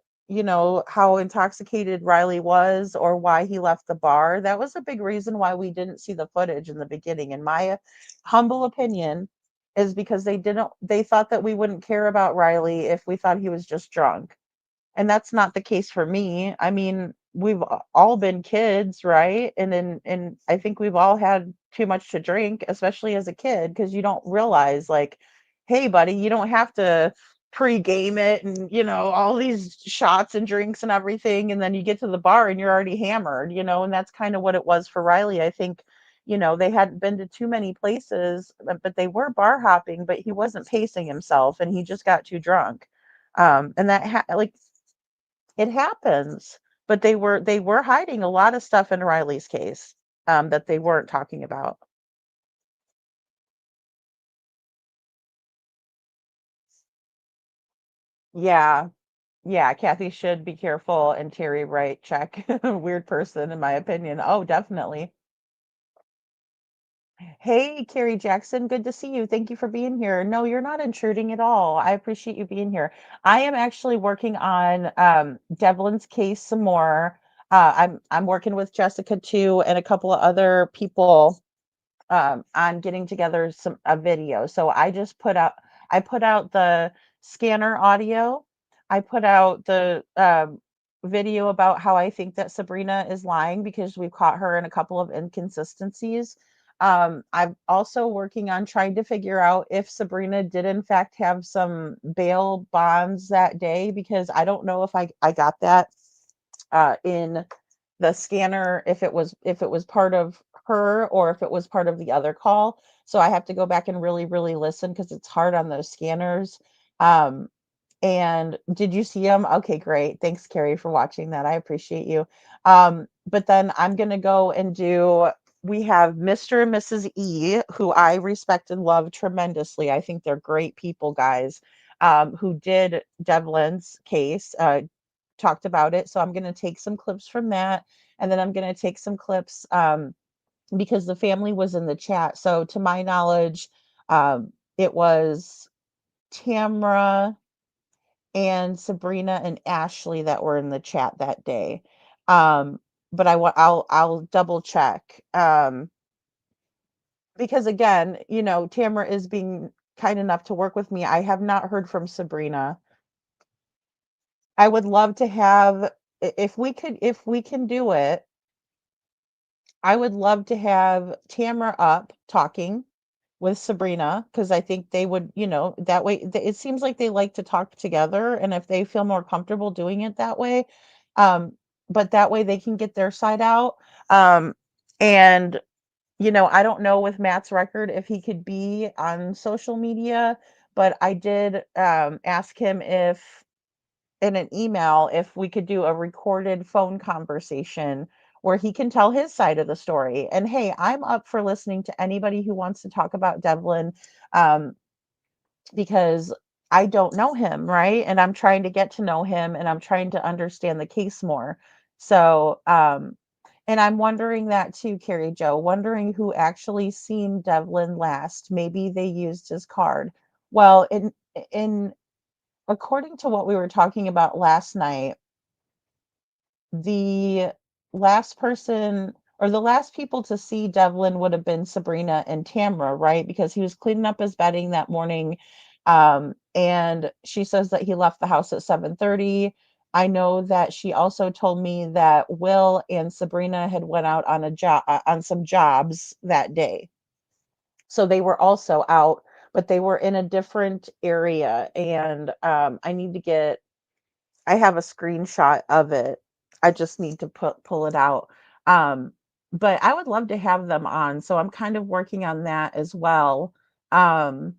how intoxicated Riley was or why he left the bar. That was a big reason why we didn't see the footage in the beginning, in my humble opinion, is because they thought that we wouldn't care about Riley if we thought he was just drunk. And that's not the case for me. I mean, we've all been kids, right? And I think we've all had too much to drink, especially as a kid, because you don't realize like, hey, buddy, you don't have to pre-game it and all these shots and drinks and everything, and then you get to the bar and you're already hammered, and that's kind of what it was for Riley. I think, they hadn't been to too many places, but they were bar hopping, but he wasn't pacing himself and he just got too drunk. And like it happens, but they were hiding a lot of stuff in Riley's case, that they weren't talking about. Yeah. Yeah, Kathy should be careful, and Terry, right, check. Weird person, in my opinion. Oh, definitely. Hey, Carrie Jackson, good to see you. Thank you for being here. No, you're not intruding at all. I appreciate you being here. I am actually working on Devlin's case some more. I'm working with Jessica too, and a couple of other people on getting together some a video. So I put out the scanner audio. I put out the video about how I think that Sabrina is lying because we've caught her in a couple of inconsistencies. I'm also working on trying to figure out if Sabrina did in fact have some bail bonds that day because I don't know if I got that in the scanner if it was part of her or if it was part of the other call. So I have to go back and really, really listen because it's hard on those scanners. Um, and did you see them? Okay, great. Thanks, Carrie, for watching that. I appreciate you. But then I'm gonna go and do. We have Mr. and Mrs. E, who I respect and love tremendously. I think they're great people, guys. Who did Devlin's case, talked about it. So I'm going to take some clips from that. And then I'm going to take some clips because the family was in the chat. So to my knowledge, it was Tamra and Sabrina and Ashley that were in the chat that day. But I'll double check. Because again, Tamra is being kind enough to work with me. I have not heard from Sabrina. I would love to have if we can do it, I would love to have Tamara up talking with Sabrina because I think they would, that way it seems like they like to talk together and if they feel more comfortable doing it that way, um, but that way they can get their side out. And I don't know with Matt's record if he could be on social media, but I did ask him if in an email if we could do a recorded phone conversation where he can tell his side of the story. And hey, I'm up for listening to anybody who wants to talk about Devlin um, because I don't know him, right? And I'm trying to get to know him and I'm trying to understand the case more. So, and I'm wondering that too, Carrie Joe, wondering who actually seen Devlin last. Maybe they used his card. Well, in according to what we were talking about last night, the last person or the last people to see Devlin would have been Sabrina and Tamra, right? Because he was cleaning up his bedding that morning. And she says that he left the house at 7:30. I know that she also told me that Will and Sabrina had went out on a job on some jobs that day. So they were also out, but they were in a different area. And I have a screenshot of it. I just need to pull it out. Um, but I would love to have them on, so I'm kind of working on that as well. Um,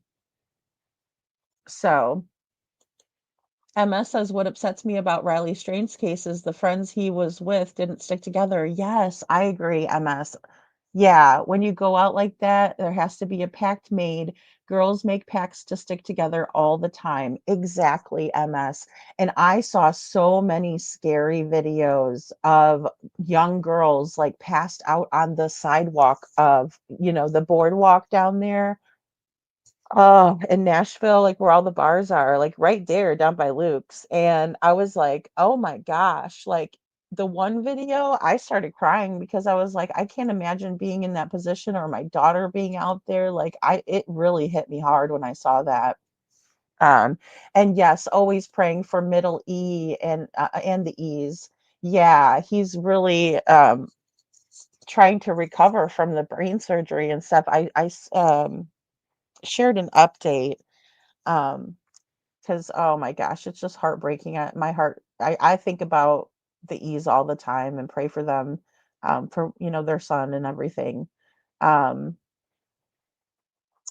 so MS says what upsets me about Riley Strain's case is the friends he was with didn't stick together. Yes, I agree, MS. Yeah, when you go out like that, there has to be a pact made. Girls make pacts to stick together all the time. Exactly, MS. And I saw so many scary videos of young girls like passed out on the sidewalk of, the boardwalk down there. Oh, in Nashville, like where all the bars are, like right there down by Luke's. And I was like, oh my gosh, like the one video, I started crying because I was like, I can't imagine being in that position or my daughter being out there. Like it really hit me hard when I saw that. Um, and yes, always praying for middle E and the E's. Yeah, he's really trying to recover from the brain surgery and stuff. Shared an update because oh my gosh, it's just heartbreaking. My heart, I think about the E's all the time and pray for them, for their son and everything. Um,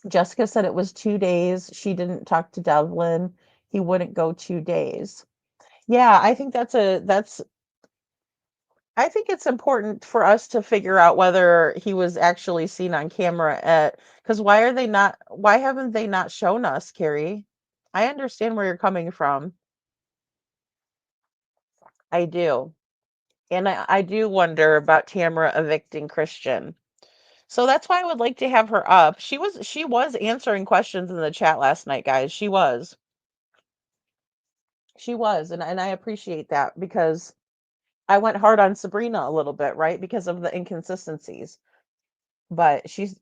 Jessica said it was 2 days. She didn't talk to Devlin. He wouldn't go 2 days. Yeah, I think I think it's important for us to figure out whether he was actually seen on camera because why haven't they not shown us, Carrie? I understand where you're coming from. I do. And I do wonder about Tamara evicting Christian. So that's why I would like to have her up. She was answering questions in the chat last night, guys. She was. She was, and I appreciate that because I went hard on Sabrina a little bit, right? Because of the inconsistencies. But she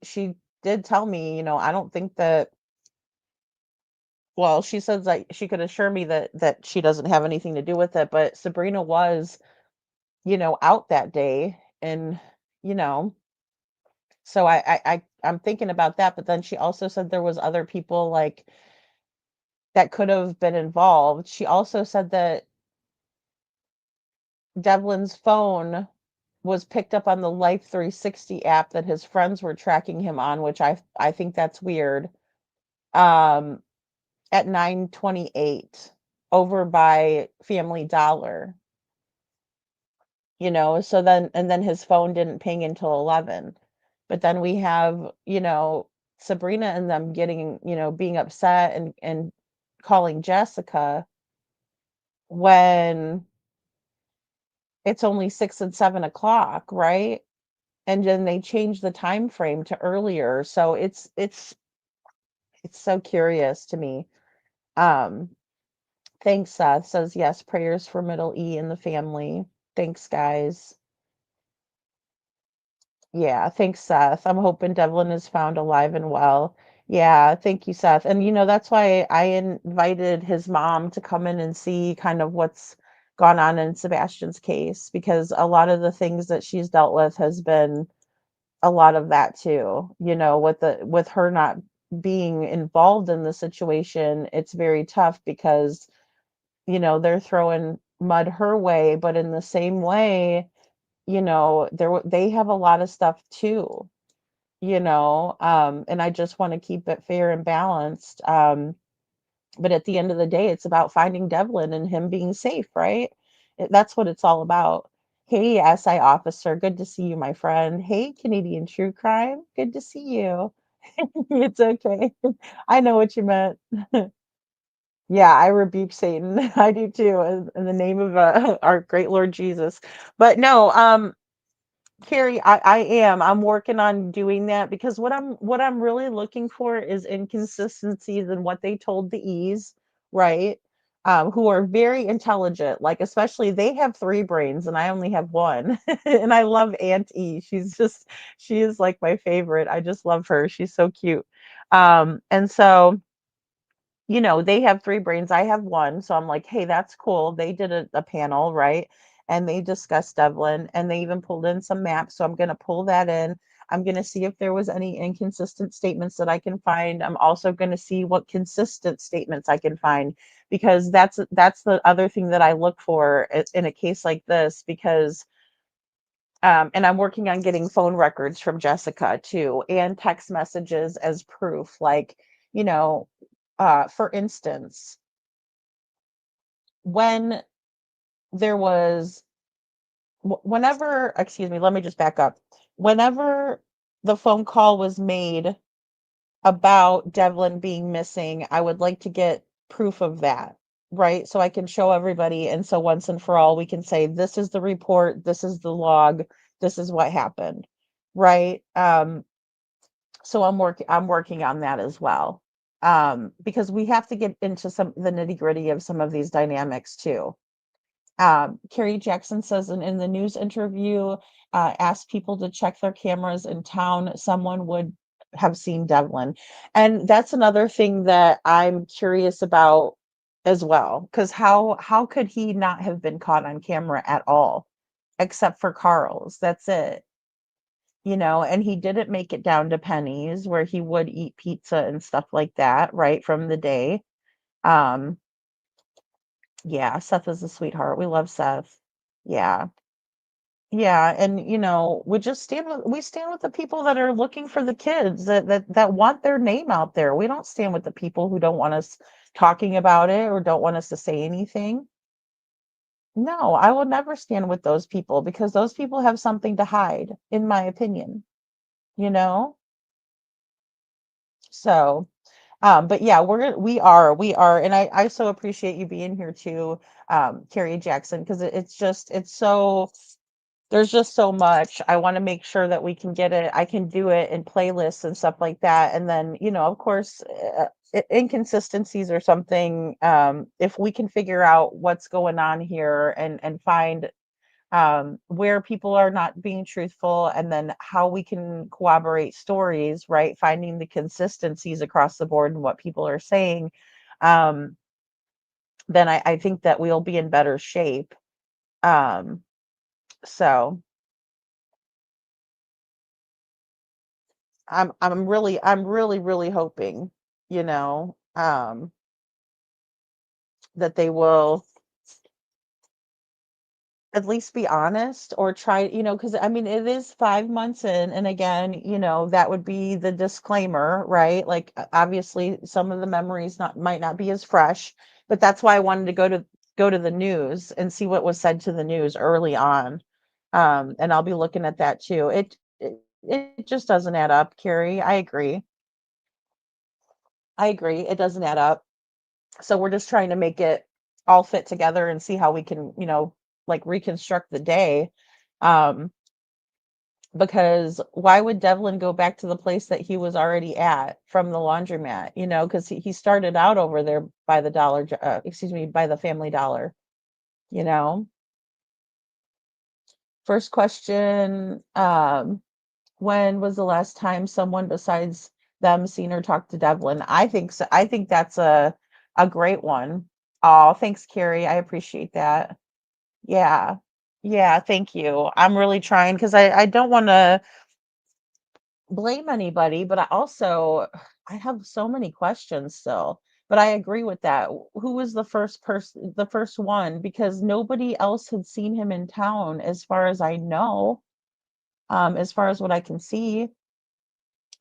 did tell me, I don't think that, well, she says like she could assure me that she doesn't have anything to do with it, but Sabrina was, out that day, and you know, so I'm thinking about that, but then she also said there was other people like that could have been involved. She also said that Devlin's phone was picked up on the Life 360 app that his friends were tracking him on, which I think that's weird. Um, at 9:28 over by Family Dollar, so then his phone didn't ping until 11. But then we have, Sabrina and them getting, being upset and calling Jessica when it's only 6 and 7 o'clock, right? And then they changed the time frame to earlier. So it's so curious to me. Um, Thanks, Seth says yes, prayers for middle E and the family. Thanks, guys. Yeah, thanks, Seth. I'm hoping Devlin is found alive and well. Yeah, thank you, Seth. And that's why I invited his mom to come in and see kind of what's gone on in Sebastian's case, because a lot of the things that she's dealt with has been a lot of that too. With her not being involved in the situation, it's very tough because they're throwing mud her way, but in the same way, they have a lot of stuff too, and I just want to keep it fair and balanced. But at the end of the day, it's about finding Devlin and him being safe, right? That's what it's all about. Hey, SI officer, good to see you, my friend. Hey, Canadian True Crime, good to see you. It's okay. I know what you meant. Yeah, I rebuke Satan. I do too, in the name of our great Lord Jesus. But no, Carrie, I am. I'm working on doing that because what I'm really looking for is inconsistencies in what they told the E's, right? Who are very intelligent, like especially they have three brains and I only have one. And I love Aunt E. She is like my favorite. I just love her. She's so cute. And so they have three brains. I have one. So I'm like, hey, that's cool. They did a panel, right? And they discussed Devlin and they even pulled in some maps. So I'm going to pull that in. I'm going to see if there was any inconsistent statements that I can find. I'm also going to see what consistent statements I can find, because that's the other thing that I look for in a case like this, because and I'm working on getting phone records from Jessica too, and text messages as proof. Like, you know, for instance, when there was, whenever, excuse me, let me just back up. Whenever the phone call was made about Devlin being missing, I would like to get proof of that, right? So I can show everybody. And so once and for all, we can say, this is the report, this is the log, this is what happened, right? So I'm working on that as well. Because we have to get into the nitty gritty of some of these dynamics too. Carrie Jackson says, in the news interview, asked people to check their cameras in town. Someone would have seen Devlin. And that's another thing that I'm curious about as well. Because how could he not have been caught on camera at all, except for Carl's? That's it. And he didn't make it down to Penny's where he would eat pizza and stuff like that, right, from the day. Um, yeah, Seth is a sweetheart. We love Seth. Yeah. Yeah, and we stand with the people that are looking for the kids, that want their name out there. We don't stand with the people who don't want us talking about it or don't want us to say anything. No, I will never stand with those people because those people have something to hide, in my opinion, you know? So, But yeah, we are, and I so appreciate you being here too, Carrie Jackson, because it's just it's so there's just so much. I want to make sure that we can get it. I can do it in playlists and stuff like that. And then, of course, inconsistencies or something. If we can figure out what's going on here and find where people are not being truthful, and then how we can corroborate stories, right? Finding the consistencies across the board and what people are saying, um, then I think that we'll be in better shape. Um, so I'm really hoping, that they will at least be honest, or try, because I mean, it is 5 months in, and again, that would be the disclaimer, right? Like, obviously, some of the memories not might not be as fresh, but that's why I wanted to go to the news and see what was said to the news early on. And I'll be looking at that too. It just doesn't add up, Carrie. I agree. I agree. It doesn't add up. So we're just trying to make it all fit together and see how we can, like, reconstruct the day. Um, because why would Devlin go back to the place that he was already at from the laundromat? Because he started out over there by the excuse me, by the Family Dollar. You know. First question. When was the last time someone besides them seen or talked to Devlin? I think so. I think that's a great one. Oh, thanks, Carrie. I appreciate that. Yeah. Yeah, thank you. I'm really trying, because I don't want to blame anybody, but I have so many questions still. But I agree with that. Who was the first one? Because nobody else had seen him in town, as far as I know, as far as what I can see.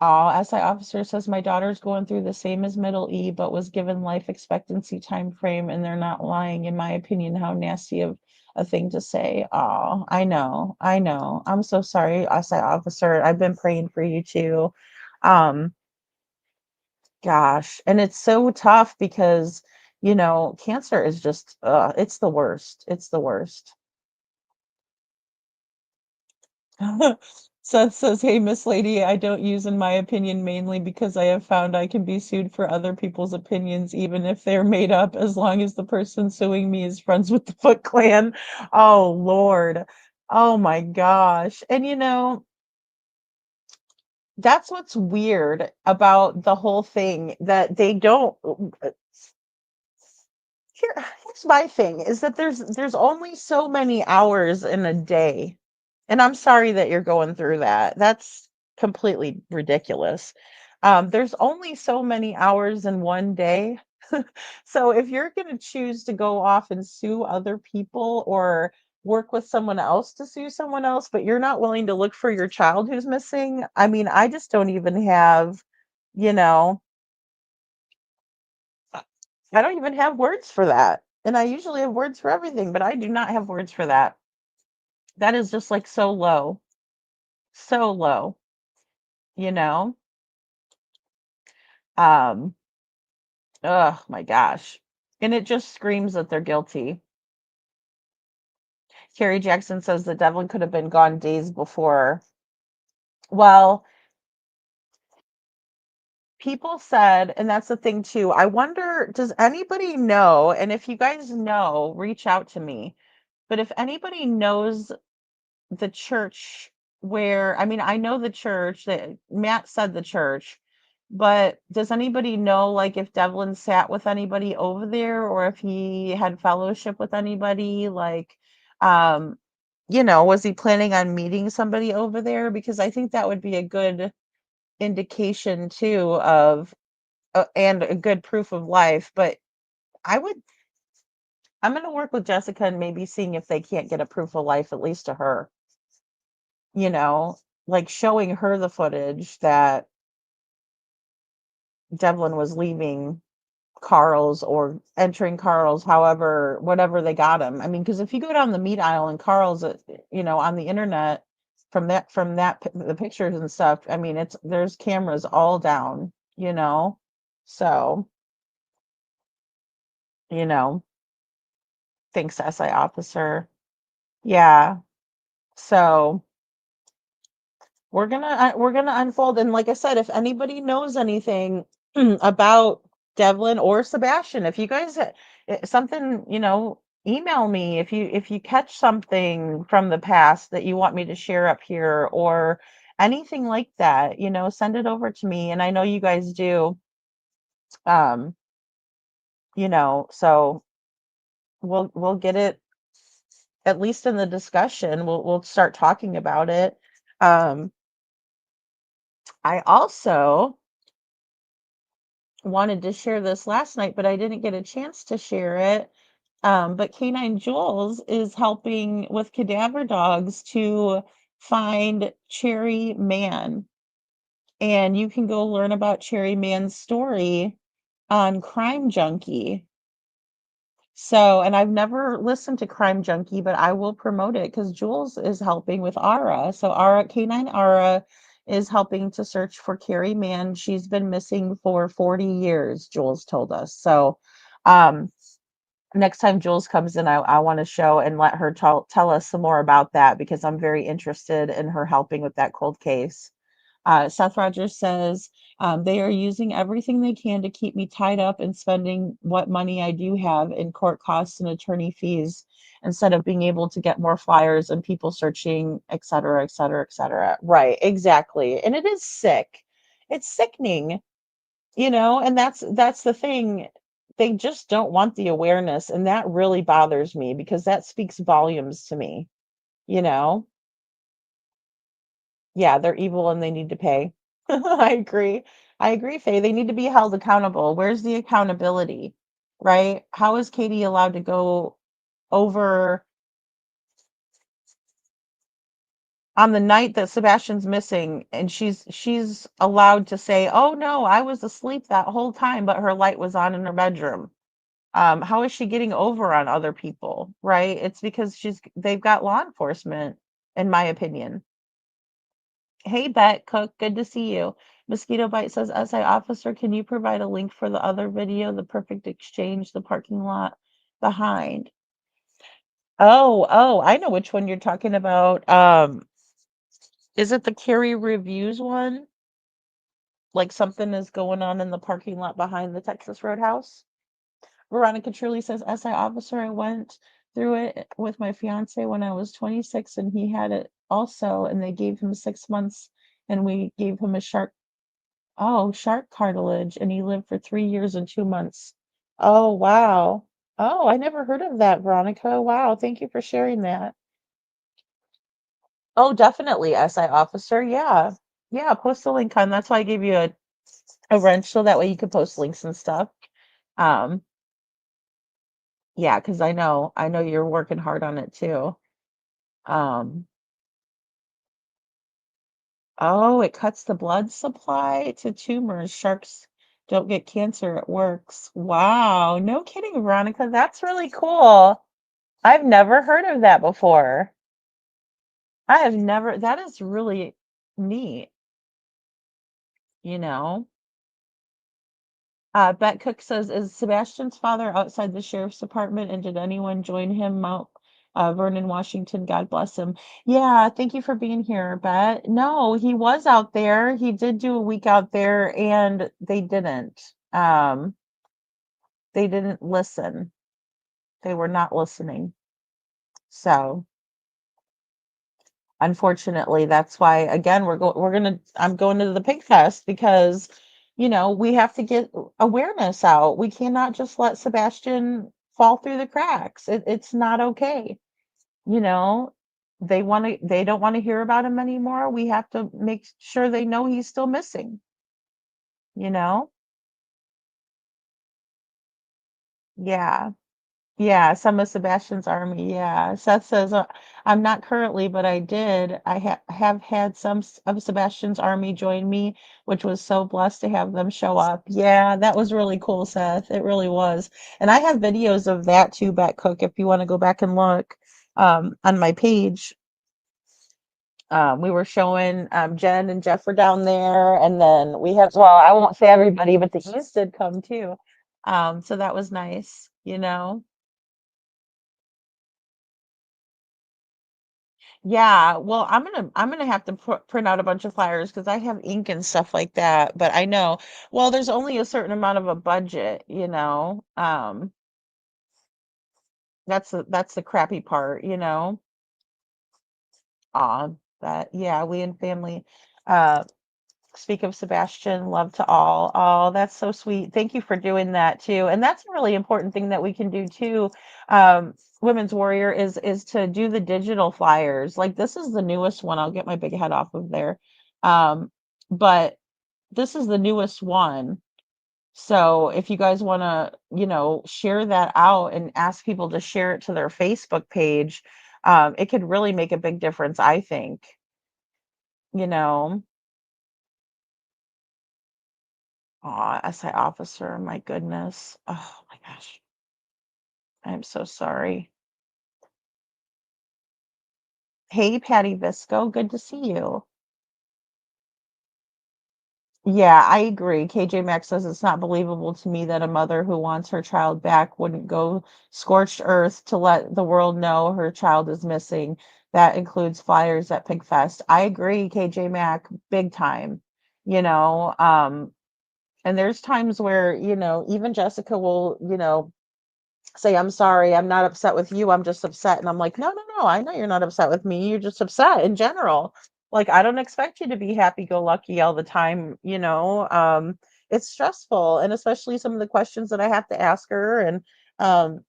SI officer says my daughter's going through the same as middle E, but was given life expectancy time frame, and they're not lying. In my opinion, how nasty of a thing to say. Oh, I know, I know. I'm so sorry, SI officer. I've been praying for you too. Um, Gosh, and it's so tough because, cancer is just, it's the worst. It's the worst. Seth says, "Hey, Miss Lady, I don't use in my opinion mainly because I have found I can be sued for other people's opinions, even if they're made up, as long as the person suing me is friends with the Foot Clan." Oh, Lord. Oh my gosh. And that's what's weird about the whole thing, that they don't. Here's my thing, is that there's only so many hours in a day. And I'm sorry that you're going through that. That's completely ridiculous. There's only so many hours in one day. So if you're going to choose to go off and sue other people, or work with someone else to sue someone else, but you're not willing to look for your child who's missing, I mean, I just don't even have, you know, I don't even have words for that. And I usually have words for everything, but I do not have words for that. That is just like so low, so low, you know? Um, oh my gosh. And it just screams that they're guilty. Carrie Jackson says that Devlin could have been gone days before. Well, people said, and that's the thing too. I wonder, does anybody know? And if you guys know, reach out to me. But if anybody knows the church where, I mean, I know the church that Matt said, the church, but does anybody know, like, if Devlin sat with anybody over there, or if he had fellowship with anybody, like, um, was he planning on meeting somebody over there? Because I think that would be a good indication too of, and a good proof of life. But I would, I'm going to work with Jessica and maybe seeing if they can't get a proof of life, at least to her, you know, like showing her the footage that Devlin was leaving Carl's or entering Carl's, however, whatever they got him. I mean, because if you go down the meat aisle in Carl's, on the internet, the pictures and stuff, I mean, there's cameras all down, you know. So, you know, thanks, SI officer. Yeah. So we're gonna unfold, and like I said, if anybody knows anything about Devlin or Sebastian, if you guys something, email me if you catch something from the past that you want me to share up here or anything like that, send it over to me. And I know you guys do, um, so we'll get it at least in the discussion. We'll start talking about it. I also wanted to share this last night, but I didn't get a chance to share it. But Canine Jules is helping with cadaver dogs to find Cherry Man. And you can go learn about Cherry Man's story on Crime Junkie. So, and I've never listened to Crime Junkie, but I will promote it because Jules is helping with Ara. So Canine Ara is helping to search for Carrie Mann. She's been missing for 40 years, Jules told us. So um next time Jules comes in, I want to show and let her tell us some more about that because I'm very interested in her helping with that cold case. Seth Rogers says, they are using everything they can to keep me tied up and spending what money I do have in court costs and attorney fees instead of being able to get more flyers and people searching, et cetera, et cetera, et cetera. Right, exactly. And it is sick. It's sickening, and that's the thing. They just don't want the awareness, and that really bothers me because that speaks volumes to me, you know? Yeah, they're evil and they need to pay. I agree. I agree, Faye. They need to be held accountable. Where's the accountability, right? How is Katie allowed to go over on the night that Sebastian's missing and she's allowed to say, "Oh no, I was asleep that whole time, but her light was on in her bedroom." How is she getting over on other people, right? It's because they've got law enforcement, in my opinion. Hey, Bet Cook, good to see you. Mosquito Bite says, SI officer, can you provide a link for the other video, the perfect exchange, the parking lot behind? Oh, I know which one you're talking about. Is it the Carrie Reviews one? Like something is going on in the parking lot behind the Texas Roadhouse? Veronica truly says, SI officer, I went through it with my fiance when I was 26 and he had it also, and they gave him 6 months and we gave him a shark cartilage, and he lived for 3 years and 2 months. Oh, wow. Oh, I never heard of that, Veronica. Wow, thank you for sharing that. Oh, definitely, SI officer. Yeah. Yeah, post a link on. That's why I gave you a wrench so that way you could post links and stuff. Um, yeah, because I know you're working hard on it too. Um, oh, it cuts the blood supply to tumors. Sharks don't get cancer. It works. Wow. No kidding, Veronica. That's really cool. I've never heard of that before. That is really neat, you know? Bet Cook says, is Sebastian's father outside the sheriff's department and did anyone join him? Mount Vernon, Washington, God bless him. Yeah, thank you for being here, Bet. No, he was out there. He did do a week out there and they didn't listen. They were not listening. So unfortunately, that's why again I'm going to the pig fest because we have to get awareness out. We cannot just let Sebastian fall through the cracks. It's not okay. You know, they don't want to hear about him anymore. We have to make sure they know he's still missing, you know? Yeah. Yeah, some of Sebastian's army. Yeah. Seth says, I'm not currently, but I did. I have had of Sebastian's army join me, which was so blessed to have them show up. Yeah, that was really cool, Seth. It really was. And I have videos of that too, Bet Cook, if you want to go back and look on my page. We were showing Jen and Jeff were down there, and then we had, well, I won't say everybody, but the East did come too. So that was nice, you know. Yeah, well, I'm gonna have to print out a bunch of flyers because I have ink and stuff like that. But I know, well, there's only a certain amount of a budget, you know. That's the crappy part, you know. That yeah, we and family. Uh, Speak of Sebastian, love to all. Oh, that's so sweet. Thank you for doing that too. And that's a really important thing that we can do too. Women's Warrior is to do the digital flyers. Like this is the newest one. I'll get my big head off of there. Um, but this is the newest one. So if you guys want to, you know, share that out and ask people to share it to their Facebook page, it could really make a big difference, I think, you know. Aw, SI officer, my goodness. Oh my gosh. I'm so sorry. Hey, Patty Visco, good to see you. Yeah, I agree. KJ Maxx says it's not believable to me that a mother who wants her child back wouldn't go scorched earth to let the world know her child is missing. That includes flyers at Pigfest. I agree, KJ Mack, big time. You know, and there's times where, you know, even Jessica will, you know, say, I'm sorry, I'm not upset with you, I'm just upset. And I'm like, no, no, no, I know you're not upset with me. You're just upset in general. Like, I don't expect you to be happy go lucky all the time, you know. It's stressful, and especially some of the questions that I have to ask her, and um,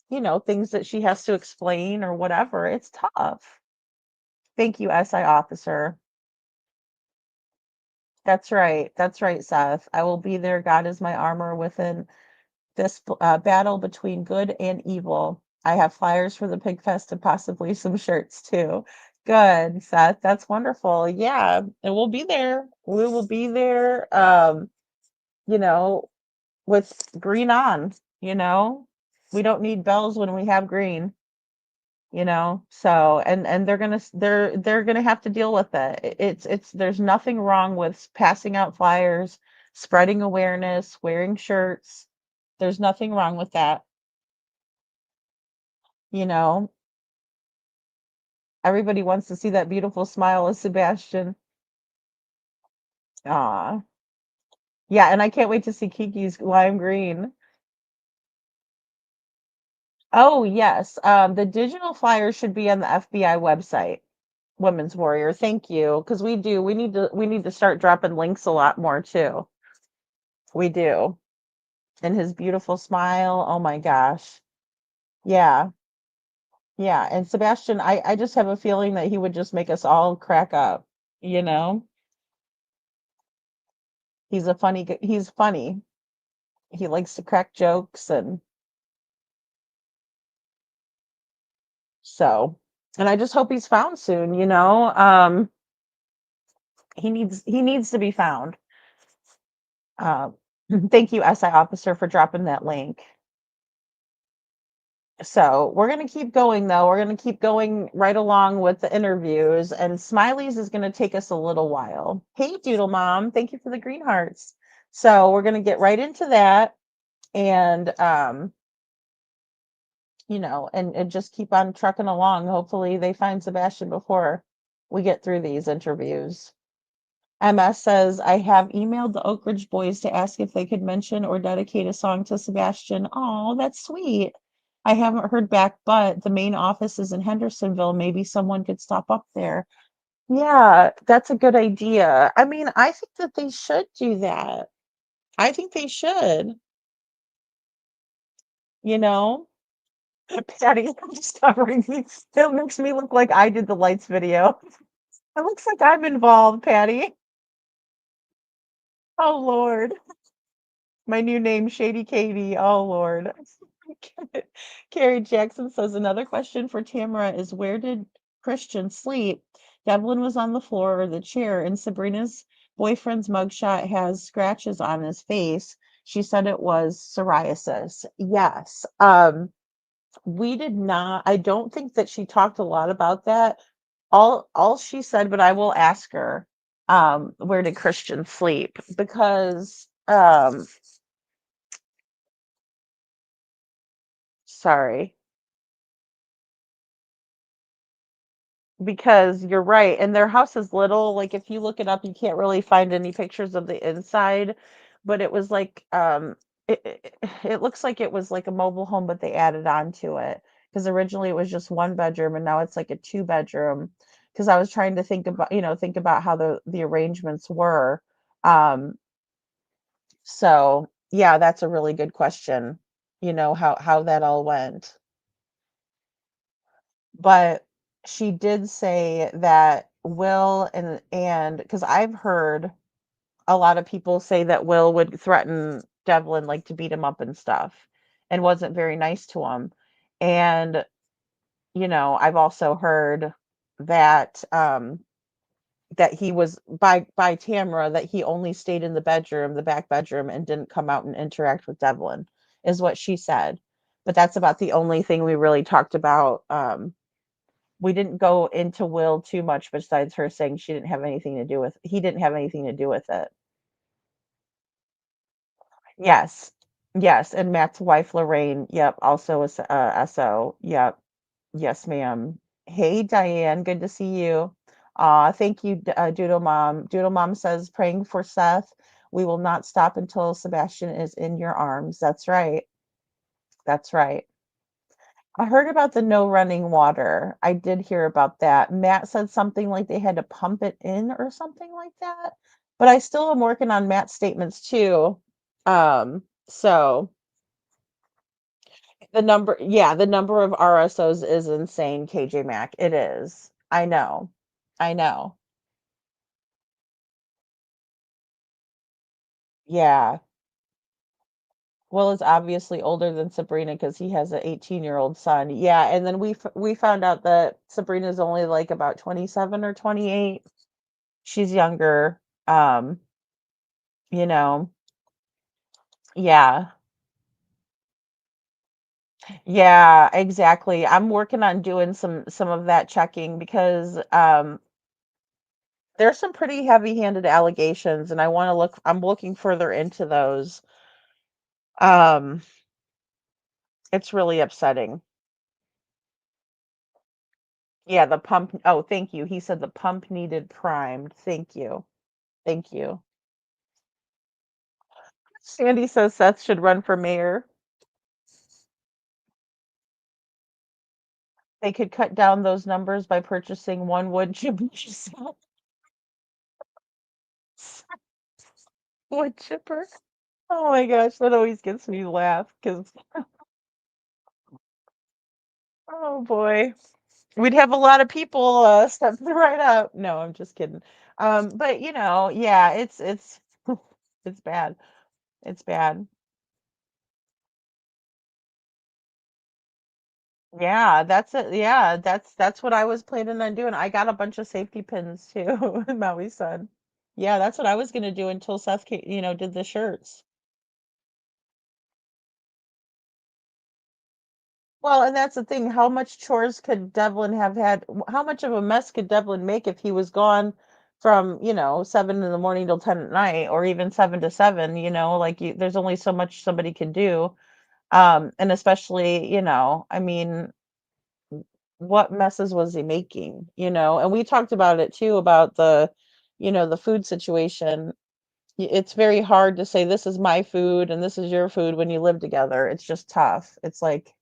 you know, things that she has to explain or whatever. It's tough. Thank you, SI officer. That's right. That's right, Seth. I will be there. God is my armor within this battle between good and evil. I have flyers for the pig fest and possibly some shirts too. Good, Seth. That's wonderful. Yeah, and we'll be there. We will be there. You know, with green on, you know. We don't need bells when we have green, you know. So, and they're gonna have to deal with it. It's there's nothing wrong with passing out flyers, spreading awareness, wearing shirts. There's nothing wrong with that. You know, everybody wants to see that beautiful smile of Sebastian. Aw. Yeah, and I can't wait to see Kiki's lime green. Oh, yes. The digital flyer should be on the FBI website, Women's Warrior. Thank you. Because we need to start dropping links a lot more too. We do. And his beautiful smile. Oh my gosh. Yeah. Yeah. And Sebastian, I just have a feeling that he would just make us all crack up, you know? He's funny. He likes to crack jokes, and so, and I just hope he's found soon, you know. He needs to be found. Uh, thank you, SI officer, for dropping that link. So we're gonna keep going though. We're gonna keep going right along with the interviews, and Smiley's is gonna take us a little while. Hey, Doodle Mom, thank you for the green hearts. So we're gonna get right into that, and you know, and just keep on trucking along. Hopefully they find Sebastian before we get through these interviews. MS says, I have emailed the Oak Ridge Boys to ask if they could mention or dedicate a song to Sebastian. Oh, that's sweet. I haven't heard back, but the main office is in Hendersonville. Maybe someone could stop up there. Yeah, that's a good idea. I mean, I think that they should do that. I think they should, you know? Patty, I'm just covering me. It makes me look like I did the lights video. It looks like I'm involved, Patty. Oh Lord. My new name, Shady Katie. Oh Lord. Carrie Jackson says another question for Tamara is where did Christian sleep? Devlin was on the floor or the chair, and Sabrina's boyfriend's mugshot has scratches on his face. She said it was psoriasis. Yes. We did not, I don't think that she talked a lot about that. all she said, but I will ask her, where did Christian sleep? Because sorry. Because you're right, and their house is little, like, if you look it up, you can't really find any pictures of the inside, but it was like, it looks like it was like a mobile home, but they added on to it. Because originally it was just 1 bedroom and now it's like a 2 bedroom. Because I was trying to think about how the arrangements were. Um, so yeah, that's a really good question, how that all went. But she did say that Will and because I've heard a lot of people say that Will would threaten Devlin, like, to beat him up and stuff, and wasn't very nice to him. And, I've also heard that, that he was by Tamara, that he only stayed in the back bedroom, and didn't come out and interact with Devlin, is what she said. But that's about the only thing we really talked about. We didn't go into Will too much besides her saying he didn't have anything to do with it. Yes. Yes, and Matt's wife, Lorraine, yep, also is, SO, yep. Yes, ma'am. Hey, Diane, good to see you. Thank you, Doodle Mom. Doodle Mom says, praying for Seth. We will not stop until Sebastian is in your arms. That's right. That's right. I heard about the no running water. I did hear about that. Matt said something like they had to pump it in or something like that. But I still am working on Matt's statements too. So the number of RSOs is insane, KJ Mac. It is. I know. I know. Yeah. Will is obviously older than Sabrina because he has an 18-year-old son. Yeah, and then we found out that Sabrina's only like about 27 or 28. She's younger. You know, yeah. Yeah, exactly. I'm working on doing some of that checking because there's some pretty heavy-handed allegations and I'm looking further into those. Um it's really upsetting. Yeah, the pump. Oh, thank you. He said the pump needed primed. Thank you. Thank you. Sandy says Seth should run for mayor. They could cut down those numbers by purchasing one wood chipper. Wood chipper. Oh my gosh, that always gets me to laugh because, oh boy, we'd have a lot of people stepping right up. No, I'm just kidding. But yeah, it's it's bad. It's bad. Yeah, that's it. Yeah, that's what I was planning on doing. I got a bunch of safety pins too, Maui Sun. Yeah, that's what I was gonna do until Seth did the shirts. Well, and that's the thing. How much chores could Devlin have had? How much of a mess could Devlin make if he was gone from, 7 in the morning till 10 at night, or even 7 to 7, like there's only so much somebody can do. And especially, I mean, what messes was he making, and we talked about it too about the food situation. It's very hard to say this is my food and this is your food when you live together. It's just tough. It's like,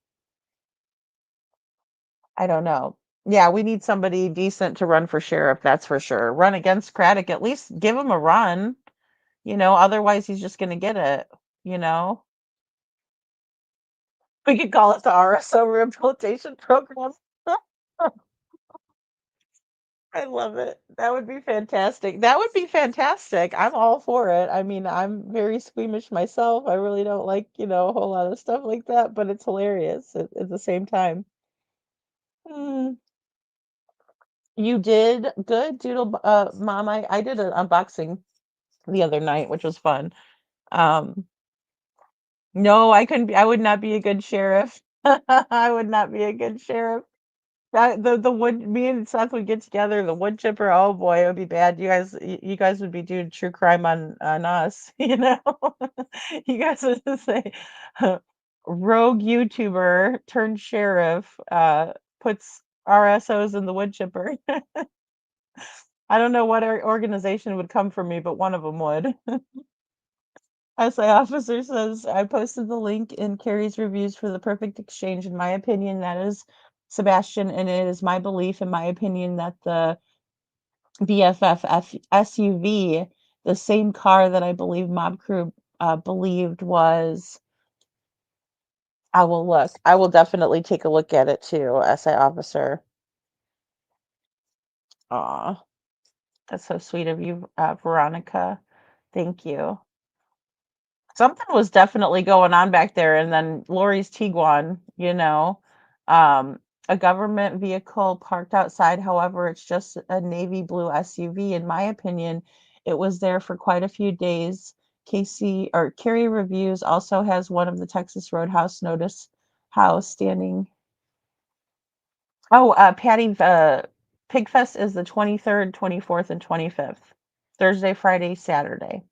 I don't know. Yeah, we need somebody decent to run for sheriff, that's for sure. Run against Craddock, at least give him a run, otherwise he's just gonna get it, you know? We could call it the RSO rehabilitation program. I love it. That would be fantastic. That would be fantastic. I'm all for it. I mean, I'm very squeamish myself. I really don't like, a whole lot of stuff like that, but it's hilarious at the same time. Mm. You did good, Mom. I did an unboxing the other night, which was fun. Um, no, I couldn't be. I would not be a good sheriff. I would not be a good sheriff. The wood, me and Seth would get together, the wood chipper, oh boy, it would be bad. You guys would be doing true crime on us, you know? You guys would just say, rogue YouTuber turned sheriff puts RSOs in the wood chipper. I don't know what organization would come for me, but one of them would. SA officer says, I posted the link in Carrie's reviews for the perfect exchange. In my opinion, that is Sebastian, and it is my belief, in my opinion, that the BFF SUV, the same car that I believe Mob Crew believed was. I will look. I will definitely take a look at it too, SA officer. Aw, that's so sweet of you, Veronica. Thank you. Something was definitely going on back there, and then Lori's Tiguan, um, a government vehicle parked outside. However, it's just a navy blue SUV. In my opinion, it was there for quite a few days. Casey or Carrie Reviews also has one of the Texas Roadhouse notice house standing. Oh, Patty, Pigfest is the 23rd, 24th, and 25th. Thursday, Friday, Saturday.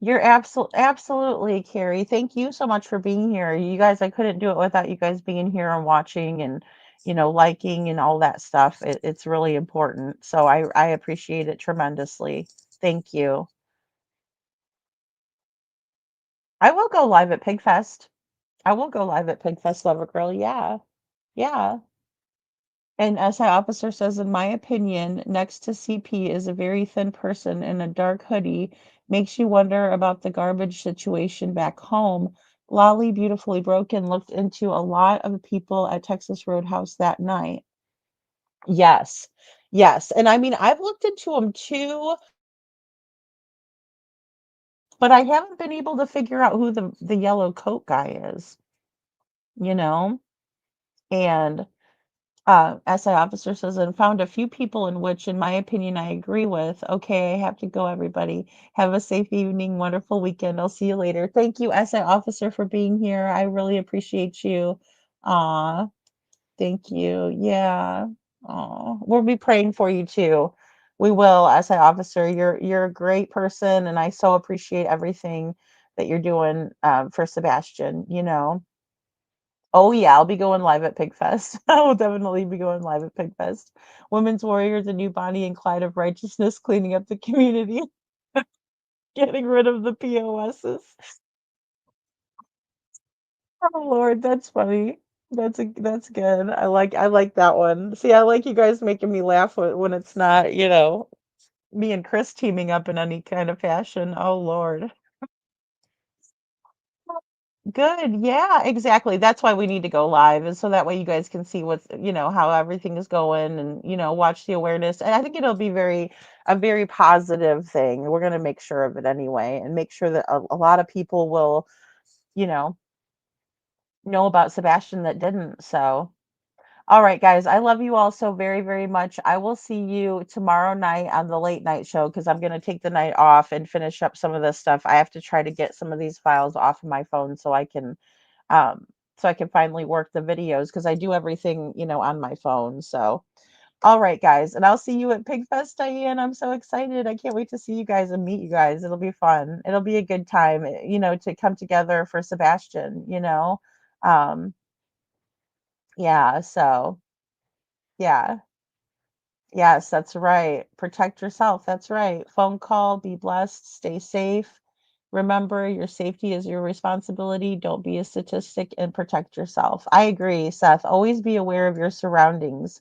You're absolutely, Carrie. Thank you so much for being here. You guys, I couldn't do it without you guys being here and watching and, liking and all that stuff. It's really important. So I appreciate it tremendously. Thank you. I will go live at Pigfest. I will go live at Pigfest, Lover Girl. Yeah. Yeah. And SI officer says, in my opinion, next to CP is a very thin person in a dark hoodie. Makes you wonder about the garbage situation back home. Lolly Beautifully Broken looked into a lot of the people at Texas Roadhouse that night. Yes. Yes. And I mean, I've looked into them too, but I haven't been able to figure out who the yellow coat guy is, you know? And SI officer says, and found a few people in which, in my opinion, I agree with. Okay, I have to go, everybody. Have a safe evening, wonderful weekend. I'll see you later. Thank you, SI officer, for being here. I really appreciate you. Aw, thank you. Yeah. Aw, we'll be praying for you too. We will, SI officer. You're a great person, and I so appreciate everything that you're doing for Sebastian, Oh yeah, I'll be going live at Pigfest. I will definitely be going live at Pigfest. Women's Warrior, the new Bonnie and Clyde of righteousness, cleaning up the community, getting rid of the POSs. Oh Lord, that's funny. That's good. I like that one. See, I like you guys making me laugh when it's not, me and Chris teaming up in any kind of fashion. Oh Lord. Good. Yeah, exactly. That's why we need to go live, and so that way you guys can see how everything is going and, watch the awareness. And I think it'll be a very positive thing. We're going to make sure of it anyway and make sure that a lot of people will, you know about Sebastian that didn't. So, all right, guys, I love you all so very, very much. I will see you tomorrow night on the late night show because I'm going to take the night off and finish up some of this stuff. I have to try to get some of these files off of my phone um, so I can finally work the videos because I do everything, on my phone. So, all right, guys, and I'll see you at Pigfest, Diane. I'm so excited. I can't wait to see you guys and meet you guys. It'll be fun. It'll be a good time, to come together for Sebastian. Um, yeah, so yeah. Yes, that's right. Protect yourself. That's right. Phone call, be blessed, stay safe. Remember, your safety is your responsibility. Don't be a statistic and protect yourself. I agree, Seth. Always be aware of your surroundings.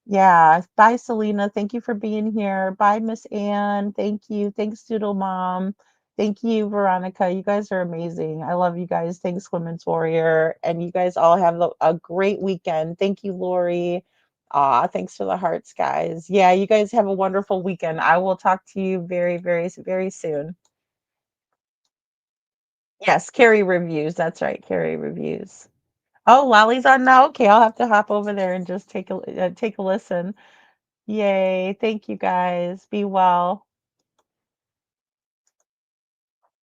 Yeah. Bye, Selena. Thank you for being here. Bye, Miss Ann. Thank you. Thanks, Doodle Mom. Thank you, Veronica. You guys are amazing. I love you guys. Thanks, Women's Warrior. And you guys all have a great weekend. Thank you, Lori. Aw, thanks for the hearts, guys. Yeah, you guys have a wonderful weekend. I will talk to you very, very, very soon. Yes, Carrie Reviews. That's right, Carrie Reviews. Oh, Lolly's on now. Okay, I'll have to hop over there and just take a listen. Yay. Thank you guys. Be well.